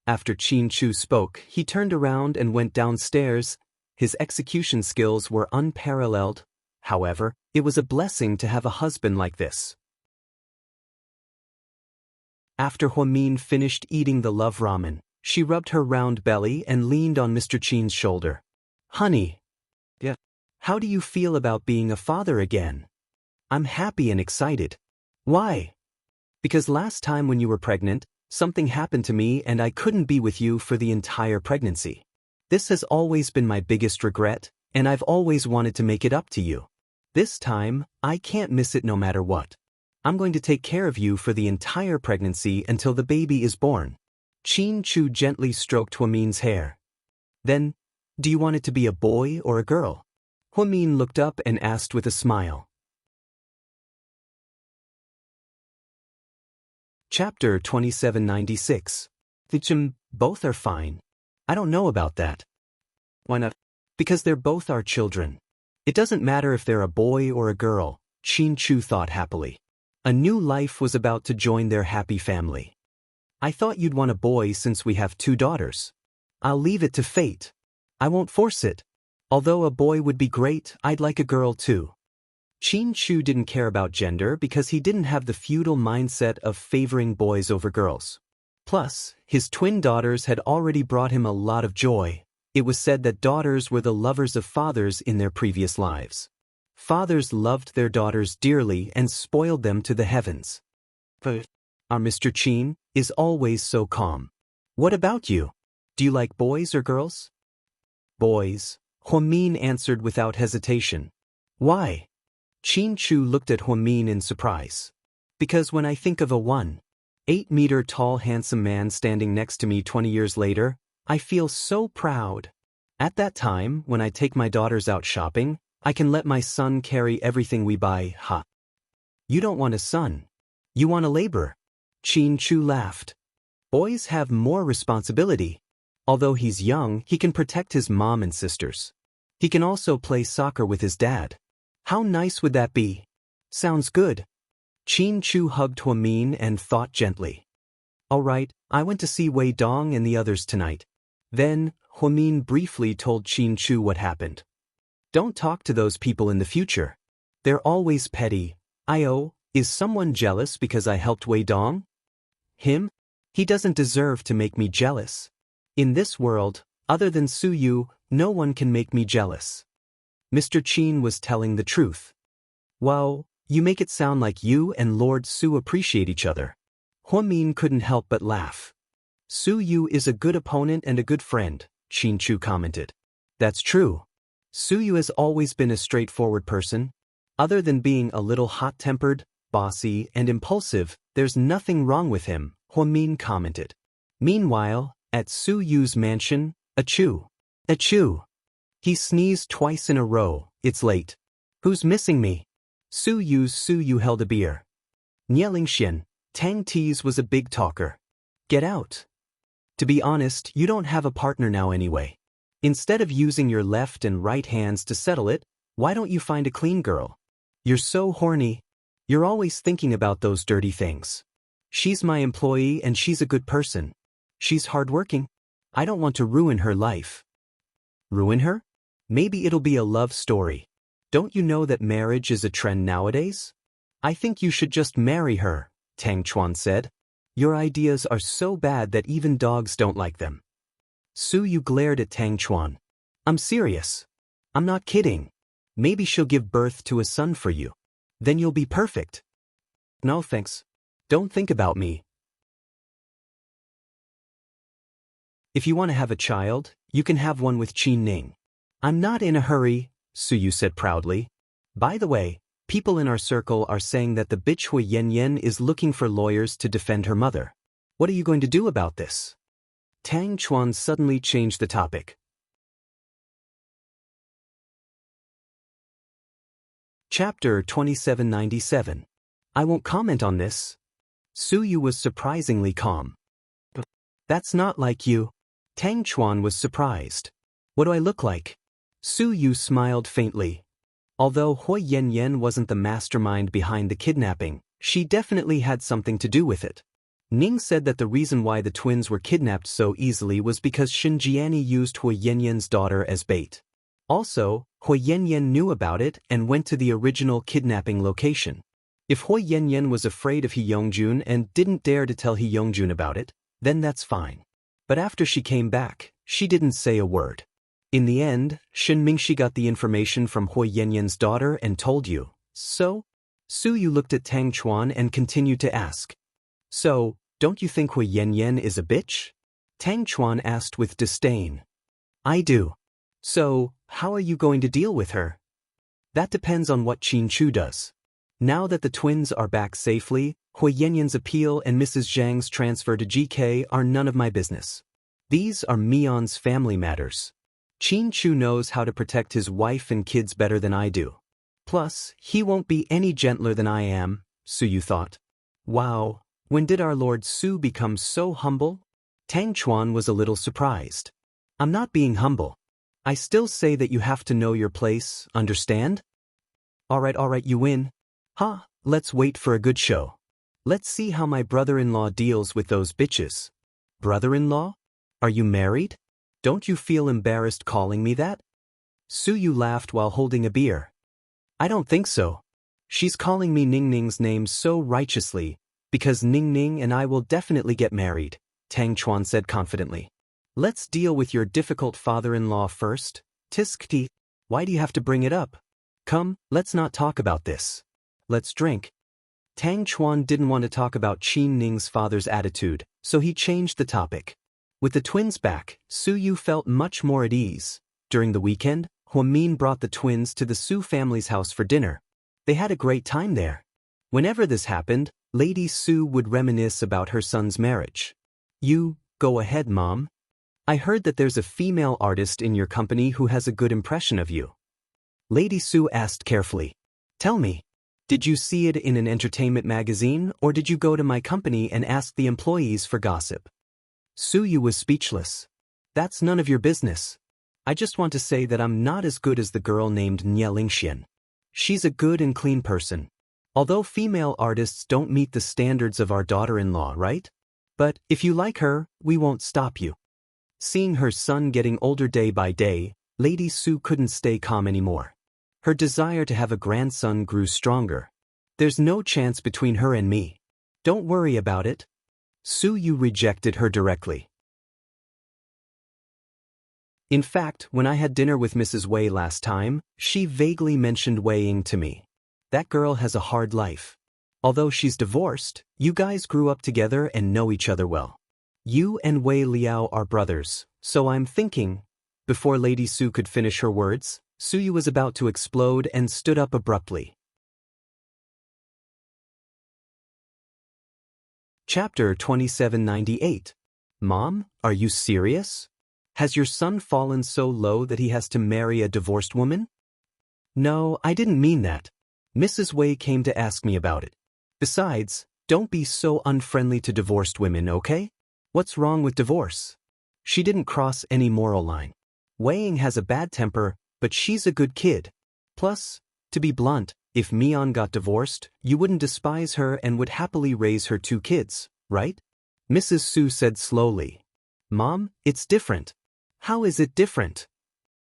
S1: After Qin Chu spoke, he turned around and went downstairs. His execution skills were unparalleled. However, it was a blessing to have a husband like this. After Huamin finished eating the love ramen, she rubbed her round belly and leaned on Mr. Qin's shoulder. Honey. Yeah. How do you feel about being a father again? I'm happy and excited. Why? Because last time when you were pregnant, something happened to me and I couldn't be with you for the entire pregnancy. This has always been my biggest regret, and I've always wanted to make it up to you. This time, I can't miss it no matter what. I'm going to take care of you for the entire pregnancy until the baby is born. Qin Chu gently stroked Huamin's hair. Then, do you want it to be a boy or a girl? Huamin looked up and asked with a smile. Chapter 2796. Both are fine. I don't know about that. Why not? Because they're both our children. It doesn't matter if they're a boy or a girl, Qin Chu thought happily. A new life was about to join their happy family. I thought you'd want a boy since we have 2 daughters. I'll leave it to fate. I won't force it. Although a boy would be great, I'd like a girl too. Qin Chu didn't care about gender because he didn't have the feudal mindset of favoring boys over girls. Plus, his twin daughters had already brought him a lot of joy. It was said that daughters were the lovers of fathers in their previous lives. Fathers loved their daughters dearly and spoiled them to the heavens. But our Mr. Qin is always so calm. What about you? Do you like boys or girls? Boys, Huamin answered without hesitation. Why? Qin Chu looked at Huamin in surprise. Because when I think of a 1.8-meter tall handsome man standing next to me 20 years later, I feel so proud. At that time, when I take my daughters out shopping, I can let my son carry everything we buy. You don't want a son. You want a laborer. Qin Chu laughed. Boys have more responsibility. Although he's young, he can protect his mom and sisters. He can also play soccer with his dad. How nice would that be? Sounds good. Qin Chu hugged Huamin and thought gently. All right, I went to see Wei Dong and the others tonight. Then, Huamin briefly told Qin Chu what happened. Don't talk to those people in the future. They're always petty. Is someone jealous because I helped Wei Dong? Him? He doesn't deserve to make me jealous. In this world, other than Su Yu, no one can make me jealous. Mr. Qin was telling the truth. Wow, you make it sound like you and Lord Su appreciate each other. Huamin couldn't help but laugh. Su Yu is a good opponent and a good friend, Qin Chu commented. That's true. Su Yu has always been a straightforward person. Other than being a little hot-tempered, bossy, and impulsive, there's nothing wrong with him, Huamin commented. Meanwhile, at Su Yu's mansion, achoo. Achoo. He sneezed twice in a row. It's late. Who's missing me? Su Yu held a beer. Nielingxian, Tang Tease was a big talker. Get out. To be honest, you don't have a partner now anyway. Instead of using your left and right hands to settle it, why don't you find a clean girl? You're so horny. You're always thinking about those dirty things. She's my employee and she's a good person. She's hardworking. I don't want to ruin her life. Ruin her? Maybe it'll be a love story. Don't you know that marriage is a trend nowadays? I think you should just marry her, Tang Chuan said. Your ideas are so bad that even dogs don't like them. Su Yu glared at Tang Chuan. I'm serious. I'm not kidding. Maybe she'll give birth to a son for you. Then you'll be perfect. No thanks. Don't think about me. If you want to have a child, you can have one with Qin Ning. I'm not in a hurry, Su Yu said proudly. By the way, people in our circle are saying that the bitch Hui Yanyan is looking for lawyers to defend her mother. What are you going to do about this? Tang Chuan suddenly changed the topic. Chapter 2797. I won't comment on this. Su Yu was surprisingly calm. That's not like you. Tang Chuan was surprised. What do I look like? Su Yu smiled faintly. Although Hui Yanyan wasn't the mastermind behind the kidnapping, she definitely had something to do with it. Ning said that the reason why the twins were kidnapped so easily was because Xinjiani used Hui Yanyan's daughter as bait. Also, Hui Yanyan knew about it and went to the original kidnapping location. If Hui Yanyan was afraid of He Yongjun and didn't dare to tell He Yongjun about it, then that's fine. But after she came back, she didn't say a word. In the end, Shen Mingxi got the information from Hui Yanyan's daughter and told you. So? Su Yu looked at Tang Chuan and continued to ask. So, don't you think Hui Yanyan is a bitch? Tang Chuan asked with disdain. I do. So, how are you going to deal with her? That depends on what Qin Chu does. Now that the twins are back safely, Hui Yanyan's appeal and Mrs. Zhang's transfer to GK are none of my business. These are Mion's family matters. Qin Chu knows how to protect his wife and kids better than I do. Plus, he won't be any gentler than I am, Su Yu thought. Wow, when did our Lord Su become so humble? Tang Chuan was a little surprised. I'm not being humble. I still say that you have to know your place, understand? Alright, you win. Let's wait for a good show. Let's see how my brother-in-law deals with those bitches. Brother-in-law? Are you married? Don't you feel embarrassed calling me that? Su Yu laughed while holding a beer. I don't think so. She's calling me Ning Ning's name so righteously, because Ning Ning and I will definitely get married, Tang Chuan said confidently. Let's deal with your difficult father-in-law first. Tiskti, why do you have to bring it up? Come, let's not talk about this. Let's drink. Tang Chuan didn't want to talk about Qin Ning's father's attitude, so he changed the topic. With the twins back, Su Yu felt much more at ease. During the weekend, Huamin brought the twins to the Su family's house for dinner. They had a great time there. Whenever this happened, Lady Su would reminisce about her son's marriage. You, go ahead, Mom. I heard that there's a female artist in your company who has a good impression of you. Lady Su asked carefully. Tell me, did you see it in an entertainment magazine or did you go to my company and ask the employees for gossip? Su Yu was speechless. That's none of your business. I just want to say that I'm not as good as the girl named Nielingxian. She's a good and clean person. Although female artists don't meet the standards of our daughter-in-law, right? But if you like her, we won't stop you. Seeing her son getting older day by day, Lady Su couldn't stay calm anymore. Her desire to have a grandson grew stronger. There's no chance between her and me. Don't worry about it. Su Yu rejected her directly. In fact, when I had dinner with Mrs. Wei last time, she vaguely mentioned Wei Ying to me. That girl has a hard life. Although she's divorced, you guys grew up together and know each other well. You and Wei Liao are brothers, so I'm thinking. Before Lady Su could finish her words, Suyu was about to explode and stood up abruptly. Chapter 2798. Mom, are you serious? Has your son fallen so low that he has to marry a divorced woman? No, I didn't mean that. Mrs. Wei came to ask me about it. Besides, don't be so unfriendly to divorced women, okay? What's wrong with divorce? She didn't cross any moral line. Wei Ying has a bad temper, but she's a good kid. Plus, to be blunt, if Mian got divorced, you wouldn't despise her and would happily raise her 2 kids, right? Mrs. Su said slowly. Mom, it's different. How is it different?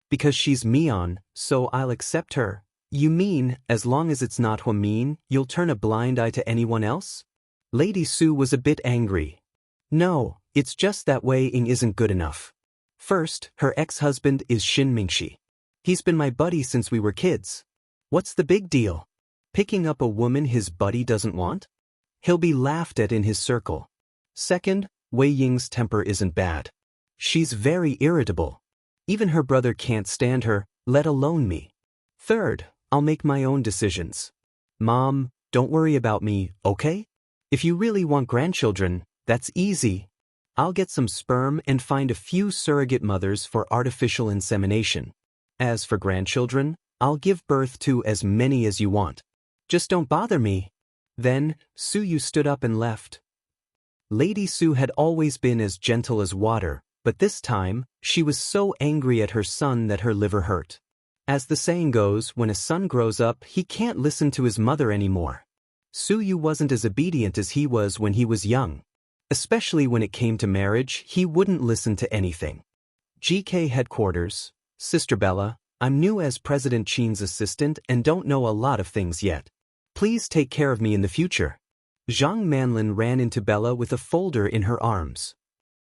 S1: Because she's Mian, so I'll accept her. You mean, as long as it's not Huamin, you'll turn a blind eye to anyone else? Lady Su was a bit angry. No, it's just that Wei Ying isn't good enough. First, her ex-husband is Shin Mingxi. He's been my buddy since we were kids. What's the big deal? Picking up a woman his buddy doesn't want? He'll be laughed at in his circle. Second, Wei Ying's temper isn't bad. She's very irritable. Even her brother can't stand her, let alone me. Third, I'll make my own decisions. Mom, don't worry about me, okay? If you really want grandchildren, that's easy. I'll get some sperm and find a few surrogate mothers for artificial insemination. As for grandchildren, I'll give birth to as many as you want. Just don't bother me. Then, Suyu stood up and left. Lady Su had always been as gentle as water, but this time, she was so angry at her son that her liver hurt. As the saying goes, when a son grows up, he can't listen to his mother anymore. Suyu wasn't as obedient as he was when he was young. Especially when it came to marriage, he wouldn't listen to anything. GK headquarters, Sister Bella, I'm new as President Qin's assistant and don't know a lot of things yet. Please take care of me in the future. Zhang Manlin ran into Bella with a folder in her arms.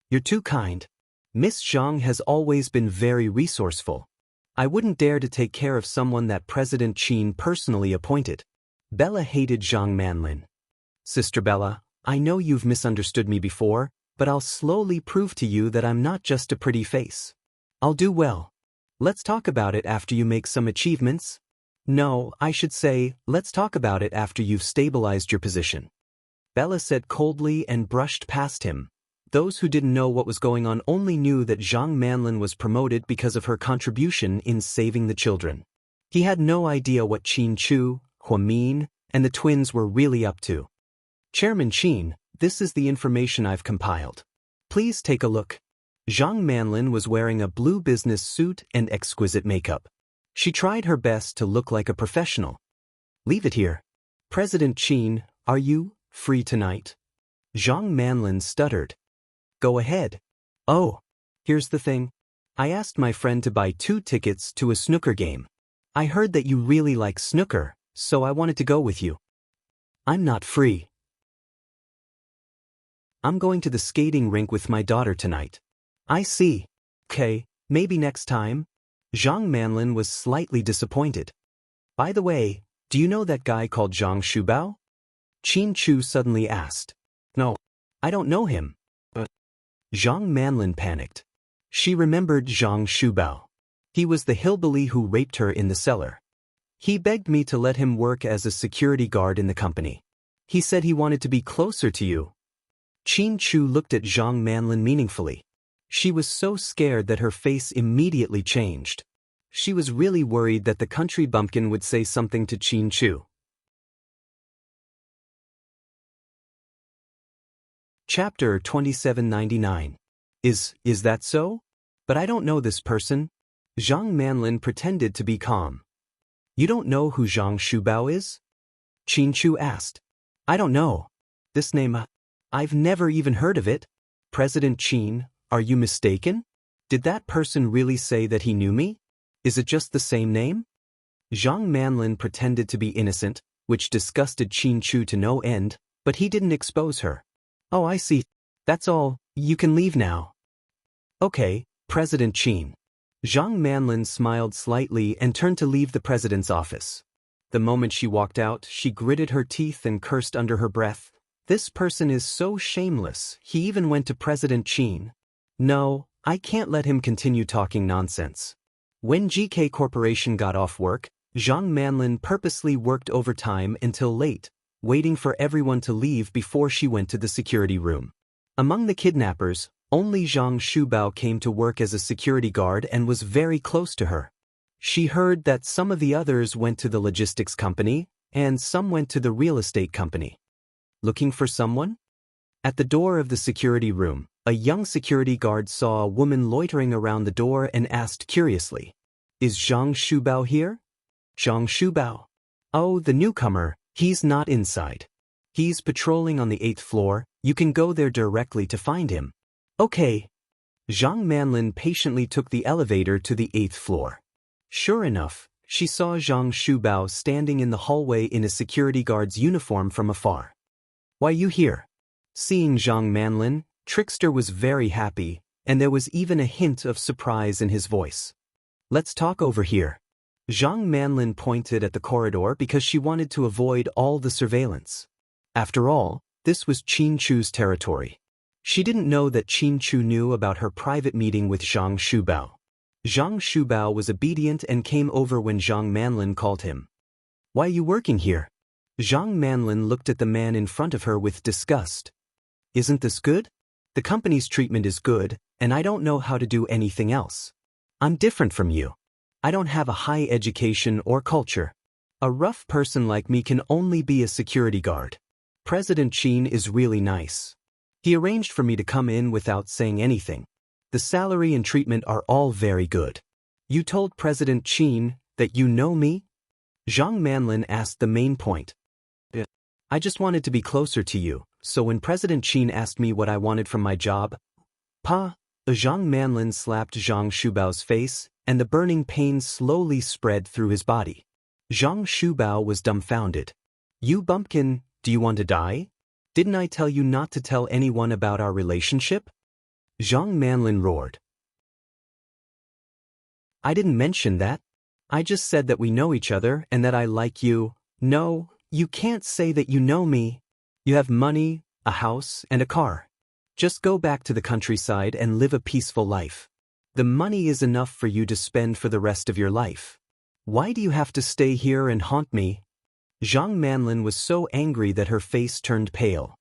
S1: You're too kind. Miss Zhang has always been very resourceful. I wouldn't dare to take care of someone that President Qin personally appointed. Bella hated Zhang Manlin. Sister Bella, I know you've misunderstood me before, but I'll slowly prove to you that I'm not just a pretty face. I'll do well. Let's talk about it after you make some achievements. No, I should say, let's talk about it after you've stabilized your position. Bella said coldly and brushed past him. Those who didn't know what was going on only knew that Zhang Manlin was promoted because of her contribution in saving the children. He had no idea what Qin Chu, Huamin, and the twins were really up to. Chairman Qin, this is the information I've compiled. Please take a look. Zhang Manlin was wearing a blue business suit and exquisite makeup. She tried her best to look like a professional. Leave it here. President Qin, are you free tonight? Zhang Manlin stuttered. Go ahead. Oh, here's the thing. I asked my friend to buy 2 tickets to a snooker game. I heard that you really like snooker, so I wanted to go with you. I'm not free. I'm going to the skating rink with my daughter tonight. I see. Okay, maybe next time. Zhang Manlin was slightly disappointed. By the way, do you know that guy called Zhang Shubao? Qin Chu suddenly asked. No, I don't know him. But Zhang Manlin panicked. She remembered Zhang Shubao. He was the hillbilly who raped her in the cellar. He begged me to let him work as a security guard in the company. He said he wanted to be closer to you. Qin Chu looked at Zhang Manlin meaningfully. She was so scared that her face immediately changed. She was really worried that the country bumpkin would say something to Qin Chu. Chapter 2799. Is that so? But I don't know this person. Zhang Manlin pretended to be calm. You don't know who Zhang Shubao is? Qin Chu asked. I don't know. This name, I've never even heard of it. President Qin, are you mistaken? Did that person really say that he knew me? Is it just the same name? Zhang Manlin pretended to be innocent, which disgusted Qin Chu to no end, but he didn't expose her. Oh, I see. That's all. You can leave now. Okay, President Qin. Zhang Manlin smiled slightly and turned to leave the president's office. The moment she walked out, she gritted her teeth and cursed under her breath. This person is so shameless, he even went to President Qin. No, I can't let him continue talking nonsense. When GK Corporation got off work, Zhang Manlin purposely worked overtime until late, waiting for everyone to leave before she went to the security room. Among the kidnappers, only Zhang Shubao came to work as a security guard and was very close to her. She heard that some of the others went to the logistics company, and some went to the real estate company. Looking for someone? At the door of the security room, a young security guard saw a woman loitering around the door and asked curiously, "Is Zhang Shubao here?" "Zhang Shubao? Oh, the newcomer, he's not inside. He's patrolling on the 8th floor, you can go there directly to find him." "Okay." Zhang Manlin patiently took the elevator to the 8th floor. Sure enough, she saw Zhang Shubao standing in the hallway in a security guard's uniform from afar. "Why you here?" Seeing Zhang Manlin, Trickster was very happy, and there was even a hint of surprise in his voice. "Let's talk over here." Zhang Manlin pointed at the corridor because she wanted to avoid all the surveillance. After all, this was Qin Chu's territory. She didn't know that Qin Chu knew about her private meeting with Zhang Shubao. Zhang Shubao was obedient and came over when Zhang Manlin called him. "Why are you working here?" Zhang Manlin looked at the man in front of her with disgust. "Isn't this good? The company's treatment is good, and I don't know how to do anything else. I'm different from you. I don't have a high education or culture. A rough person like me can only be a security guard. President Qin is really nice. He arranged for me to come in without saying anything. The salary and treatment are all very good. You told President Qin that you know me?" Zhang Manlin asked the main point. "I just wanted to be closer to you, so when President Qin asked me what I wanted from my job..." "Pa?" Zhang Manlin slapped Zhang Shubao's face, and the burning pain slowly spread through his body. Zhang Shubao was dumbfounded. "You bumpkin, do you want to die? Didn't I tell you not to tell anyone about our relationship?" Zhang Manlin roared. "I didn't mention that. I just said that we know each other and that I like you." "No, you can't say that you know me. You have money, a house, and a car. Just go back to the countryside and live a peaceful life. The money is enough for you to spend for the rest of your life. Why do you have to stay here and haunt me?" Zhang Manlin was so angry that her face turned pale.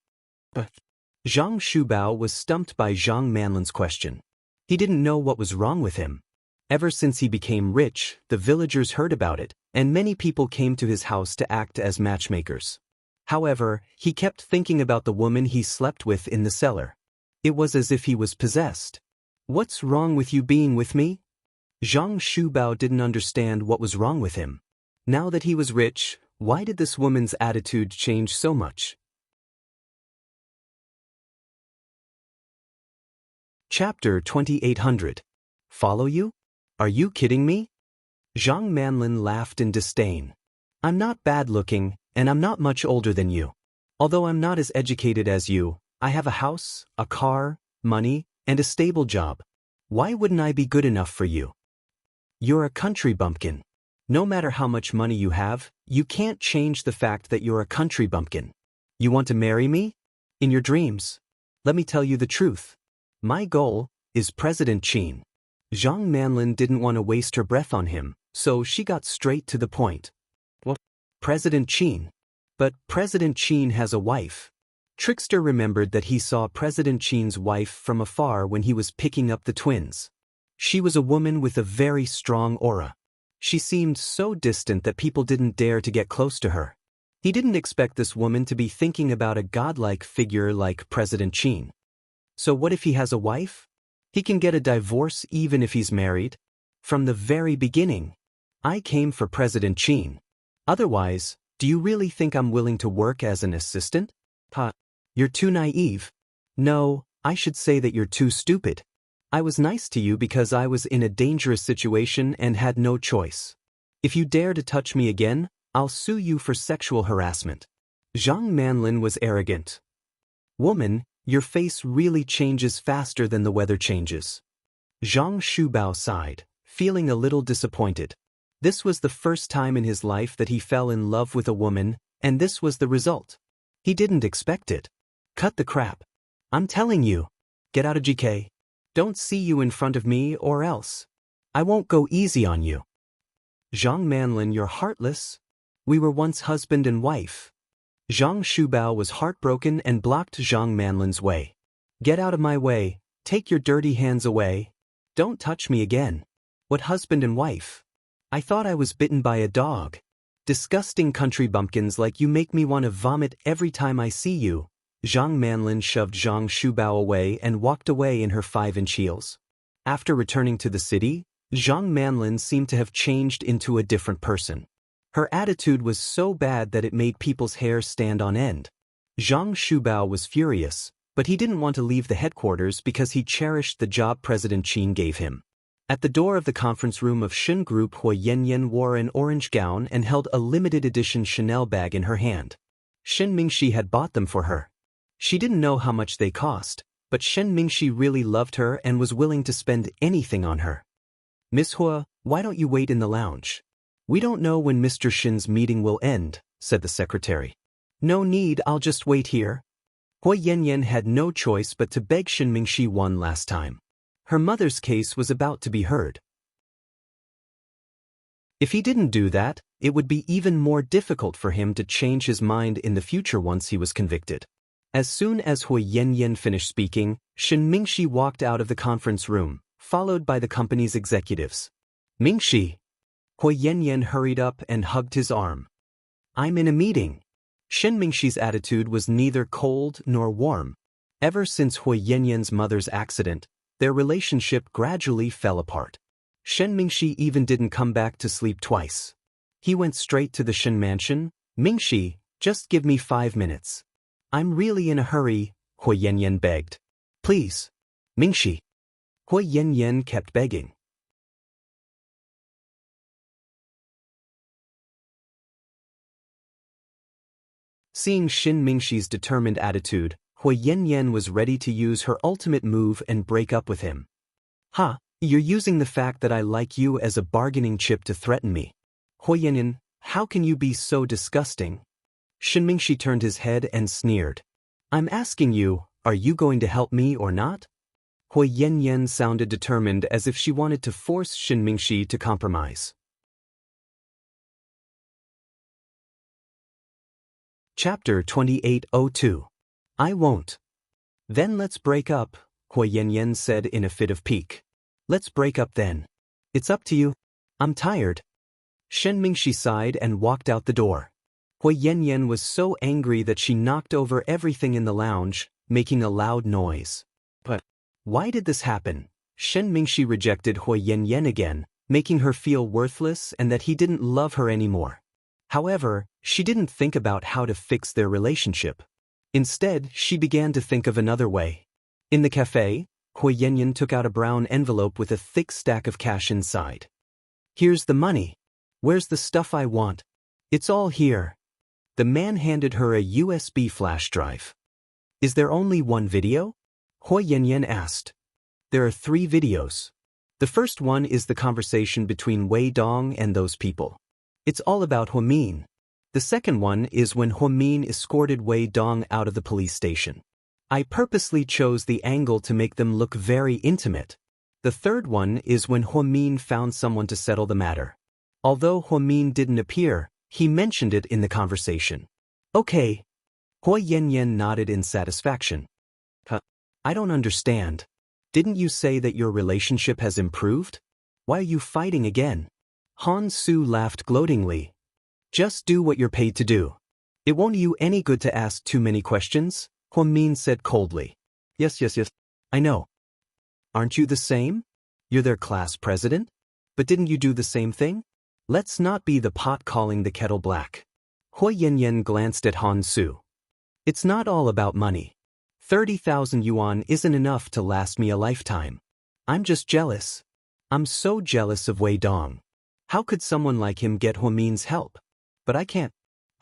S1: Zhang Shubao was stumped by Zhang Manlin's question. He didn't know what was wrong with him. Ever since he became rich, the villagers heard about it, and many people came to his house to act as matchmakers. However, he kept thinking about the woman he slept with in the cellar. It was as if he was possessed. "What's wrong with you being with me?" Zhang Shubao didn't understand what was wrong with him. Now that he was rich, why did this woman's attitude change so much? Chapter 2800. Follow you? Are you kidding me? Zhang Manlin laughed in disdain. "I'm not bad-looking, and I'm not much older than you. Although I'm not as educated as you, I have a house, a car, money, and a stable job. Why wouldn't I be good enough for you? You're a country bumpkin. No matter how much money you have, you can't change the fact that you're a country bumpkin. You want to marry me? In your dreams. Let me tell you the truth. My goal is President Qin." Zhang Manlin didn't want to waste her breath on him, so she got straight to the point. "What? President Qin? But President Qin has a wife." Trickster remembered that he saw President Qin's wife from afar when he was picking up the twins. She was a woman with a very strong aura. She seemed so distant that people didn't dare to get close to her. He didn't expect this woman to be thinking about a godlike figure like President Qin. So what if he has a wife? He can get a divorce even if he's married. From the very beginning, I came for President Qin. Otherwise, do you really think I'm willing to work as an assistant? Pa, you're too naive. No, I should say that you're too stupid. I was nice to you because I was in a dangerous situation and had no choice. If you dare to touch me again, I'll sue you for sexual harassment. Zhang Manlin was arrogant. Woman, your face really changes faster than the weather changes. Zhang Shubao sighed, feeling a little disappointed. This was the first time in his life that he fell in love with a woman, and this was the result. He didn't expect it. Cut the crap. I'm telling you. Get out of GK. Don't see you in front of me or else. I won't go easy on you. Zhang Manlin, you're heartless. We were once husband and wife. Zhang Shubao was heartbroken and blocked Zhang Manlin's way. Get out of my way. Take your dirty hands away. Don't touch me again. What husband and wife? I thought I was bitten by a dog. Disgusting country bumpkins like you make me want to vomit every time I see you. Zhang Manlin shoved Zhang Shubao away and walked away in her 5-inch heels. After returning to the city, Zhang Manlin seemed to have changed into a different person. Her attitude was so bad that it made people's hair stand on end. Zhang Shubao was furious, but he didn't want to leave the headquarters because he cherished the job President Qin gave him. At the door of the conference room of Shen Group, Hua Yanyan wore an orange gown and held a limited edition Chanel bag in her hand. Shen Mingxi had bought them for her. She didn't know how much they cost, but Shen Mingxi really loved her and was willing to spend anything on her. Miss Hua, why don't you wait in the lounge? We don't know when Mr. Shin's meeting will end, said the secretary. No need, I'll just wait here. Hua Yanyan had no choice but to beg Shen Mingxi one last time. Her mother's case was about to be heard. If he didn't do that, it would be even more difficult for him to change his mind in the future once he was convicted. As soon as Hua Yanyan finished speaking, Shen Mingxi walked out of the conference room, followed by the company's executives. Mingxi! Hua Yanyan hurried up and hugged his arm. I'm in a meeting. Shen Mingxi's attitude was neither cold nor warm. Ever since Hua Yanyan's mother's accident, their relationship gradually fell apart. Shen Mingxi even didn't come back to sleep twice. He went straight to the Shen mansion. Mingxi, just give me 5 minutes. I'm really in a hurry, Hua Yanyan begged. Please. Mingxi. Hua Yanyan kept begging. Seeing Shen Mingxi's determined attitude, Hua Yanyan was ready to use her ultimate move and break up with him. Ha, you're using the fact that I like you as a bargaining chip to threaten me. Hua Yanyan, how can you be so disgusting? Shen Mingxi turned his head and sneered. I'm asking you, are you going to help me or not? Hua Yanyan sounded determined, as if she wanted to force Shen Mingxi to compromise. Chapter 2802. I won't. Then let's break up, Hua Yanyan said in a fit of pique. Let's break up then. It's up to you. I'm tired. Shen Mingxi sighed and walked out the door. Hua Yanyan was so angry that she knocked over everything in the lounge, making a loud noise. But why did this happen? Shen Mingxi rejected Hua Yanyan again, making her feel worthless and that he didn't love her anymore. However, she didn't think about how to fix their relationship. Instead, she began to think of another way. In the cafe, Hua Yanyan took out a brown envelope with a thick stack of cash inside. Here's the money. Where's the stuff I want? It's all here. The man handed her a USB flash drive. Is there only one video? Hua Yanyan asked. There are 3 videos. The first one is the conversation between Wei Dong and those people. It's all about Hua Min. The second one is when Hua Min escorted Wei Dong out of the police station. I purposely chose the angle to make them look very intimate. The third one is when Hua Min found someone to settle the matter. Although Hua Min didn't appear, he mentioned it in the conversation. Okay. Hua Yanyan nodded in satisfaction. I don't understand. Didn't you say that your relationship has improved? Why are you fighting again? Han Su laughed gloatingly. Just do what you're paid to do. It won't do you any good to ask too many questions, Hua Min said coldly. Yes. I know. Aren't you the same? You're their class president? But didn't you do the same thing? Let's not be the pot calling the kettle black. Hua Yanyan glanced at Han Su. It's not all about money. 30,000 yuan isn't enough to last me a lifetime. I'm just jealous. I'm so jealous of Wei Dong. How could someone like him get Hua Min's help? But I can't.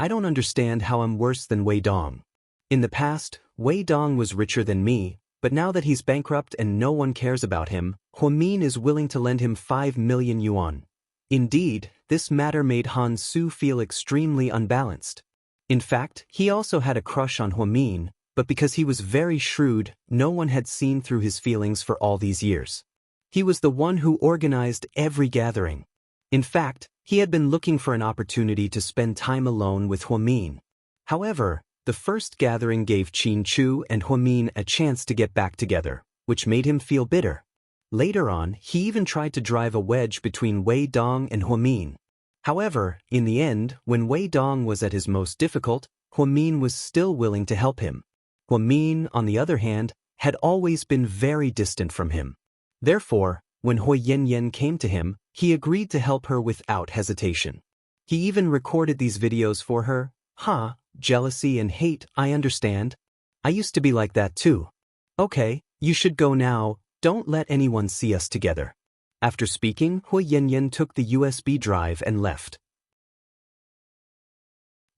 S1: I don't understand how I'm worse than Wei Dong. In the past, Wei Dong was richer than me, but now that he's bankrupt and no one cares about him, Hua Min is willing to lend him 5 million yuan. Indeed, this matter made Han Su feel extremely unbalanced. In fact, he also had a crush on Huamin, but because he was very shrewd, no one had seen through his feelings for all these years. He was the one who organized every gathering. In fact, he had been looking for an opportunity to spend time alone with Huamin. However, the first gathering gave Qin Chu and Huamin a chance to get back together, which made him feel bitter. Later on, he even tried to drive a wedge between Wei Dong and Huamin. However, in the end, when Wei Dong was at his most difficult, Huamin was still willing to help him. Huamin, on the other hand, had always been very distant from him. Therefore, when Hui Yanyan came to him, he agreed to help her without hesitation. He even recorded these videos for her. Jealousy and hate, I understand. I used to be like that too. Okay, you should go now, don't let anyone see us together. After speaking, Hui Yanyan took the USB drive and left.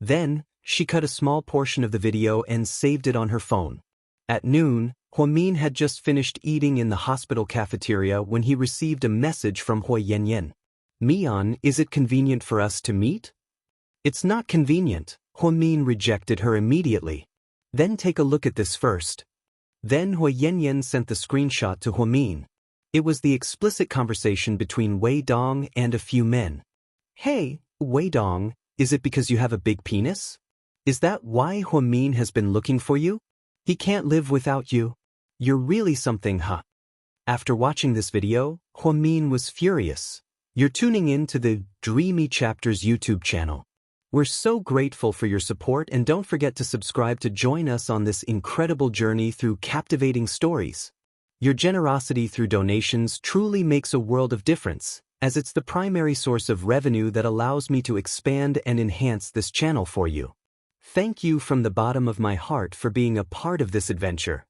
S1: Then, she cut a small portion of the video and saved it on her phone. At noon, Huamin had just finished eating in the hospital cafeteria when he received a message from Hui Yanyan. Mian, is it convenient for us to meet? It's not convenient. Huamin rejected her immediately. Then take a look at this first. Then Hui Yanyan sent the screenshot to Huamin. It was the explicit conversation between Wei Dong and a few men. Hey, Wei Dong, is it because you have a big penis? Is that why Huamin has been looking for you? He can't live without you. You're really something, huh? After watching this video, Huamin was furious. You're tuning in to the Dreamy Chapters YouTube channel. We're so grateful for your support, and don't forget to subscribe to join us on this incredible journey through captivating stories. Your generosity through donations truly makes a world of difference, as it's the primary source of revenue that allows me to expand and enhance this channel for you. Thank you from the bottom of my heart for being a part of this adventure.